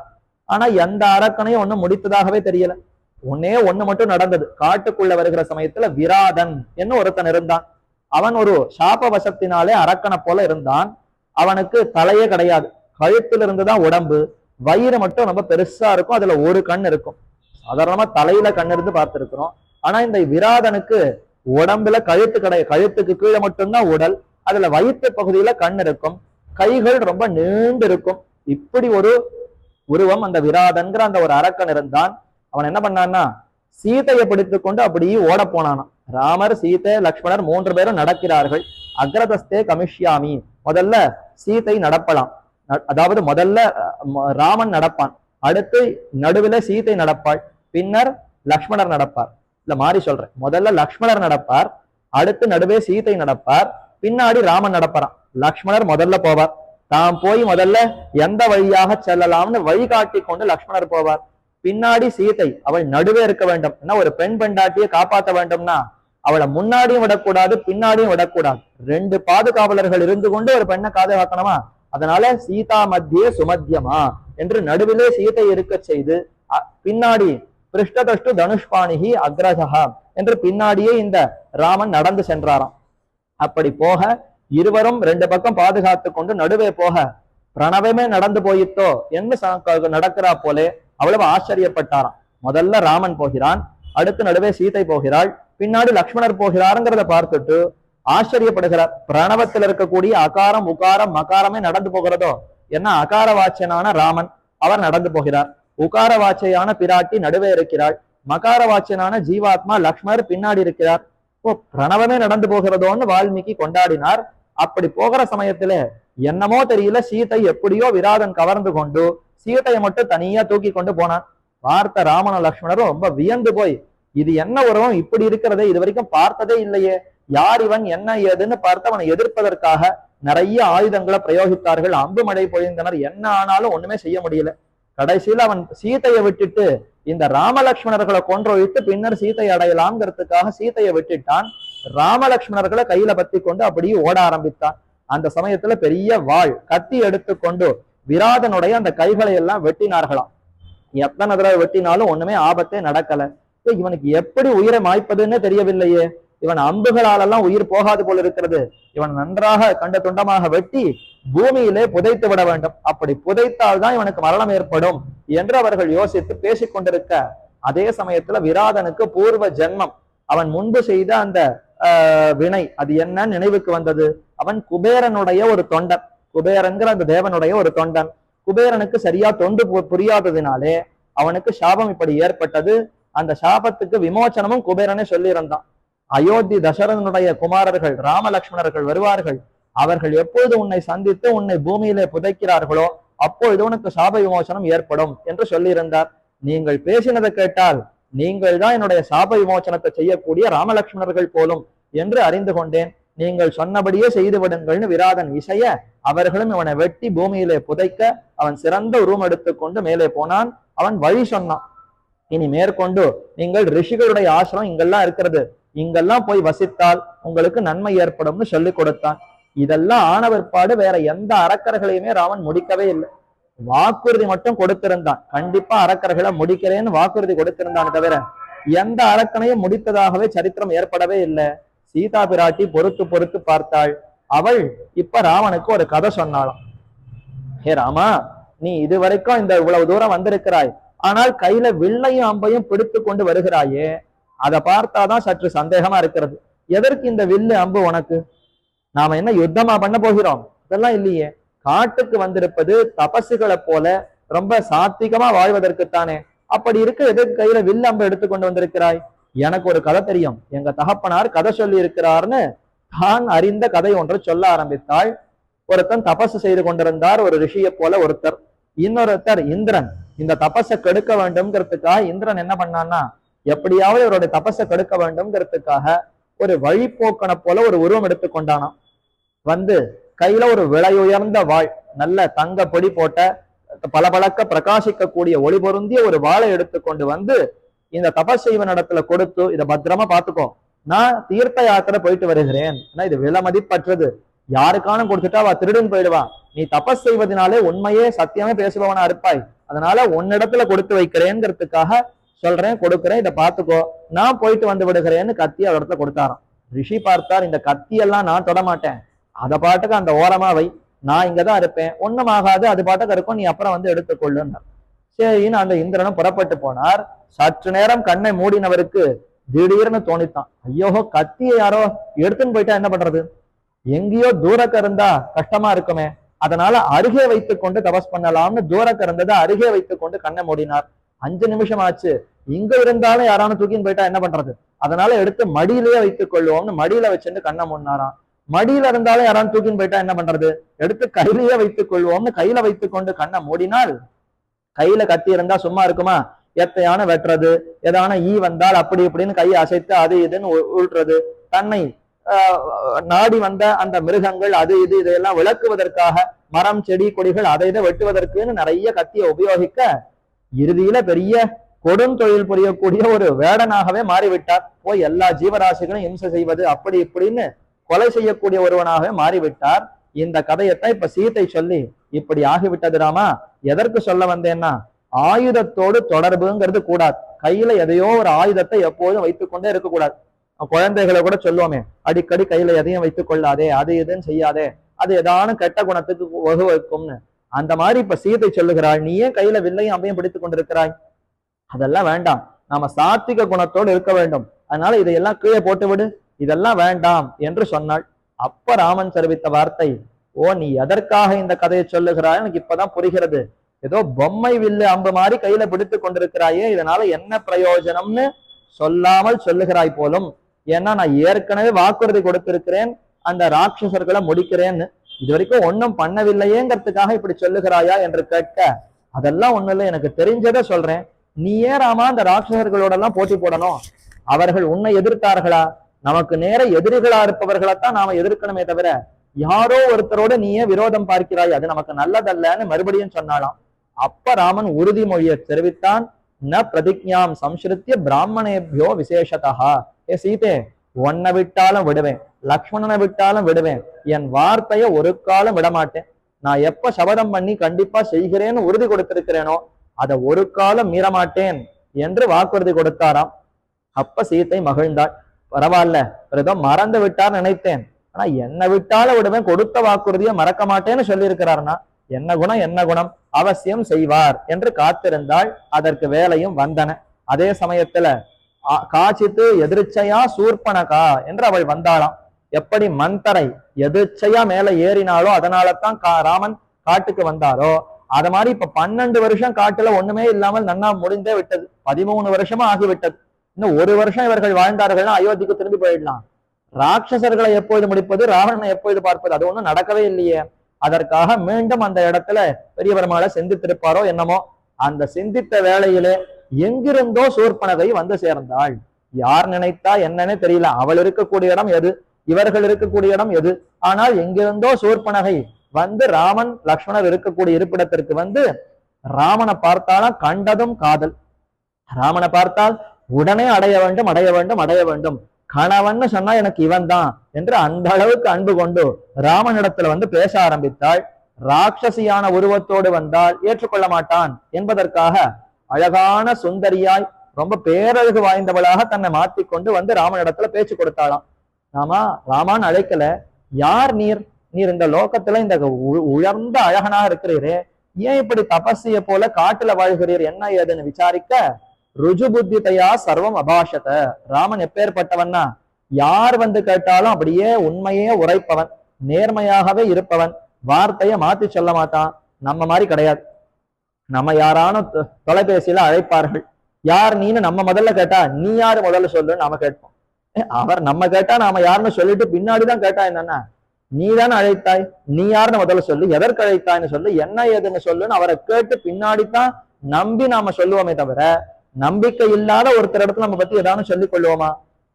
ஆனா எந்த அரக்கனையும் ஒண்ணு முடித்ததாகவே தெரியல. ஒண்ணே ஒண்ணு மட்டும் நடந்தது. காட்டுக்குள்ள வருகிற சமயத்துல விராதன் என்ன ஒருத்தன் இருந்தான். அவன் ஒரு சாப வசத்தினாலே அரக்கனை போல இருந்தான். அவனுக்கு தலையே கிடையாது, கழுத்துல இருந்துதான் உடம்பு, வயிறு மட்டும் ரொம்ப பெருசா இருக்கும், அதுல ஒரு கண் இருக்கும். சாதாரணமா தலையில கண் இருந்து பார்த்திருக்கிறோம். ஆனா இந்த விராதனுக்கு உடம்புல கழுத்து கிடையாது, கழுத்துக்கு கீழே மட்டும்தான் உடல், அதுல வயிற்று பகுதியில கண் இருக்கும், கைகள் ரொம்ப நீண்டு இருக்கும். இப்படி ஒரு உருவம் அந்த விராதன்கிற அந்த ஒரு அரக்கன் இருந்தான். அவன் என்ன பண்ணான்னா சீதையை பிடித்துக் கொண்டு அப்படியே ஓட போனானான். ராமர், சீதை, லக்ஷ்மணர் 3 பேரும் நடக்கிறார்கள். அக்ரதஸ்தே கமிஷ்யாமி, முதல்ல சீதை நடப்பலாம், அதாவது முதல்ல ராமன் நடப்பான், அடுத்து நடுவில் சீதை நடப்பாள், பின்னர் லக்ஷ்மணர் நடப்பார். இல்ல மாறி சொல்றேன், முதல்ல லக்ஷ்மணர் நடப்பார், அடுத்து நடுவே சீதை நடப்பார், பின்னாடி ராமன் நடப்பாராம். லக்ஷ்மணர் முதல்ல போவார், தாம் போய் முதல்ல எந்த வழியாக செல்லலாம்னு வழிகாட்டி கொண்டு லக்ஷ்மணர் போவார். பின்னாடி சீதை, அவள் நடுவே இருக்க வேண்டும். ஏன்னா ஒரு பெண் பெண்டாட்டியை காப்பாற்ற வேண்டும்னா அவளை முன்னாடியும் விடக்கூடாது, பின்னாடியும் விடக்கூடாது. 2 பாதுகாவலர்கள் இருந்து கொண்டு ஒரு பெண்ணை பாதுகாக்கணுமா, அதனால சீதா மத்தியே சுமத்தியமா என்று நடுவிலே சீதை இருக்க செய்து, பின்னாடி பிருஷ்டதஷ்டு தனுஷ்பாணிகி அக்ரஜா என்று பின்னாடியே இந்த ராமன் நடந்து சென்றாராம். அப்படி போக இருவரும் 2 பக்கம் பாதுகாத்து கொண்டு நடுவே போக பிரணவமே நடந்து போயிட்டோ என்று நடக்கிறா போலே அவ்வளவு ஆச்சரியப்பட்டாராம். முதல்ல ராமன் போகிறான், அடுத்து நடுவே சீதை போகிறாள், பின்னாடி லக்ஷ்மணர் போகிறாருங்கிறத பார்த்துட்டு ஆச்சரியப்படுகிறார். பிரணவத்தில் இருக்கக்கூடிய அகாரம் உகாரம் மகாரமே நடந்து போகிறதோ, என்ன அகார வாச்சனான ராமன் அவர் நடந்து போகிறார், உகார வாச்சையான பிராட்டி நடுவே இருக்கிறாள், மகார வாச்சனான ஜீவாத்மா லக்ஷ்மணர் பின்னாடி இருக்கிறார். ஓ, பிரணவமே நடந்து போகிறதோன்னு வால்மீகி கொண்டாடினார். அப்படி போகிற சமயத்துல என்னமோ தெரியல, சீதை எப்படியோ விராதன் கவர்ந்து கொண்டு சீதையை மட்டும் தனியா தூக்கி கொண்டு போனான். பார்த்த ராமனும் லக்ஷ்மணரும் ரொம்ப வியந்து போய், இது என்ன உருவம், இப்படி இருக்கிறதே இது வரைக்கும் பார்த்ததே இல்லையே, யார் இவன், என்ன ஏதுன்னு பார்த்து அவனை எதிர்ப்பதற்காக நிறைய ஆயுதங்களை பிரயோகித்தார்கள், அம்பு மழை பொழிந்தனர். என்ன ஆனாலும் ஒண்ணுமே செய்ய முடியல. கடைசியில அவன் சீதையை விட்டுட்டு இந்த ராமலக்ஷ்மணர்களை கொன்றொழித்து பின்னர் சீதை அடையலாம்ங்கிறதுக்காக சீதையை விட்டுட்டான். ராமலக்ஷ்மணர்களை கையில பத்தி கொண்டு அப்படியே ஓட ஆரம்பித்தான். அந்த சமயத்துல பெரிய வாள் கத்தி எடுத்துக்கொண்டு விராதனுடைய அந்த கைகளை எல்லாம் வெட்டினார்களாம். எத்தனை தடவை வெட்டினாலும் ஒண்ணுமே ஆபத்தே நடக்கல. இவனுக்கு எப்படி உயிரை மாய்ப்பதுன்னு தெரியவில்லையே, இவன் அம்புகளாலெல்லாம் உயிர் போகாது போல இருக்கிறது, இவன் நன்றாக கண்ட துண்டமாக வெட்டி பூமியிலே புதைத்து விட வேண்டும், அப்படி புதைத்தால்தான் இவனுக்கு மரணம் ஏற்படும் என்று அவர்கள் யோசித்து பேசிக் கொண்டிருக்க, அதே சமயத்துல விராதனுக்கு பூர்வ ஜென்மம் அவன் முன்பு செய்த அந்த வினை அது என்ன நினைவுக்கு வந்தது. அவன் குபேரனுடைய ஒரு தொண்டன், குபேரன்கிற அந்த தேவனுடைய ஒரு தொண்டன். குபேரனுக்கு சரியா தொண்டு புரியாததினாலே அவனுக்கு சாபம் இப்படி ஏற்பட்டது. அந்த சாபத்துக்கு விமோச்சனமும் குபேரனே சொல்லியிருந்தான். அயோத்தி தசரதனுடைய குமாரர்கள் ராமலக்ஷ்மணர்கள் வருவார்கள், அவர்கள் எப்பொழுது உன்னை சந்தித்து உன்னை பூமியிலே புதைக்கிறார்களோ அப்பொழுது உனக்கு சாப விமோசனம் ஏற்படும் என்று சொல்லியிருந்தார். நீங்கள் பேசினதை கேட்டால் நீங்கள் தான் என்னுடைய சாப விமோசனத்தை செய்யக்கூடிய ராமலக்ஷ்மணர்கள் போலும் என்று அறிந்து கொண்டேன். நீங்கள் சொன்னபடியே செய்து விடுங்கள்னு விராதன் இசைய, அவர்களும் இவனை வெட்டி பூமியிலே புதைக்க அவன் சிறந்த உருவம் எடுத்துக்கொண்டு மேலே போனான். அவன் வழி சொன்னான், இனி மேற்கொண்டு நீங்கள் ரிஷிகளுடைய ஆசிரம் இங்கெல்லாம் இருக்கிறது, இங்கெல்லாம் போய் வசித்தால் உங்களுக்கு நன்மை ஏற்படும்னு சொல்லி கொடுத்தான். இதெல்லாம் ஆன பிற்பாடு வேற எந்த அரக்கர்களையுமே ராமன் முடிக்கவே இல்லை. வாக்குறுதி மட்டும் கொடுத்திருந்தான், கண்டிப்பா அரக்கர்களை முடிக்கிறேன்னு வாக்குறுதி கொடுத்திருந்தான், தவிர எந்த அரக்கனையும் முடித்ததாகவே சரித்திரம் ஏற்படவே இல்லை. சீதா பிராட்டி பொறுத்து பொறுத்து பார்த்தாள். அவள் இப்ப ராமனுக்கு ஒரு கதை சொன்னாளாம். ஹே ராமா, நீ இதுவரைக்கும் இந்த இவ்வளவு தூரம் வந்திருக்கிறாய், ஆனால் கையில வில்லையும் அம்பையும் பிடித்து கொண்டு வருகிறாயே, அதை பார்த்தாதான் சற்று சந்தேகமா இருக்கிறது. எதற்கு இந்த வில்லு அம்பு உனக்கு? நாம என்ன யுத்தமா பண்ண போகிறோம்? இதெல்லாம் இல்லையே. காட்டுக்கு வந்திருப்பது தபசுகளை போல ரொம்ப சாத்விகமா வாழ்வதற்குத்தானே. அப்படி இருக்க எதற்கு கையில வில்லு அம்பை எடுத்துக்கொண்டு வந்திருக்கிறாய்? எனக்கு ஒரு கதை தெரியும், எங்க தகப்பனார் கதை சொல்லி இருக்கிறார்னு தான் அறிந்த கதை ஒன்று சொல்ல ஆரம்பித்தாள். ஒருத்தன் தபசு செய்து கொண்டிருந்தார், ஒரு ரிஷியை போல ஒருத்தர். இன்னொருத்தர் இந்திரன். இந்த தபஸை கெடுக்க வேண்டும்ங்கிறதுக்காக இந்திரன் என்ன பண்ணான்னா, எப்படியாவது இவருடைய தபஸை கெடுக்க வேண்டும்ங்கிறதுக்காக ஒரு வழிபோக்கனை போல ஒரு உருவம் எடுத்துக்கொண்டானாம். வந்து கையில ஒரு விலையுயர்ந்த வாள், நல்ல தங்க பொடி போட்ட பளபளக்க பிரகாசிக்கக்கூடிய ஒளி பொருந்திய ஒரு வாளை எடுத்துக்கொண்டு வந்து இந்த தபஸ் செய்வனிடத்துல கொடுத்து, இதை பத்திரமா பாத்துக்கோ, நான் தீர்த்த யாத்திரை போயிட்டு வருகிறேன், ஏன்னா இது விலை மதிப்பற்றது, யாருக்கானும் கொடுத்துட்டா அவ திருடன் போயிடுவா, நீ தபஸ் செய்வதனாலே உண்மையே சத்தியமே பேசுபவனா இருப்பாய், அதனால உன்னிடத்துல கொடுத்து வைக்கிறேங்கிறதுக்காக சொல்றேன், கொடுக்குறேன், இதை பாத்துக்கோ, நான் போயிட்டு வந்து விடுகிறேன்னு கத்தி அவரிடத்துல கொடுத்தாராம். ரிஷி பார்த்தார், இந்த கத்தியெல்லாம் நான் தொடமாட்டேன், அதை பாட்டுக்கு அந்த ஓரமா வை, நான் இங்கதான் இருப்பேன், ஒண்ணும் ஆகாது, அது பாட்டுக்கு இருக்கும், நீ அப்புறம் வந்து எடுத்துக்கொள்ளுன்னார். சரின்னு அந்த இந்திரனும் புறப்பட்டு போனார். சற்று நேரம் கண்ணை மூடினவருக்கு திடீர்னு தோணித்தான், ஐயோ கத்தியை யாரோ எடுத்துன்னு போயிட்டா என்ன பண்றது, எங்கேயோ தூரக்க இருந்தா கஷ்டமா இருக்குமே, அதனால அருகே வைத்துக் கொண்டு தபஸ் பண்ணலாம்னு தூரக்க இருந்ததை அருகே வைத்துக் கொண்டு கண்ணை மூடினார். 5 நிமிஷம் ஆச்சு, இங்க இருந்தாலும் யாரானு தூக்கின்னு போயிட்டா என்ன பண்றது, அதனால எடுத்து மடியிலேயே வைத்துக் கொள்வோம்னு மடியில வச்சுட்டு கண்ணை மூடினாராம். மடியில இருந்தாலும் யாரானு தூக்கின்னு போயிட்டா என்ன பண்றது, எடுத்து கையிலேயே வைத்துக் கொள்வோம்னு கையில வைத்துக் கொண்டு கண்ணை மூடினால், கையில கத்தி இருந்தா சும்மா இருக்குமா, எத்தையான வெட்டுறது, ஏதான ஈ வந்தால் அப்படி இப்படின்னு கையை அசைத்து அது இதுன்னு உள்றது, தன்னை நாடி வந்த அந்த மிருகங்கள் அது இது இதையெல்லாம் விளக்குவதற்காக மரம் செடி கொடிகள் அதை இதை வெட்டுவதற்குன்னு நிறைய கத்தியை உபயோகிக்க இறுதியில பெரிய கொடுந்தொழில் புரியக்கூடிய ஒரு வேடனாகவே மாறிவிட்டார். போய் எல்லா ஜீவராசிகளும் இம்சை செய்வது அப்படி இப்படின்னு கொலை செய்யக்கூடிய ஒருவனாகவே மாறிவிட்டார். இந்த கதையத்தான் இப்ப சீத்தை சொல்லி இப்படி ஆகிவிட்டது ராமா, எதற்கு சொல்ல வந்தேன்னா, ஆயுதத்தோடு தொடர்புங்கிறது கூடாது. கையில எதையோ ஒரு ஆயுதத்தை எப்போதும் வைத்துக்கொண்டே இருக்கக்கூடாது. குழந்தைகளை கூட சொல்லுவோமே, அடிக்கடி கையில எதையும் வைத்துக் கொள்ளாதே, அது எதுன்னு செய்யாதே, அது ஏதானும் கெட்ட குணத்துக்கு வகுவகும்னு. அந்த மாதிரி இப்ப சீதை சொல்லுகிறாள், நீ ஏன் கையில வில்லையும் அம்பையும் பிடித்துக் கொண்டிருக்கிறாய், அதெல்லாம் வேண்டாம், நாம சாத்விக குணத்தோடு இருக்க வேண்டும், அதனால இதையெல்லாம் கீழே போட்டு விடு, இதெல்லாம் வேண்டாம் என்று சொன்னாள். அப்ப ராமன் தெரிவித்த வார்த்தை, ஓ நீ எதற்காக இந்த கதையை சொல்லுகிறாய், எனக்கு இப்பதான் புரிகிறது, ஏதோ பொம்மை வில்லு அம்பு மாதிரி கையில பிடித்து கொண்டிருக்கிறாயே, இதனால என்ன பிரயோஜனம்னு சொல்லாமல் சொல்லுகிறாய் போலும், ஏன்னா நான் ஏற்கனவே வாக்குறுதி கொடுத்திருக்கிறேன் அந்த ராட்சசர்களை முடிக்கிறேன்னு, இது வரைக்கும் ஒன்னும் பண்ணவில்லையேங்கிறதுக்காக இப்படி சொல்லுகிறாயா என்று கேட்க, அதெல்லாம் ஒண்ணு இல்லை, எனக்கு தெரிஞ்சதை சொல்றேன், நீ ஏன் ராமா அந்த ராட்சசர்களோட எல்லாம் போட்டி போடணும், அவர்கள் உன்னை எதிர்த்தார்களா, நமக்கு நேர எதிரிகளா இருப்பவர்களைத்தான் நாம எதிர்க்கணுமே தவிர யாரோ ஒருத்தரோட நீயே விரோதம் பார்க்கிறாய், அது நமக்கு நல்லதல்லன்னு மறுபடியும் சொன்னாலாம். அப்ப ராமன் உறுதிமொழியை தெரிவித்தான், ந பிரதிஜ்ஞாம் சம்ஸ்ருத்திய பிராமணேபியோ விசேஷதா, ஏ சீதே உன்னை விட்டாலும் விடுவேன், லக்ஷ்மணனை விட்டாலும் விடுவேன், என் வார்த்தைய ஒரு காலம் விடமாட்டேன், நான் எப்ப சபதம் பண்ணி கண்டிப்பா செய்கிறேன்னு உறுதி கொடுத்திருக்கிறேனோ அதை ஒரு காலம் மீறமாட்டேன் என்று வாக்குறுதி கொடுத்தாராம். அப்ப சீத்தை மகிழ்ந்தாள், பரவாயில்ல ஏதோ மறந்து விட்டார் நினைத்தேன், ஆனா என்னை விட்டாலும் விடுவேன், கொடுத்த வாக்குறுதியை மறக்க மாட்டேன்னு சொல்லி இருக்கிறார்னா என்ன குணம் என்ன குணம், அவசியம் செய்வார் என்று காத்திருந்தாள். அதற்கு வேலையும் வந்தன. அதே சமயத்துல காச்சித்து எதிர்ச்சையா சூர்பனகா என்று அவள் வந்தாளாம். எப்படி மந்தரை எதிர்ச்சையா மேல ஏறினாலோ அதனாலதான் ராமன் காட்டுக்கு வந்தாரோ, அத மாதிரி இப்ப 12 வருஷம் காட்டுல ஒண்ணுமே இல்லாமல் நன்னா முடிந்தே விட்டது, 13 வருஷமா ஆகிவிட்டது, இன்னும் 1 வருஷம் இவர்கள் வாழ்ந்தார்கள்னா அயோத்திக்கு திரும்பி போயிடலாம். ராட்சசர்களை எப்பொழுது முடிப்பது, ராவணனை எப்பொழுது பார்ப்பது, அது ஒண்ணும் நடக்கவே இல்லையே. அதற்காக மீண்டும் அந்த இடத்துல பெரிய பெருமாளை சிந்தித்திருப்பாரோ என்னமோ. அந்த சிந்தித்த வேளையிலே எங்கிருந்தோ சூர்பனகை வந்து சேர்ந்தாள். யார் நினைத்தா என்னன்னே தெரியல, அவள் இருக்கக்கூடிய இடம் எது, இவர்கள் இருக்கக்கூடிய இடம் எது, ஆனால் எங்கிருந்தோ சூர்பனகை வந்து ராமன் லக்ஷ்மணர் இருக்கக்கூடிய இருப்பிடத்திற்கு வந்து ராமனை பார்த்தாலும் கண்டதும் காதல், ராமனை பார்த்தால் உடனே அடைய வேண்டும் அடைய வேண்டும் அடைய வேண்டும், கணவன் சொன்னா எனக்கு இவன் தான் என்று அந்த அளவுக்கு அன்பு கொண்டு ராமனிடத்துல வந்து பேச ஆரம்பித்தாள். ராட்சசியான உருவத்தோடு வந்தால் ஏற்றுக்கொள்ள மாட்டான் என்பதற்காக அழகான சுந்தரியாய் ரொம்ப பேரழகு வாய்ந்தவளாக தன்னை மாத்திக்கொண்டு வந்து ராமனிடத்துல பேச்சு கொடுத்தாளாம். ராமான் அழைக்கல, யார் நீர், நீர் இந்த லோகத்துல இந்த உயர்ந்த அழகனா இருக்கிறீரே, ஏன் இப்படி தபஸ்ய போல காட்டுல வாழ்கிறீர், என்ன ஏதுன்னு விசாரிக்க, ருஜு புத்திதையா சர்வம் அபாஷத, ராமன் எப்பேற்பட்டவன்னா யார் வந்து கேட்டாலும் அப்படியே உண்மையே உரைப்பவன், நேர்மையாகவே இருப்பவன், வார்த்தைய மாத்தி சொல்ல மாட்டான். நம்ம மாதிரி கிடையாது. நம்ம யாரானும் தொலைபேசியில அழைப்பார்கள், யார் நீன்னு நம்ம முதல்ல கேட்டா நீ யாரு முதல்ல சொல்லுன்னு நாம கேட்போம். அவர் நம்ம கேட்டா நாம யாருன்னு சொல்லிட்டு பின்னாடிதான் கேட்டா என்னன்னா, நீ தானே அழைத்தாய், நீ யாருன்னு முதல்ல சொல்லு, எதற்கு அழைத்தாய்ன்னு சொல்லு, என்ன ஏதுன்னு சொல்லுன்னு அவரை கேட்டு பின்னாடித்தான் நம்பி நாம சொல்லுவோமே தவிர நம்பிக்கை இல்லாத ஒருத்தர் இடத்துல நம்ம பத்தி ஏதாவது சொல்லிக் கொள்வோமா?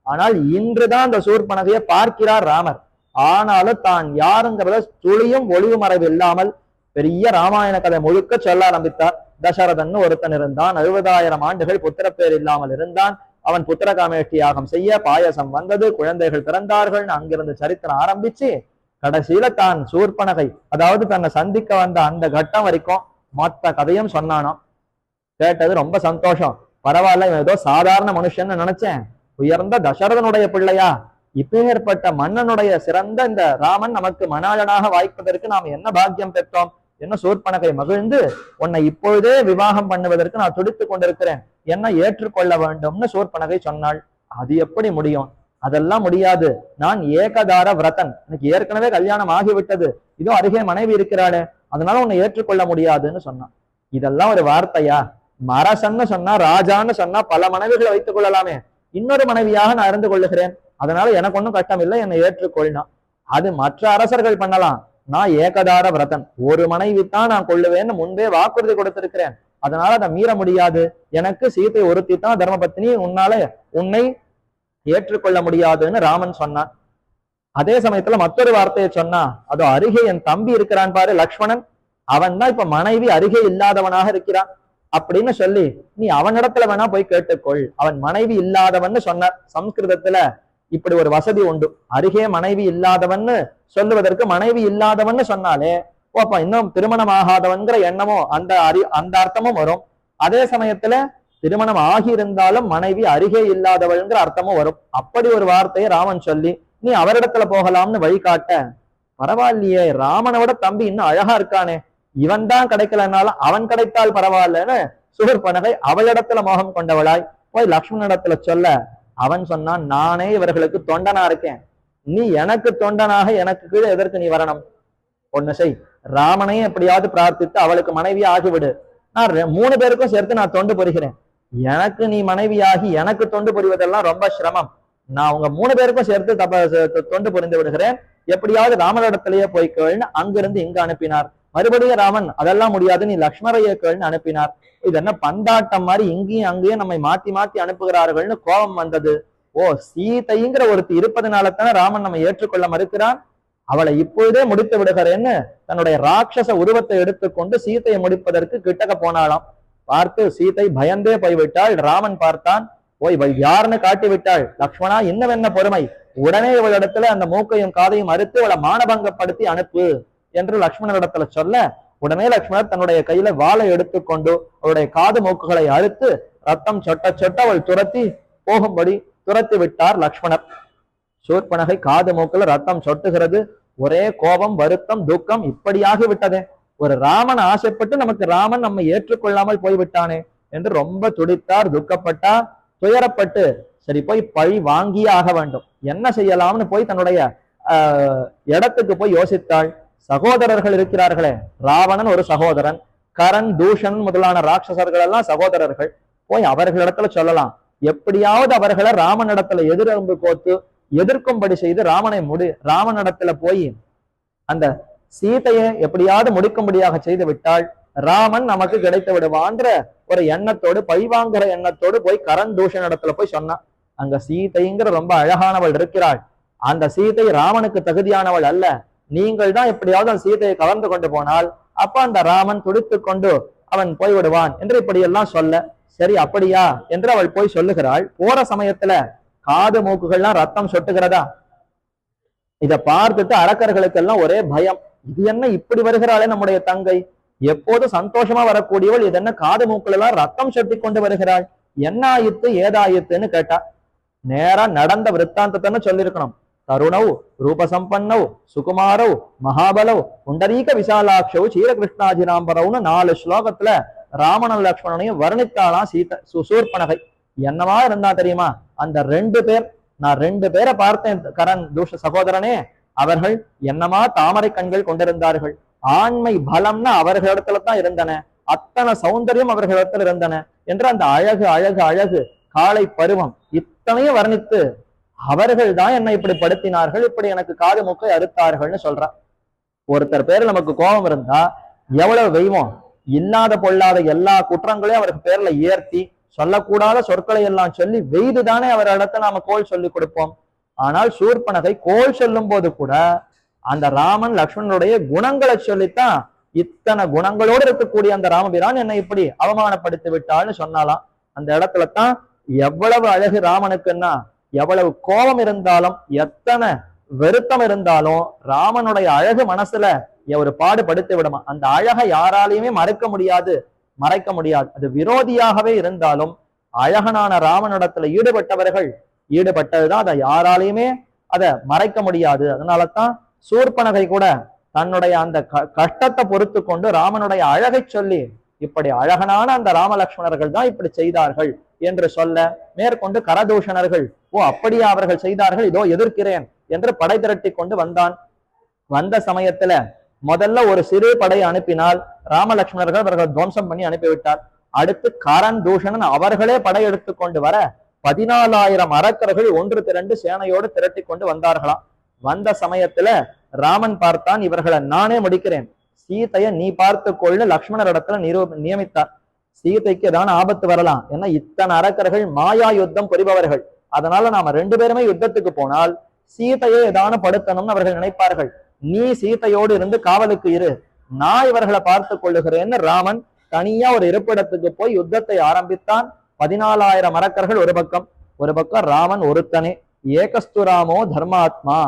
ஆனால் இன்றுதான் அந்த சூர்பனகையை பார்க்கிறார் ராமர். ஆனாலும் தான் யாருங்கிறத துளியும் ஒளிவு மறைவு இல்லாமல் பெரிய ராமாயண கதை முழுக்க சொல்ல ஆரம்பித்தார். தசரதன் ஒருத்தன் இருந்தான், 60,000 ஆண்டுகள் புத்திரப்பேர் இல்லாமல் இருந்தான். அவன் புத்திர காமேஷ்டி யாகம் செய்ய பாயசம் வந்தது, குழந்தைகள் பிறந்தார்கள். அங்கிருந்து சரித்திரம் ஆரம்பிச்சு கடைசியில தான் சூர்பனகை, அதாவது தன்னை சந்திக்க வந்த அந்த கட்டம் வரைக்கும் மொத்த கதையும் சொன்னானாம். கேட்டது ரொம்ப சந்தோஷம். பரவாயில்ல, இவன் ஏதோ சாதாரண மனுஷன்னு நினைச்சேன், உயர்ந்த தசரதனுடைய பிள்ளையா, இப்பேற்பட்ட மன்னனுடைய சிறந்த இந்த ராமன் நமக்கு மணாளனாக வாய்ப்பதற்கு நாம் என்ன பாக்கியம் பெற்றோம், என்ன சூர்பனகை மகிழ்ந்து உன்னை இப்பொழுதே விவாகம் பண்ணுவதற்கு நான் துடித்துக் கொண்டிருக்கிறேன், என்ன ஏற்றுக்கொள்ள வேண்டும்னு சூர்பனகை சொன்னாள். அது எப்படி முடியும், அதெல்லாம் முடியாது, நான் ஏகதார விரதன், எனக்கு ஏற்கனவே கல்யாணம் ஆகிவிட்டது, இதோ அருகே மனைவி இருக்கிறாளே, அதனால உன்னை ஏற்றுக்கொள்ள முடியாதுன்னு சொன்னான். இதெல்லாம் ஒரு வார்த்தையா, மரசன்னு சொன்னா ராஜான்னு சொன்னா பல மனைவிகளை வைத்துக் கொள்ளலாமே, இன்னொரு மனைவியாக நான் இருந்து கொள்ளுகிறேன், அதனால எனக்கு ஒன்றும் கஷ்டம் இல்லை, என்னை ஏற்றுக்கொள்ளலாம். அது மற்ற அரசர்கள் பண்ணலாம், நான் ஏகதார விரதன், ஒரு மனைவி தான் நான் கொள்ளுவேன்னு முன்பே வாக்குறுதி கொடுத்திருக்கிறேன், அதனால அதை மீற முடியாது, எனக்கு சீதை ஒருத்தி தான் தர்மபத்னி, உன்னை ஏற்றுக்கொள்ள முடியாதுன்னு ராமன் சொன்னான். அதே சமயத்துல மற்றொரு வார்த்தையை சொன்னா, அதோ அருகே என் தம்பி இருக்கிறான் பாரு லக்ஷ்மணன், அவன் தான் இப்ப மனைவி அருகே இல்லாதவனாக இருக்கிறான் அப்படின்னு சொல்லி நீ அவனிடத்துல வேணா போய் கேட்டுக்கொள், அவன் மனைவி இல்லாதவன்னு சொன்னார். சம்ஸ்கிருதத்துல இப்படி ஒரு வசதி உண்டு, அருகே மனைவி இல்லாதவன்னு சொல்லுவதற்கு மனைவி இல்லாதவன்னு சொன்னாலே அப்ப இன்னும் திருமணம் ஆகாதவன்கிற எண்ணமும் அந்த அர்த்தமும் வரும். அதே சமயத்துல திருமணம் ஆகி இருந்தாலும் மனைவி அருகே இல்லாதவள்ங்கிற அர்த்தமும் வரும். அப்படி ஒரு வார்த்தையை ராமன் சொல்லி நீ அவரிடத்துல போகலாம்னு வழிகாட்ட, பரவாயில்லையே ராமனோட தம்பி இன்னும் அழகா இருக்கானே, இவன் தான் கிடைக்கலனாலும் அவன் கிடைத்தால் பரவாயில்லன்னு சூர்பனகை அவளிடத்துல மோகம் கொண்டவளாய் போய் லக்ஷ்மணனிடத்துல சொல்ல, அவன் சொன்னான், நானே இவர்களுக்கு தொண்டனா இருக்கேன், நீ எனக்கு தொண்டனாக எனக்கு கீழே எதற்கு நீ வரணும், ஒண்ணு செய், ராமனையும் எப்படியாவது பிரார்த்தித்து அவளுக்கு மனைவி ஆகிவிடு, நான் 3 பேருக்கும் சேர்த்து நான் தொண்டு புரிகிறேன், எனக்கு நீ மனைவியாகி எனக்கு தொண்டு புரிவதெல்லாம் ரொம்ப சிரமம், நான் உங்க 3 பேருக்கும் சேர்த்து தொண்டு புரிந்து விடுகிறேன், எப்படியாவது ராமனிடத்திலேயே போய் கேள்னு அங்கிருந்து இங்க அனுப்பினார். மறுபடியும் ராமன் அதெல்லாம் முடியாது, நீ லக்ஷ்மணைய கேள்னு அனுப்பினார். இது என்ன பந்தாட்டம் மாதிரி இங்கேயும் அங்கேயும் நம்மை மாத்தி மாத்தி அனுப்புகிறார்கள்னு கோபம் வந்தது. ஓ, சீதைங்கிற ஒருத்தி இருப்பதனால தானே ராமன் நம்ம ஏற்றுக்கொள்ள மறுக்கிறான், அவளை இப்பொழுதே முடித்து விடுகிறேன்னு தன்னுடைய ராட்சச உருவத்தை எடுத்துக்கொண்டு சீதையை முடிப்பதற்கு கிட்டக்க போனாலாம். பார்த்து சீதை பயந்தே போய்விட்டாள். ராமன் பார்த்தான், போய் யாருன்னு காட்டி விட்டாள். லக்ஷ்மணா, இன்னும் என்ன பொறுமை, உடனே இவளிடத்துல அந்த மூக்கையும் காதையும் அறுத்து அவளை மானபங்கப்படுத்தி அனுப்பு என்று லக்ஷ்மணனிடத்துல சொல்ல, உடனே லக்ஷ்மணர் தன்னுடைய கையில வாளை எடுத்துக்கொண்டு அவளுடைய காது மூக்குகளை அறுத்து ரத்தம் சொட்ட சொட்ட அவள் துரத்தி போகும்படி துரத்தி விட்டார் லக்ஷ்மணர். சூர்பனகை காது மூக்குல ரத்தம் சொட்டுகிறது. ஒரே கோபம், வருத்தம், துக்கம், இப்படியாகி விட்டதே, ஒரு ராமன் ஆசைப்பட்டு நமக்கு ராமன் நம்மை ஏற்றுக்கொள்ளாமல் போய்விட்டானே என்று ரொம்ப துடித்தார், துக்கப்பட்டார், துயரப்பட்டு சரி போய் பழி வாங்கியே ஆக வேண்டும், என்ன செய்யலாம்னு போய் தன்னுடைய இடத்துக்கு போய் யோசித்தாள். சகோதரர்கள் இருக்கிறார்களே, ராவணன் ஒரு சகோதரன், கரண், தூஷன் முதலான ராட்சசர்கள் எல்லாம் சகோதரர்கள், போய் அவர்களிடத்துல சொல்லலாம், எப்படியாவது அவர்களை ராமனிடத்துல எதிரம்பு கோத்து எதிர்க்கும்படி செய்து ராமனிடத்துல போய் அந்த சீதையை எப்படியாவது முடிக்கும்படியாக செய்து விட்டால் ராமன் நமக்கு கிடைத்து விடுவான்ற ஒரு எண்ணத்தோடு, பழிவாங்கிற எண்ணத்தோடு போய் கரண் தூஷன் இடத்துல போய் சொன்னான். அங்க சீதைங்கிற ரொம்ப அழகானவள் இருக்கிறாள், அந்த சீதை ராமனுக்கு தகுதியானவள் அல்ல, நீங்கள் தான் எப்படியாவது அந்த சீதையை கவர்ந்து கொண்டு போனால் அப்ப அந்த ராமன் துடித்து கொண்டு அவன் போய்விடுவான் என்று இப்படி எல்லாம் சொல்ல, சரி அப்படியா என்று அவள் போய் சொல்லுகிறாள். போற சமயத்துல காது மூக்குகள்லாம் ரத்தம் சொட்டுகிறதா, இதை பார்த்துட்டு அரக்கர்களுக்கெல்லாம் ஒரே பயம், இது என்ன இப்படி வருகிறாளே நம்முடைய தங்கை, எப்போது சந்தோஷமா வரக்கூடியவள், இது என்ன காது மூக்குல எல்லாம் ரத்தம் சொட்டி கொண்டு வருகிறாள், என்ன ஆயித்து ஏதாயித்துன்னு கேட்டா, நேரா நடந்த விற்த்தாந்தத்தைன்னு சொல்லியிருக்கணும். தருணவ் ரூபசம்பன்னவ் சுகுமாரவ் மகாபலவ் புண்டரீக விசாலாட்சவ் சீரகிருஷ்ணாஜிராம்பரவ்னு 4 ஸ்லோகத்துல ராமனும் லக்ஷ்மணனையும் வர்ணித்தாலாம் சூர்பனகை. என்னவா இருந்தா தெரியுமா, அந்த 2 பேர், நான் 2 பேரை பார்த்தேன் கரண் தூஷ சகோதரனே, அவர்கள் என்னமா தாமரை கண்கள் கொண்டிருந்தார்கள், ஆண்மை பலம்னா அவர்களிடத்துல தான் இருந்தன, அத்தனை சௌந்தரியம் அவர்களிடத்துல இருந்தன என்று அந்த அழகு அழகு அழகு காலை பருவம் இத்தனையும் வர்ணித்து அவர்கள் தான் என்னை இப்படி படுத்தினார்கள், இப்படி எனக்கு காது மூக்கை அறுத்தார்கள்னு சொல்றான். ஒருத்தர் பேர்ல நமக்கு கோபம் இருந்தா எவ்வளவு வெய்வோம், இல்லாத பொல்லாத எல்லா குற்றங்களையும் அவருக்கு பேர்ல ஏற்றி சொல்லக்கூடாத சொற்களை எல்லாம் சொல்லி வெய்துதானே அவரிடத்தை நாம கோல் சொல்லி கொடுப்போம். ஆனால் சூர்பனகை கோல் சொல்லும் போது கூட அந்த ராமன் லக்ஷ்மணனுடைய குணங்களை சொல்லித்தான், இத்தனை குணங்களோடு இருக்கக்கூடிய அந்த ராமபிரான் என்னை இப்படி அவமானப்படுத்தி விட்டாள்னு சொன்னாலாம். அந்த இடத்துல தான் எவ்வளவு அழகு ராமனுக்குன்னா, எவ்வளவு கோபம் இருந்தாலும் எத்தனை வெறுத்தம் இருந்தாலும் ராமனுடைய அழகு மனசுல ஒரு பாடுபடுத்தி விடுமா. அந்த அழகை யாராலையுமே மறைக்க முடியாது. அது விரோதியாகவே இருந்தாலும் அழகனான ராமனிடத்துல ஈடுபட்டவர்கள் ஈடுபட்டதுதான் அதை யாராலையுமே அதை மறைக்க முடியாது. அதனாலதான் சூர்பனகை கூட தன்னுடைய அந்த கஷ்டத்தை பொறுத்து கொண்டு ராமனுடைய அழகை சொல்லி, இப்படி அழகனான அந்த ராமலட்சுமணர்கள் தான் இப்படி செய்தார்கள் என்று சொல்ல, மேற்கொண்டு கரதூஷணர்கள், ஓ அப்படியா அவர்கள் செய்தார்கள், இதோ எதிர்க்கிறேன் என்று படை திரட்டி கொண்டு வந்தான். வந்த சமயத்துல முதல்ல ஒரு சிறு படை அனுப்பினால் ராமலட்சுமணர்கள் அவர்கள் துவம்சம் பண்ணி அனுப்பிவிட்டார். அடுத்து கரண் தூஷணன் அவர்களே படை எடுத்து கொண்டு வர 14,000 அரக்கர்கள் ஒன்று திரண்டு சேனையோடு திரட்டி கொண்டு வந்தார்களாம். வந்த சமயத்துல ராமன் பார்த்தான், இவர்களை நானே முடிக்கிறேன், சீதைய நீ பார்த்து கொள்ள லக்ஷ்மணர் இடத்துல நியமித்தார். சீதைக்கு ஏதாவது ஆபத்து வரலாம், ஏன்னா இத்தனை அரக்கர்கள் மாயா யுத்தம் புரிபவர்கள். அதனால நாம 2 பேருமே யுத்தத்துக்கு போனால் சீதையை ஏதான படுத்தணும்னு அவர்கள் நினைப்பார்கள். நீ சீதையோடு இருந்து காவலுக்கு இரு, நான் இவர்களை பார்த்து கொள்ளுகிறேன்னு ராமன் தனியா ஒரு இருப்பிடத்துக்கு போய் யுத்தத்தை ஆரம்பித்தான். 14,000 அரக்கர்கள் ஒரு பக்கம் ராமன் ஒருத்தனே. ஏகஸ்துராமோ தர்மாத்மா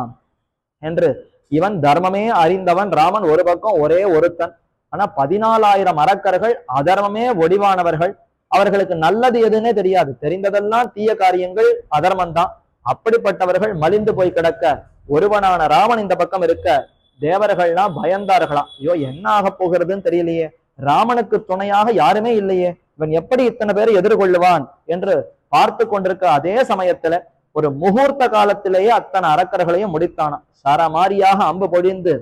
என்று இவன் தர்மமே அறிந்தவன் ராமன் ஒரு பக்கம், ஒரே ஒருத்தன். ஆனா 14,000 அரக்கர்கள் அதர்மமே ஒடிவானவர்கள். அவர்களுக்கு நல்லது எதுன்னே தெரியாது, தெரிந்ததெல்லாம் தீய காரியங்கள், அதர்மம் தான். அப்படிப்பட்டவர்கள் மலிந்து போய் கிடக்க ஒருவனான ராமன் இந்த பக்கம் இருக்க தேவர்கள்லாம் பயந்தார்களாம். ஐயோ என்ன ஆக போகிறதுன்னு தெரியலையே, ராமனுக்கு துணையாக யாருமே இல்லையே, இவன் எப்படி இத்தனை பேரை எதிர்கொள்ளுவான் என்று பார்த்து கொண்டிருக்க அதே சமயத்துல ஒரு முகூர்த்த காலத்திலேயே அத்தனை அரக்கர்களையும் முடித்தானாம். சரமாரியாக அம்பு பொழிந்து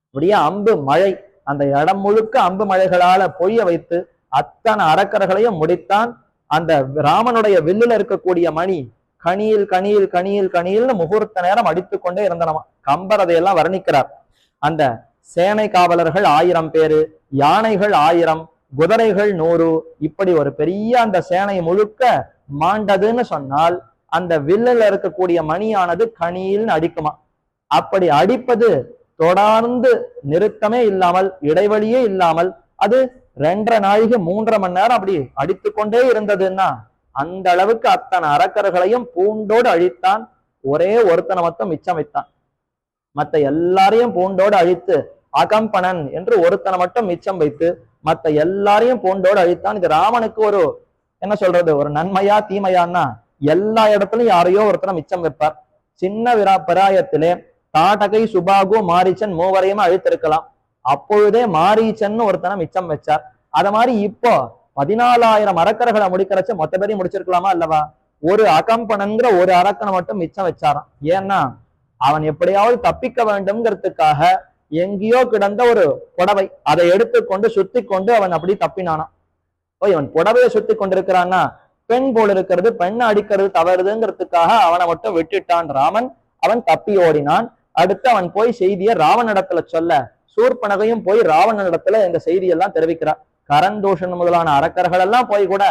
அப்படியே அம்பு மழை, அந்த இடம் முழுக்க அம்பு மழைகளால பொய்ய வைத்து அத்தனை அரக்கர்களையும் முடித்தான். அந்த ராமனுடைய வில்லுல இருக்கக்கூடிய மணி கணியில் கணியில் கணியில் கணியில்னு முகூர்த்த நேரம் அடித்து கொண்டே இருந்தனமா. கம்பர் அதையெல்லாம் வர்ணிக்கிறார். அந்த சேனை காவலர்கள் 1000 பேரு, யானைகள் 1000, குதிரைகள் 100, இப்படி ஒரு பெரிய அந்த சேனை முழுக்க மாண்டதுன்னு சொன்னால் அந்த வில்லுல இருக்கக்கூடிய மணியானது கணியில்னு அடிக்குமா. அப்படி அடிப்பது தொடர்ந்து நிறுத்தமே இல்லாமல், இடைவெளியே இல்லாமல், அது 2.5 நாழிகை 3.5 மணி நேரம் அப்படி அடித்து கொண்டே இருந்ததுன்னா அந்த அளவுக்கு அத்தனை அரக்கர்களையும் பூண்டோடு அழித்தான். ஒரே ஒருத்தனை மட்டும் மிச்சம் வைத்தான். மத்த எல்லாரையும் பூண்டோடு அழித்து அகம்பனன் என்று ஒருத்தனை மட்டும் மிச்சம் வைத்து மத்த எல்லாரையும் பூண்டோடு அழித்தான். இது ராமனுக்கு ஒரு என்ன சொல்றது, ஒரு நன்மையா தீமையான்னா, எல்லா இடத்துலயும் யாரையோ ஒருத்தனை மிச்சம் வைப்பார். சின்ன பிராயத்திலே தாட்டகை சுபாகு மாரீச்சன் 3வரையுமே அழித்திருக்கலாம். அப்பொழுதே மாரீச்சன் ஒருத்தனை மிச்சம் வச்சார். அத மாதிரி இப்போ 14,000 அரக்கர்களை முடிக்கிறச்ச மொத்த பேரையும் முடிச்சிருக்கலாமா அல்லவா? ஒரு அகம்பனங்கிற ஒரு அரக்கனை மட்டும் மிச்சம் வச்சாராம். ஏன்னா அவன் எப்படியாவது தப்பிக்க வேண்டும்ங்கிறதுக்காக எங்கேயோ கிடந்த ஒரு புடவை, அதை எடுத்துக்கொண்டு சுத்தி கொண்டு அவன் அப்படி தப்பினானான். இவன் புடவையை சுத்தி கொண்டிருக்கிறான்னா பெண் போல் இருக்கிறது, பெண்ணை அடிக்கிறது தவறுதுங்கிறதுக்காக அவனை மட்டும் விட்டுட்டான் ராமன். அவன் தப்பி ஓடினான். அடுத்து அவன் போய் செய்தியை ராவனிடத்துல சொல்ல, சூர்பனகையும் போய் ராவனிடத்துல இந்த செய்தியெல்லாம் தெரிவிக்கிறார். கரந்தூஷன் முதலான அரக்கர்கள் எல்லாம் போய் கூட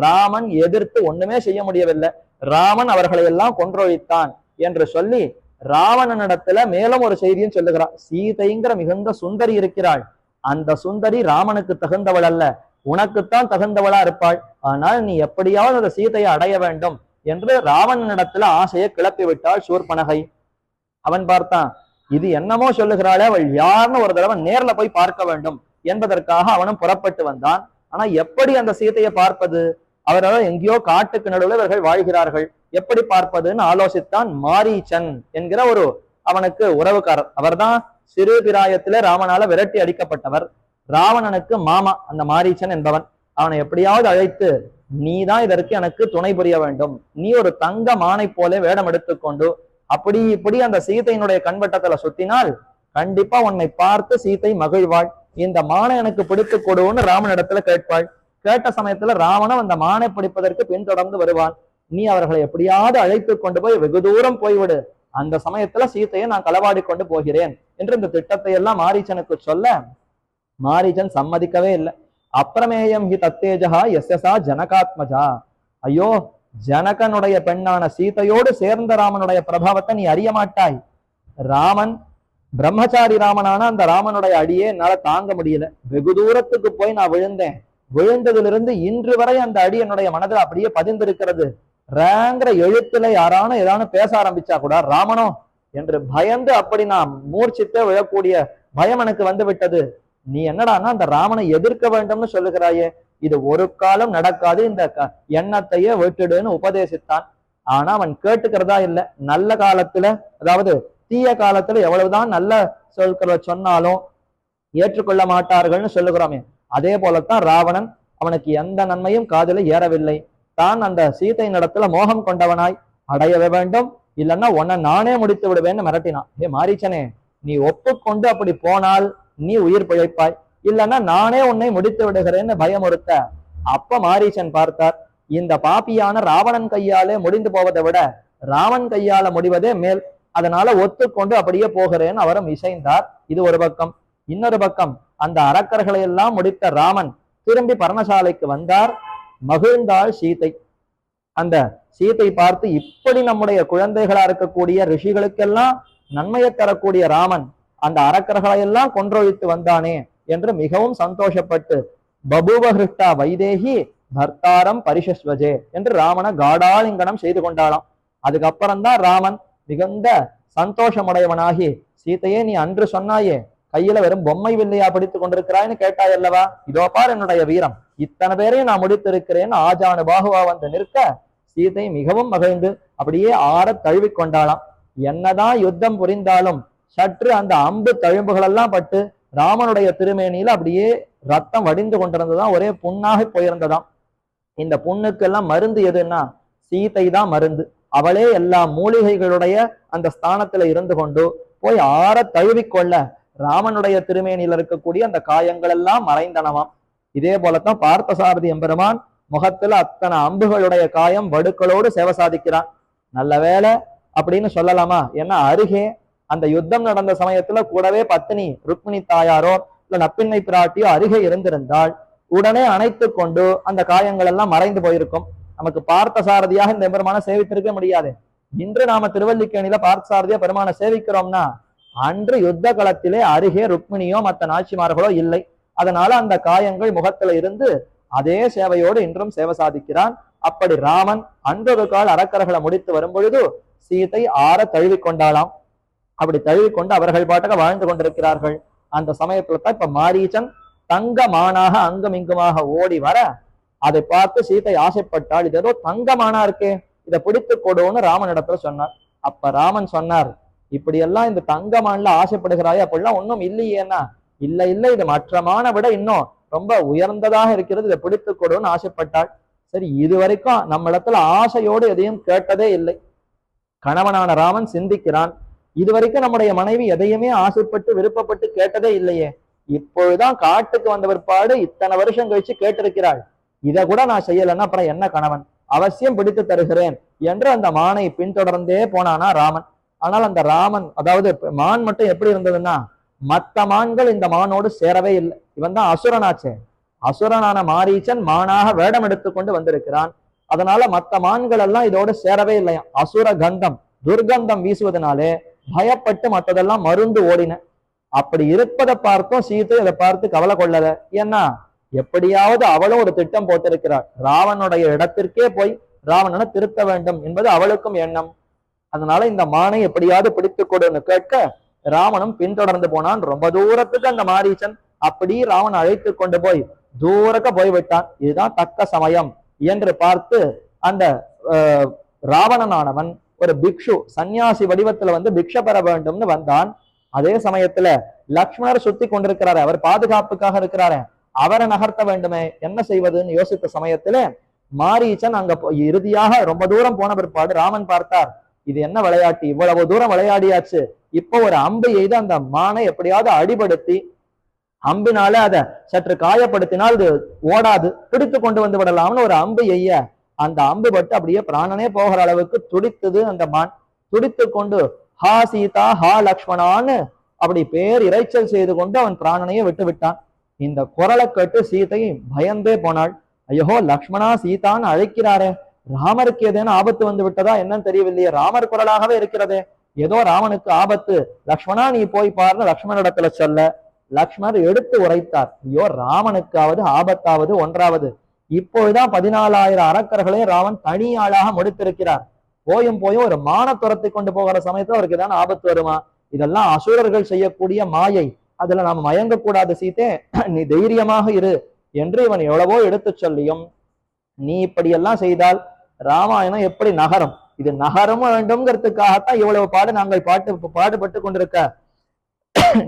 ராமன் எதிர்த்து ஒண்ணுமே செய்ய முடியவில்லை, ராமன் அவர்களை எல்லாம் கொன்றொழித்தான் என்று சொல்லி ராவணனிடத்துல மேலும் ஒரு செய்தியும் சொல்லுகிறார். சீதைங்கிற மிகுந்த சுந்தரி இருக்கிறாள், அந்த சுந்தரி ராமனுக்கு தகுந்தவள் அல்ல, உனக்குத்தான் தகுந்தவளா இருப்பாள். ஆனால் நீ எப்படியாவது அந்த சீதையை அடைய வேண்டும் என்று ராவணனிடத்துல ஆசையை கிளப்பி விட்டாள் சூர்பனகை. அவன் பார்த்தான், இது என்னமோ சொல்லுகிறாளே, அவள் யாருன்னு ஒரு தடவை நேர்ல போய் பார்க்க வேண்டும் என்பதற்காக அவனும் புறப்பட்டு வந்தான். ஆனா எப்படி அந்த சீதையை பார்ப்பது? அவர்கள் எங்கேயோ காட்டுக்கு நடுவில் இவர்கள் வாழ்கிறார்கள், எப்படி பார்ப்பதுன்னு ஆலோசித்தான். மாரீச்சன் என்கிற ஒரு அவனுக்கு உறவுக்காரர், அவர்தான் சிறு பிராயத்திலே ராமனால விரட்டி அடிக்கப்பட்டவர், ராவணனுக்கு மாமா அந்த மாரீச்சன் என்பவன். அவனை எப்படியாவது அழைத்து, நீதான் இதற்கு எனக்கு துணை புரிய வேண்டும், நீ ஒரு தங்க மானை போல வேடம் எடுத்துக்கொண்டு அப்படி இப்படி அந்த சீதையினுடைய கண்வட்டத்துல சுத்தினால் கண்டிப்பா உன்னை பார்த்து சீதை மகிழ்வாள், இந்த மானை எனக்கு பிடித்து கொடுன்னு ராமன் இடத்துல கேட்பாள். கேட்ட சமயத்துல ராவணன் அந்த மானை பிடிப்பதற்கு பின்தொடர்ந்து வருவான். நீ அவர்களை எப்படியாவது அழைத்து கொண்டு போய் வெகு தூரம் போய்விடு, அந்த சமயத்துல சீதையை நான் களவாடி கொண்டு போகிறேன் என்று இந்த திட்டத்தை எல்லாம் மாரீச்சனுக்கு சொல்ல, மாரீச்சன் சம்மதிக்கவே இல்லை. அப்பிரமேயம் ஹி தத்தேஜா எஸ்எஸ்ஆ ஜனகாத்மஜா, ஐயோ ஜனகனுடைய பெண்ணான சீதையோடு சேர்ந்த ராமனுடைய பிரபாவத்தை நீ அறிய மாட்டாய். ராமன் பிரம்மச்சாரி ராமனான அந்த ராமனுடைய அடியே என்னால தாங்க முடியல, வெகு தூரத்துக்கு போய் நான் விழுந்தேன், விழுந்ததிலிருந்து இன்று வரை அந்த அடி என்னுடைய மனதில் அப்படியே பதிந்திருக்கிறது. ரேங்கிற எழுத்துல யாரானு ஏதானு பேச ஆரம்பிச்சா கூட ராமனோ என்று பயந்து அப்படி நான் மூர்ச்சித்தே விழக்கூடிய பயம் எனக்கு வந்து விட்டது. நீ என்னடானா அந்த ராமனை எதிர்க்க வேண்டும்னு சொல்லுகிறாயே, இது ஒரு காலம் நடக்காது, இந்த எண்ணத்தையே விட்டுடுன்னு உபதேசித்தான். ஆனா அவன் கேட்டுக்கிறதா இல்லை. நல்ல காலத்துல, அதாவது தீய காலத்துல எவ்வளவுதான் நல்ல சொற்களை சொன்னாலும் ஏற்றுக்கொள்ள மாட்டார்கள்னு சொல்லுகிறோமே, அதே போலத்தான் ராவணன். அவனுக்கு எந்த நன்மையும் காதில ஏறவில்லை. தான் அந்த சீதை நடத்துல மோகம் கொண்டவனாய் அடையவே வேண்டும், இல்லைன்னா உன்னை நானே முடித்து விடுவேன்னு மிரட்டினான். ஏ மாரீச்சனே, நீ ஒப்புக்கொண்டு அப்படி போனால் நீ உயிர் பிழைப்பாய், இல்லைன்னா நானே உன்னை முடித்து விடுகிறேன்னு பயமுறுத்த. அப்ப மாரீச்சன் பார்த்தார், இந்த பாப்பியான ராவணன் கையாலே முடிந்து போவதை விட ராமன் கையால முடிவதே மேல். அதனால ஒத்துக்கொண்டு அப்படியே போகிறேன்னு அவரும் இசைந்தார். இது ஒரு பக்கம். இன்னொரு பக்கம் அந்த அரக்கர்களை எல்லாம் முடித்த ராமன் திரும்பி பர்ணசாலைக்கு வந்தார். மகிழ்ந்தாள் சீதை. அந்த சீதை பார்த்து, இப்படி நம்முடைய குழந்தைகளா இருக்கக்கூடிய ரிஷிகளுக்கெல்லாம் நன்மையை தரக்கூடிய ராமன் அந்த அரக்கர்களை எல்லாம் கொன்றொழித்து வந்தானே என்று மிகவும் சந்தோஷப்பட்டு, பபூவஹிருஷ்டா வைதேகி பர்த்தாரம் பரிஷஸ்வஜே என்று ராமனை காடாலிங்கனம் செய்து கொண்டாளாம். அதுக்கப்புறம்தான் ராமன் மிகுந்த சந்தோஷமுடையவனாகி, சீதையே, நீ அன்று சொன்னாயே கையில வெறும் பொம்மை வில்லையா பிடித்துக் கொண்டிருக்கிறாய்னு கேட்டாய் அல்லவா, இதோ பார் என்னுடைய வீரம், இத்தனை பேரையும் நான் முடித்திருக்கிறேன்னு ஆஜானு பாகுவா வந்து நிற்க, சீதை மிகவும் மகிழ்ந்து அப்படியே ஆற தழுவி கொண்டாளாம். என்னதான் யுத்தம் புரிந்தாலும் சற்று அந்த அம்பு தழும்புகள் எல்லாம் பட்டு ராமனுடைய திருமேனியில அப்படியே ரத்தம் வடிந்து கொண்டிருந்ததாம், ஒரே புண்ணாக போயிருந்ததாம். இந்த புண்ணுக்கெல்லாம் மருந்து எதுன்னா சீதை தான் மருந்து. அவளே எல்லா மூலிகைகளுடைய அந்த ஸ்தானத்துல இருந்து கொண்டு போய் ஆற தழுவிக்கொள்ள ராமனுடைய திருமேனியில இருக்கக்கூடிய அந்த காயங்கள் எல்லாம் மறைந்தனவாம். இதே போலத்தான் பார்த்தசாரதி எம்பெருமான் முகத்துல அத்தனை அம்புகளுடைய காயம் வடுக்களோடு சேவை சாதிக்கிறான். நல்ல வேலை அப்படின்னு சொல்லலாமா, ஏன்னா அருகே அந்த யுத்தம் நடந்த சமயத்துல கூடவே பத்தினி ருக்மிணி தாயாரோ இல்ல நப்பின்னை பிராட்டியோ அருகே இருந்திருந்தால் உடனே அணைத்து கொண்டு அந்த காயங்கள் எல்லாம் மறைந்து போயிருக்கும். நமக்கு பார்த்த சாரதியாக இந்த பெருமானை சேவித்திருக்க முடியாது. இன்று நாம திருவல்லிக்கேணியில பார்த்த சாரதியா பெருமானை சேவிக்கிறோம்னா, அன்று யுத்த களத்திலே அருகே ருக்மிணியோ மற்ற நாச்சிமார்களோ இல்லை. அதனால அந்த காயங்கள் முகத்துல இருந்து அதே சேவையோடு இன்றும் சேவை சாதிக்கிறான். அப்படி ராமன் அன்றொரு கால் அரக்கர்களை முடித்து வரும் பொழுது சீதை ஆற தழுவி கொண்டாளாம். அப்படி தழுவிக்கொண்டு அவர்கள் பாட்டுக்க வாழ்ந்து கொண்டிருக்கிறார்கள். அந்த சமயத்துல தான் இப்ப மாரீச்சன் தங்க மானாக அங்கும் இங்குமாக ஓடி வர அதை பார்த்து சீதை ஆசைப்பட்டாள். இது ஏதோ தங்கமானா இருக்கே, இதை பிடித்து கொடுன்னு ராமன் இடத்துல சொன்னார். அப்ப ராமன் சொன்னார், இப்படியெல்லாம் இந்த தங்கமான்ல ஆசைப்படுகிறாய், அப்படிலாம் ஒன்றும் இல்லையேன்னா, இல்லை இல்லை, இது மற்ற மான விட இன்னும் ரொம்ப உயர்ந்ததாக இருக்கிறது, இதை பிடித்து கொடுன்னு ஆசைப்பட்டாள். சரி, இது வரைக்கும் நம்ம இடத்துல ஆசையோடு எதையும் கேட்டதே இல்லை. கணவனான ராமன் சிந்திக்கிறான், இதுவரைக்கும் நம்முடைய மனைவி எதையுமே ஆசைப்பட்டு விருப்பப்பட்டு கேட்டதே இல்லையே, இப்பொழுதுதான் காட்டுக்கு வந்த பிற்பாடு இத்தனை வருஷம் கழிச்சு கேட்டிருக்கிறாள், இதை கூட நான் செய்யலைன்னா அப்புறம் என்ன கணவன், அவசியம் பிடித்து தருகிறேன் என்று அந்த மானை பின்தொடர்ந்தே போனானா ராமன். ஆனால் அந்த ராமன், அதாவது மான் மட்டும் எப்படி இருந்ததுன்னா, மற்ற மான்கள் இந்த மானோடு சேரவே இல்லை. இவன் தான் அசுரனாச்சே. அசுரனான மாரீச்சன் மானாக வேடம் எடுத்துக்கொண்டு வந்திருக்கிறான். அதனால மற்ற மான்கள் எல்லாம் இதோடு சேரவே இல்லையா. அசுர கந்தம், துர்கந்தம் வீசுவதனாலே பயப்பட்டு மற்றதெல்லாம் மருந்து ஓடின. அப்படி இருப்பதை பார்த்தும் சீதை அதை பார்த்து கவலை கொள்ளல. ஏன்னா எப்படியாவது அவளும் ஒரு திட்டம் போட்டிருக்கிறாள், ராவனுடைய இடத்திற்கே போய் ராவணனை திருத்த வேண்டும் என்பது அவளுக்கும் எண்ணம். அதனால இந்த மானை எப்படியாவது பிடித்து கொடுன்னு கேட்க ராவனும் பின்தொடர்ந்து போனான். ரொம்ப தூரத்துக்கு அந்த மாரீச்சன் அப்படி ராவன் அழைத்து கொண்டு போய் தூரக்க போய்விட்டான். இதுதான் தக்க சமயம் என்று பார்த்து அந்த ராவணனானவன் ஒரு பிக்ஷு சன்னியாசி வடிவத்துல வந்து பிக்ஷ பெற வேண்டும்னு வந்தான். அதே சமயத்துல லக்ஷ்மணர் சுத்தி கொண்டிருக்கிறாரு, அவர் பாதுகாப்புக்காக இருக்கிறாரு, அவரை நகர்த்த வேண்டுமே, என்ன செய்வதுன்னு யோசித்த சமயத்துல மாரீச்சன் அங்க இறுதியாக ரொம்ப தூரம் போன பிற்பாடு ராமன் பார்த்தார், இது என்ன விளையாட்டு, இவ்வளவு தூரம் விளையாடியாச்சு, இப்போ ஒரு அம்பு எய்து அந்த மானை எப்படியாவது அடிபடுத்தி அம்பினால அதை சற்று காயப்படுத்தினால் இது ஓடாது, பிடித்து கொண்டு வந்து விடலாம்னு ஒரு அம்பு எய்ய, அந்த அம்பு பட்டு அப்படியே பிராணனே போகிற அளவுக்கு துடித்தது அந்த மான். துடித்து கொண்டு ஹா சீதா ஹா லக்ஷ்மணான்னு அப்படி பேர் இறைச்சல் செய்து கொண்டு அவன் பிராணனையே விட்டு விட்டான். இந்த குரலை கேட்டு சீதை பயந்தே போனாள். ஐயோ, லக்ஷ்மணா சீதான்னு அழைக்கிறாரே, ராமருக்கு ஏதேனும் ஆபத்து வந்து விட்டதா என்னன்னு தெரியவில்லையே, ராமர் குரலாகவே இருக்கிறதே, ஏதோ ராமனுக்கு ஆபத்து, லக்ஷ்மணா நீ போய் பாருன்னு லக்ஷ்மணனிடத்துல சொல்ல, லக்ஷ்மணர் எடுத்து உரைத்தார், ஐயோ ராமனுக்காவது ஆபத்தாவது ஒன்றாவது, இப்பொழுதுதான் 14,000 அரக்கர்களையும் ராமன் தனியாளாக முடித்திருக்கிறார், போயும் ஒரு மான துரத்தை கொண்டு போகிற சமயத்துல அவருக்கு ஏதாவது ஆபத்து வருமா, இதெல்லாம் அசுரர்கள் செய்யக்கூடிய மாயை, அதுல நாம மயங்கக்கூடாது சீதே, நீ தைரியமாக இரு என்று இவன் எவ்வளவோ எடுத்து சொல்லியும் நீ இப்படியெல்லாம் செய்தால் ராமாயணம் எப்படி நகரும், இது நகரும் வேண்டும்ங்கிறதுக்காகத்தான் இவ்வளவு நாங்கள் பாடுபட்டு கொண்டிருக்க.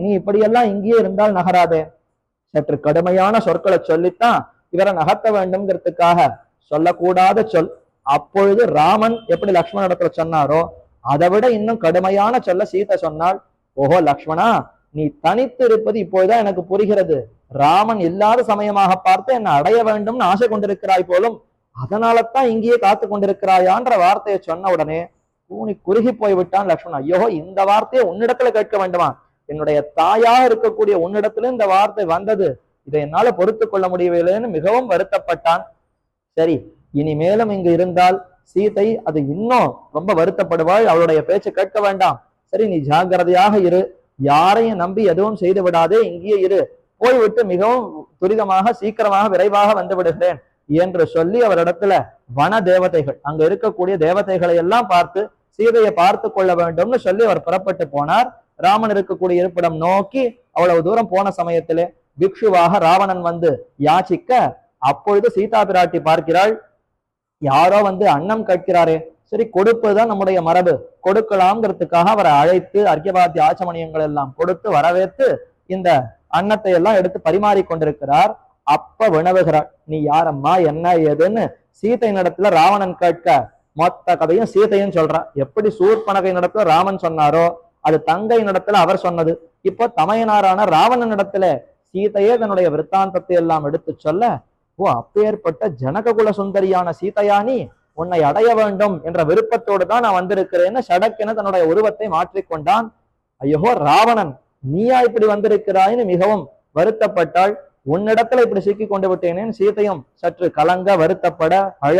நீ இப்படியெல்லாம் இங்கேயே இருந்தால் நகராதே. சற்று கடுமையான சொற்களை சொல்லித்தான் இவரை நகர்த்த வேண்டும்ங்கிறதுக்காக சொல்லக்கூடாத சொல். அப்பொழுது ராமன் எப்படி லக்ஷ்மண இடத்துல சொன்னாரோ அதை விட இன்னும் கடுமையான சொல்ல சீதை சொன்னாள். ஓஹோ லக்ஷ்மணா, நீ தனித்து இருப்பது இப்பொழுதுதான் எனக்கு புரிகிறது. ராமன் இல்லாத சமயமாக பார்த்து என்னை அடைய வேண்டும்னு ஆசை கொண்டிருக்கிறாய் போலும், அதனாலதான் இங்கேயே காத்து கொண்டிருக்கிறாயான்ற வார்த்தையை சொன்ன உடனே கூனி குறுகி போய்விட்டான் லக்ஷ்மணன். ஐயோ, இந்த வார்த்தையை உன்னிடத்துல கேட்க வேண்டுமா? என்னுடைய தாயா இருக்கக்கூடிய உன்னிடத்துல இந்த வார்த்தை வந்தது, இதை என்னால பொறுத்து கொள்ள முடியவில்லைன்னு மிகவும் வருத்தப்பட்டான். சரி, இனிமேலும் இங்கு இருந்தால் சீதை அது இன்னும் ரொம்ப வருத்தப்படுவாள், அவளுடைய பேச்சு கேட்க வேண்டாம். சரி, நீ ஜாக்கிரதையாக இரு, யாரையும் நம்பி எதுவும் செய்து விடாதே, இங்கேயே இரு, போய்விட்டு மிகவும் துரிதமாக சீக்கிரமாக விரைவாக வந்து விடுகிறேன் என்று சொல்லி அவரிடத்துல வன தேவதைகள், அங்க இருக்கக்கூடிய தேவதைகளை எல்லாம் பார்த்து சீதையை பார்த்து கொள்ள வேண்டும்னு சொல்லி அவர் புறப்பட்டு போனார். ராமன் இருக்கக்கூடிய இருப்பிடம் நோக்கி அவ்வளவு தூரம் போன சமயத்திலே பிக்ஷுவாக ராவணன் வந்து யாச்சிக்க, அப்பொழுது சீதா பிராட்டி பார்க்கிறாள், யாரோ வந்து அன்னம் கேட்கிறாரே, சரி கொடுப்பதுதான் நம்முடைய மரபு, கொடுக்கலாம்ங்கிறதுக்காக அவரை அழைத்து அர்க்கியபாத்திய ஆச்சமணியங்கள் எல்லாம் கொடுத்து வரவேற்று இந்த அன்னத்தை எல்லாம் எடுத்து பரிமாறி கொண்டிருக்கிறார். அப்ப வினவுகிறார், நீ யாரம்மா என்ன ஏதுன்னு சீதை நடத்துல ராவணன் கேட்க மொத்த கதையும் சீதையும் சொல்றா. எப்படி சூர்பனகை நடத்துல ராமன் சொன்னாரோ அது தங்கை நடத்துல அவர் சொன்னது. இப்போ தமையனாரான ராவணன் இடத்துல சீதையே தன்னுடைய விற்த்தாந்தத்தை எல்லாம் எடுத்து சொல்ல, ஓ அப்பேற்பட்ட ஜனககுல சுந்தரியான சீதையானி, உன்னை அடைய வேண்டும் என்ற விருப்பத்தோடு தான் நான் வந்திருக்கிறேன்னு சடக்கென தன்னுடைய உருவத்தை மாற்றிக்கொண்டான். ஐயோ ராவணன், நீயா இப்படி வந்திருக்கிறாய்னு மிகவும் வருத்தப்பட்டாள். உன்னிடத்துல இப்படி சிக்கி கொண்டு விட்டேனேன்னு சீதையும் சற்று கலங்க வருத்தப்பட அழ,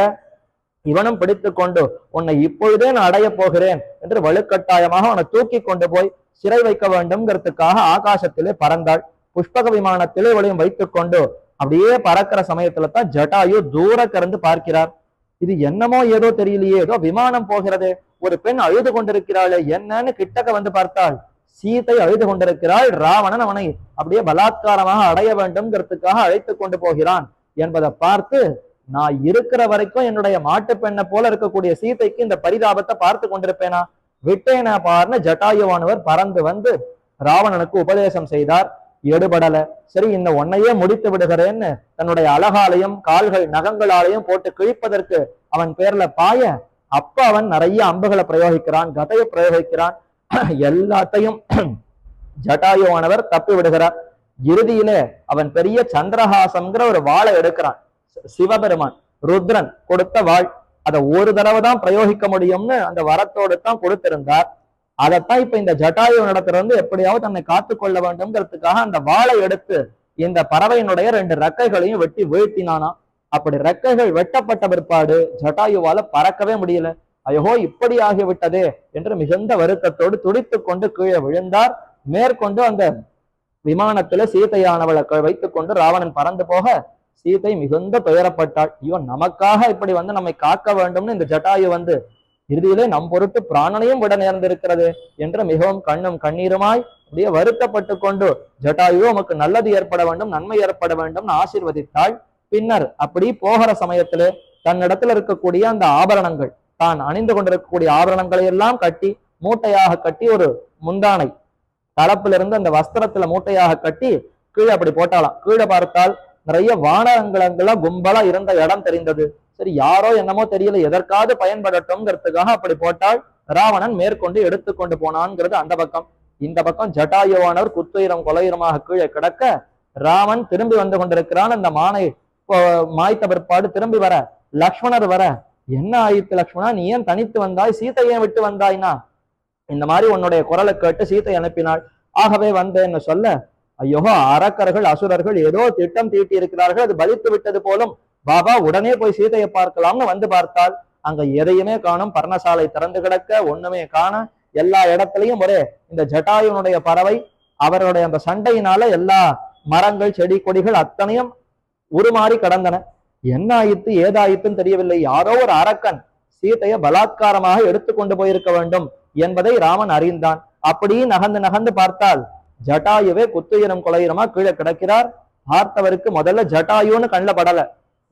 இவனும் பிடித்து கொண்டு உன்னை இப்பொழுதே நான் அடைய போகிறேன் என்று வலுக்கட்டாயமாக அவனை தூக்கி கொண்டு போய் சிறை வைக்க வேண்டும்ங்கிறதுக்காக ஆகாசத்திலே பறந்தாள். புஷ்பக விமானத்திலே இவளையும் வைத்துக் கொண்டு அப்படியே பறக்கிற சமயத்துல தான் ஜட்டாயு தூர கறந்து பார்க்கிறார். இது என்னமோ ஏதோ தெரியலையே, ஏதோ விமானம் போகிறது, ஒரு பெண் அழுது கொண்டிருக்கிறாளே என்னன்னு கிட்டக்க வந்து பார்த்தாள். சீதை அழுது கொண்டிருக்கிறாள். ராவணன் அவனை அப்படியே பலாத்காரமாக அடைய வேண்டும்ங்கிறதுக்காக அழைத்து கொண்டு போகிறான் என்பதை பார்த்து, நான் இருக்கிற வரைக்கும் என்னுடைய மாட்டு பெண்ணை போல இருக்கக்கூடிய சீதைக்கு இந்த பரிதாபத்தை பார்த்து கொண்டிருப்பேனா, விட்டேனா பார்னு ஜட்டாயுவானவர் பறந்து வந்து ராவணனுக்கு உபதேசம் செய்தார். எடுபடல. சரி, இந்த ஒன்னையே முடித்து விடுகிறேன்னு தன்னுடைய அழகாலையும் கால்கள் நகங்களாலையும் போட்டு கிழிப்பதற்கு அவன் பேர்ல பாய, அப்ப அவன் நிறைய அம்புகளை பிரயோகிக்கிறான், கதையை பிரயோகிக்கிறான். எல்லாத்தையும் ஜட்டாயுவானவர் தப்பி விடுகிறார். இறுதியிலே அவன் பெரிய சந்திரஹாசம்ங்கிற ஒரு வாளை எடுக்கிறான். சிவபெருமான் ருத்ரன் கொடுத்த வாழ், அதை ஒரு தடவை தான் பிரயோகிக்க முடியும்னு அந்த வரத்தோடு தான் கொடுத்திருந்தார். அதைத்தான் இப்ப இந்த ஜட்டாயு நடத்துல இருந்து எப்படியாவது தன்னை காத்து கொள்ள வேண்டும்ங்கிறதுக்காக அந்த வாளை எடுத்து இந்த பறவையினுடைய 2 ரெக்கைகளையும் வெட்டி வீழ்த்தினானா. அப்படி ரெக்கைகள் வெட்டப்பட்ட பிற்பாடு ஜட்டாயுவால பறக்கவே முடியல. ஐயோ இப்படி ஆகிவிட்டதே என்று மிகுந்த வருத்தத்தோடு துடித்து கொண்டு கீழே விழுந்தார். மேற்கொண்டு அந்த விமானத்துல சீதையானவளை வைத்துக் கொண்டு ராவணன் பறந்து போக சீதை மிகுந்த துயரப்பட்டாள். ஐயோ நமக்காக இப்படி வந்து நம்மை காக்க வேண்டும்னு இந்த ஜட்டாயு வந்து இறுதியிலே நம் பொருட்டு பிராணனையும் விட நேர்ந்திருக்கிறது என்று மிகவும் கண்ணும் கண்ணீருமாய் அப்படியே வருத்தப்பட்டு கொண்டு ஜட்டாயு உமக்கு நல்லது ஏற்பட வேண்டும், நன்மை ஏற்பட வேண்டும் ஆசீர்வதித்தாள். பின்னர் அப்படி போகிற சமயத்திலே தன்னிடத்துல இருக்கக்கூடிய அந்த ஆபரணங்கள், தான் அணிந்து கொண்டிருக்கக்கூடிய ஆபரணங்களை எல்லாம் கட்டி மூட்டையாக கட்டி ஒரு முந்தானை தளப்பிலிருந்து அந்த வஸ்திரத்துல மூட்டையாக கட்டி கீழே அப்படி போட்டாலாம். கீழே பார்த்தால் நிறைய வானரங்களெல்லாம் கும்பலா இருந்த இடம் தெரிந்தது. சரி, யாரோ என்னமோ தெரியல, எதற்காவது பயன்படட்டும்ங்கிறதுக்காக அப்படி போட்டால் ராவணன் மேற்கொண்டு எடுத்துக்கொண்டு போனான்ங்கிறது அந்த பக்கம். இந்த பக்கம் ஜட்டாயுவானவர் குத்துயிரம் கொலையுரமாக கீழே கிடக்க ராமன் திரும்பி வந்து கொண்டிருக்கிறான். அந்த மானை மாய்த்த பிற்பாடு திரும்பி வர லக்ஷ்மணர் வர, என்ன ஆயித்து லக்ஷ்மணா, நீ ஏன் தனித்து வந்தாய், சீதையை விட்டு வந்தாய்னா, இந்த மாதிரி உன்னுடைய குரலை கேட்டு சீதை அனுப்பினாள், ஆகவே வந்தேன்னு சொல்ல, ஐயோ அரக்கர்கள் அசுரர்கள் ஏதோ திட்டம் தீட்டி இருக்கிறார்கள், அது பலித்து விட்டது போலும், பாபா உடனே போய் சீதையை பார்க்கலாம்னு வந்து பார்த்தால் அங்க எதையுமே காணும். பர்ணசாலை திறந்து கிடக்க, ஒண்ணுமே காண. எல்லா இடத்துலயும் ஒரே இந்த ஜட்டாயுனுடைய பறவை, அவருடைய அந்த சண்டையினால எல்லா மரங்கள் செடி கொடிகள் அத்தனையும் உருமாறி கடந்தன. என்ன ஆயித்து ஏதாயித்துன்னு தெரியவில்லை. யாரோ ஒரு அரக்கன் சீதையை பலாத்காரமாக எடுத்துக்கொண்டு போயிருக்க வேண்டும் என்பதை ராமன் அறிந்தான். அப்படி நகர்ந்து நகர்ந்து பார்த்தால் ஜட்டாயுவே குத்துயிரம் கொலையுரமா கீழே கிடக்கிறார். பார்த்தவருக்கு முதல்ல ஜட்டாயுன்னு கண்ணில் படல.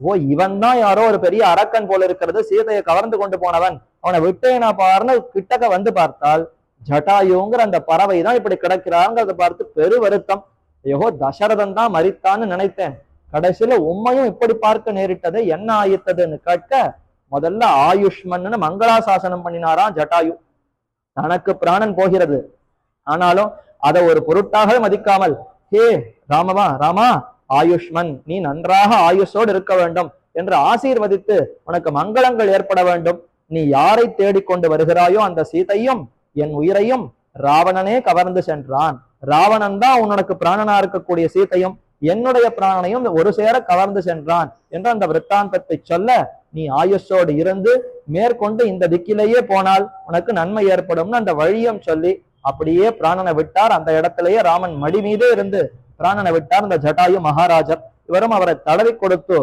ஓ இவன் தான் யாரோ ஒரு பெரிய அரக்கன் போல இருக்கிறது, சீதையை கவர்ந்து கொண்டு போனவன் அவனை விட்டேனா பாருன்னு கிட்டக்க வந்து பார்த்தால் ஜட்டாயுங்கிற அந்த பறவை தான் இப்படி கிடக்கிறாங்கிறத பார்த்து பெரு வருத்தம். ஐயோ, தசரதன் தான் மரித்தான்னு நினைத்தேன், கடைசியில உண்மையும் இப்படி பார்க்க நேரிட்டது, என்ன ஆயிட்டதுன்னு கேட்க முதல்ல ஆயுஷ்மன்னு மங்களாசாசனம் பண்ணினாராம் ஜட்டாயு. தனக்கு பிராணன் போகிறது, ஆனாலும் அதை ஒரு பொருட்டாக மதிக்காமல், ஹே ராமவா, ராமா ஆயுஷ்மன், நீ நன்றாக ஆயுஷோடு இருக்க வேண்டும் என்று ஆசீர்வதித்து உனக்கு மங்களங்கள் ஏற்பட வேண்டும். நீ யாரை தேடிக்கொண்டு வருகிறாயோ அந்த சீதையும் என் உயிரையும் ராவணனே கவர்ந்து சென்றான். ராவணன் தான் உனக்கு பிராணனா இருக்கக்கூடிய சீதையும் என்னுடைய பிராணனையும் ஒரு சேர கவர்ந்து சென்றான் என்று அந்த விற்த்தாந்தத்தை சொல்ல, நீ ஆயுஷோடு இருந்து மேற்கொண்டு இந்த திக்கிலேயே போனால் உனக்கு நன்மை ஏற்படும்னு அந்த வழியும் சொல்லி அப்படியே பிராணனை விட்டார். அந்த இடத்திலேயே ராமன் மடி மீதே இருந்து பிராணனை விட்டார் இந்த ஜட்டாயு மகாராஜர். இவரும் அவரை தடவி கொடுத்து,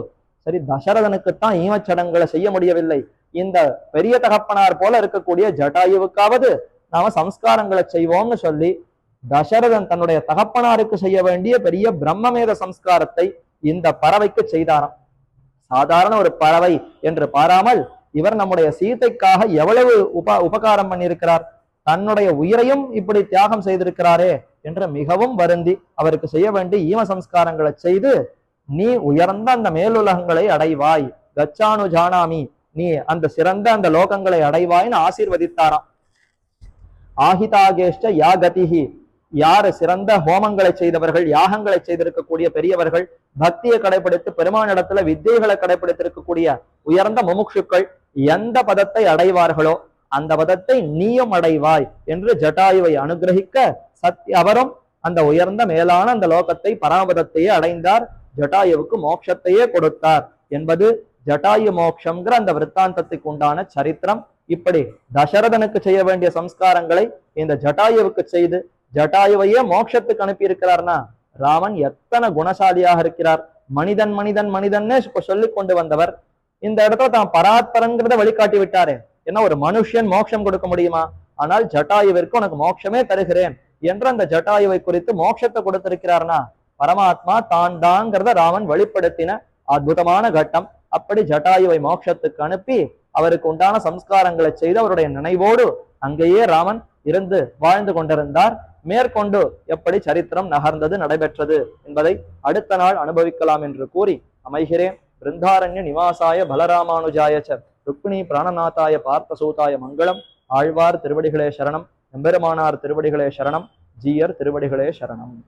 சரி தசரதனுக்குத்தான் ஈமச்சடங்குகளை செய்ய முடியவில்லை, இந்த பெரிய தகப்பனார் போல இருக்கக்கூடிய ஜட்டாயுவுக்காவது நாம சம்ஸ்காரங்களை செய்வோம்னு சொல்லி தசரதன் தன்னுடைய தகப்பனாருக்கு செய்ய வேண்டிய பெரிய பிரம்மமேத சம்ஸ்காரத்தை இந்த பறவைக்கு செய்தாராம். சாதாரண ஒரு பறவை என்று பாராமல் இவர் நம்முடைய சீதைக்காக எவ்வளவு உபகாரம் பண்ணியிருக்கிறார், தன்னுடைய உயிரையும் இப்படி தியாகம் செய்திருக்கிறாரே என்று மிகவும் வருந்தி அவருக்கு செய்ய வேண்டிய ஈம சம்ஸ்காரங்களை செய்து, நீ உயர்ந்த அந்த மேலுலகங்களை அடைவாய், கச்சானு ஜானாமி, நீ அந்த சிறந்த அந்த லோகங்களை அடைவாய்னு ஆசீர்வதித்தாராம். ஆஹிதாகேஷ்ட யா கதிஹி, யாரு சிறந்த ஹோமங்களை செய்தவர்கள், யாகங்களை செய்திருக்கக்கூடிய பெரியவர்கள், பக்தியை கடைபிடித்து பெருமானிடத்துல வித்தியைகளை கடைபிடித்திருக்கக்கூடிய உயர்ந்த முமுட்சுக்கள் எந்த பதத்தை அடைவார்களோ அந்த பதத்தை நீயும் அடைவாய் என்று ஜட்டாயுவை அனுகிரகிக்க அவரும் அந்த உயர்ந்த மேலான அந்த லோகத்தை பராமதத்தையே அடைந்தார். ஜட்டாயுவுக்கு மோட்சத்தையே கொடுத்தார் என்பது ஜட்டாயு மோட்சம்ங்கிற அந்த விற்த்தாந்தத்துக்கு உண்டான சரித்திரம். இப்படி தசரதனுக்கு செய்ய வேண்டிய சம்ஸ்காரங்களை இந்த ஜட்டாயுவுக்கு செய்து ஜட்டாயுவையே மோட்சத்துக்கு அனுப்பி இருக்கிறார்னா ராமன் எத்தனை குணசாலியாக இருக்கிறார். மனிதன் மனிதன் மனிதன்னே சொல்லிக் கொண்டு வந்தவர் இந்த இடத்துல தான் பராத்பரங்கிறத வழிகாட்டி விட்டாரே. ஏன்னா ஒரு மனுஷன் மோட்சம் கொடுக்க முடியுமா, ஆனால் ஜட்டாயுவிற்கு உனக்கு மோட்சமே தருகிறேன் என்று அந்த ஜட்டாயுவை குறித்து மோட்சத்தை கொடுத்திருக்கிறார்னா பரமாத்மா தான் தாங்கிறத ராமன் வெளிப்படுத்தின அற்புதமான கட்டம். அப்படி ஜட்டாயுவை மோட்சத்துக்கு அனுப்பி அவருக்கு உண்டான சம்ஸ்காரங்களை செய்து அவருடைய நினைவோடு அங்கேயே ராமன் இருந்து வாழ்ந்து கொண்டிருந்தார். மேற்கொண்டு எப்படி சரித்திரம் நகர்ந்தது நடைபெற்றது என்பதை அடுத்த நாள் அனுபவிக்கலாம் என்று கூறி அமைகிறேன். பிருந்தாரண்ய நிவாசாய பலராமானுஜாயச்ச ருக்மிணி பிராணநாதாய பார்த்தசூதாய மங்களம். ஆழ்வார் திருவடிகளே சரணம், எம்பெருமானார் திருவடிகளே சரணம், ஜீயர் திருவடிகளே சரணம்.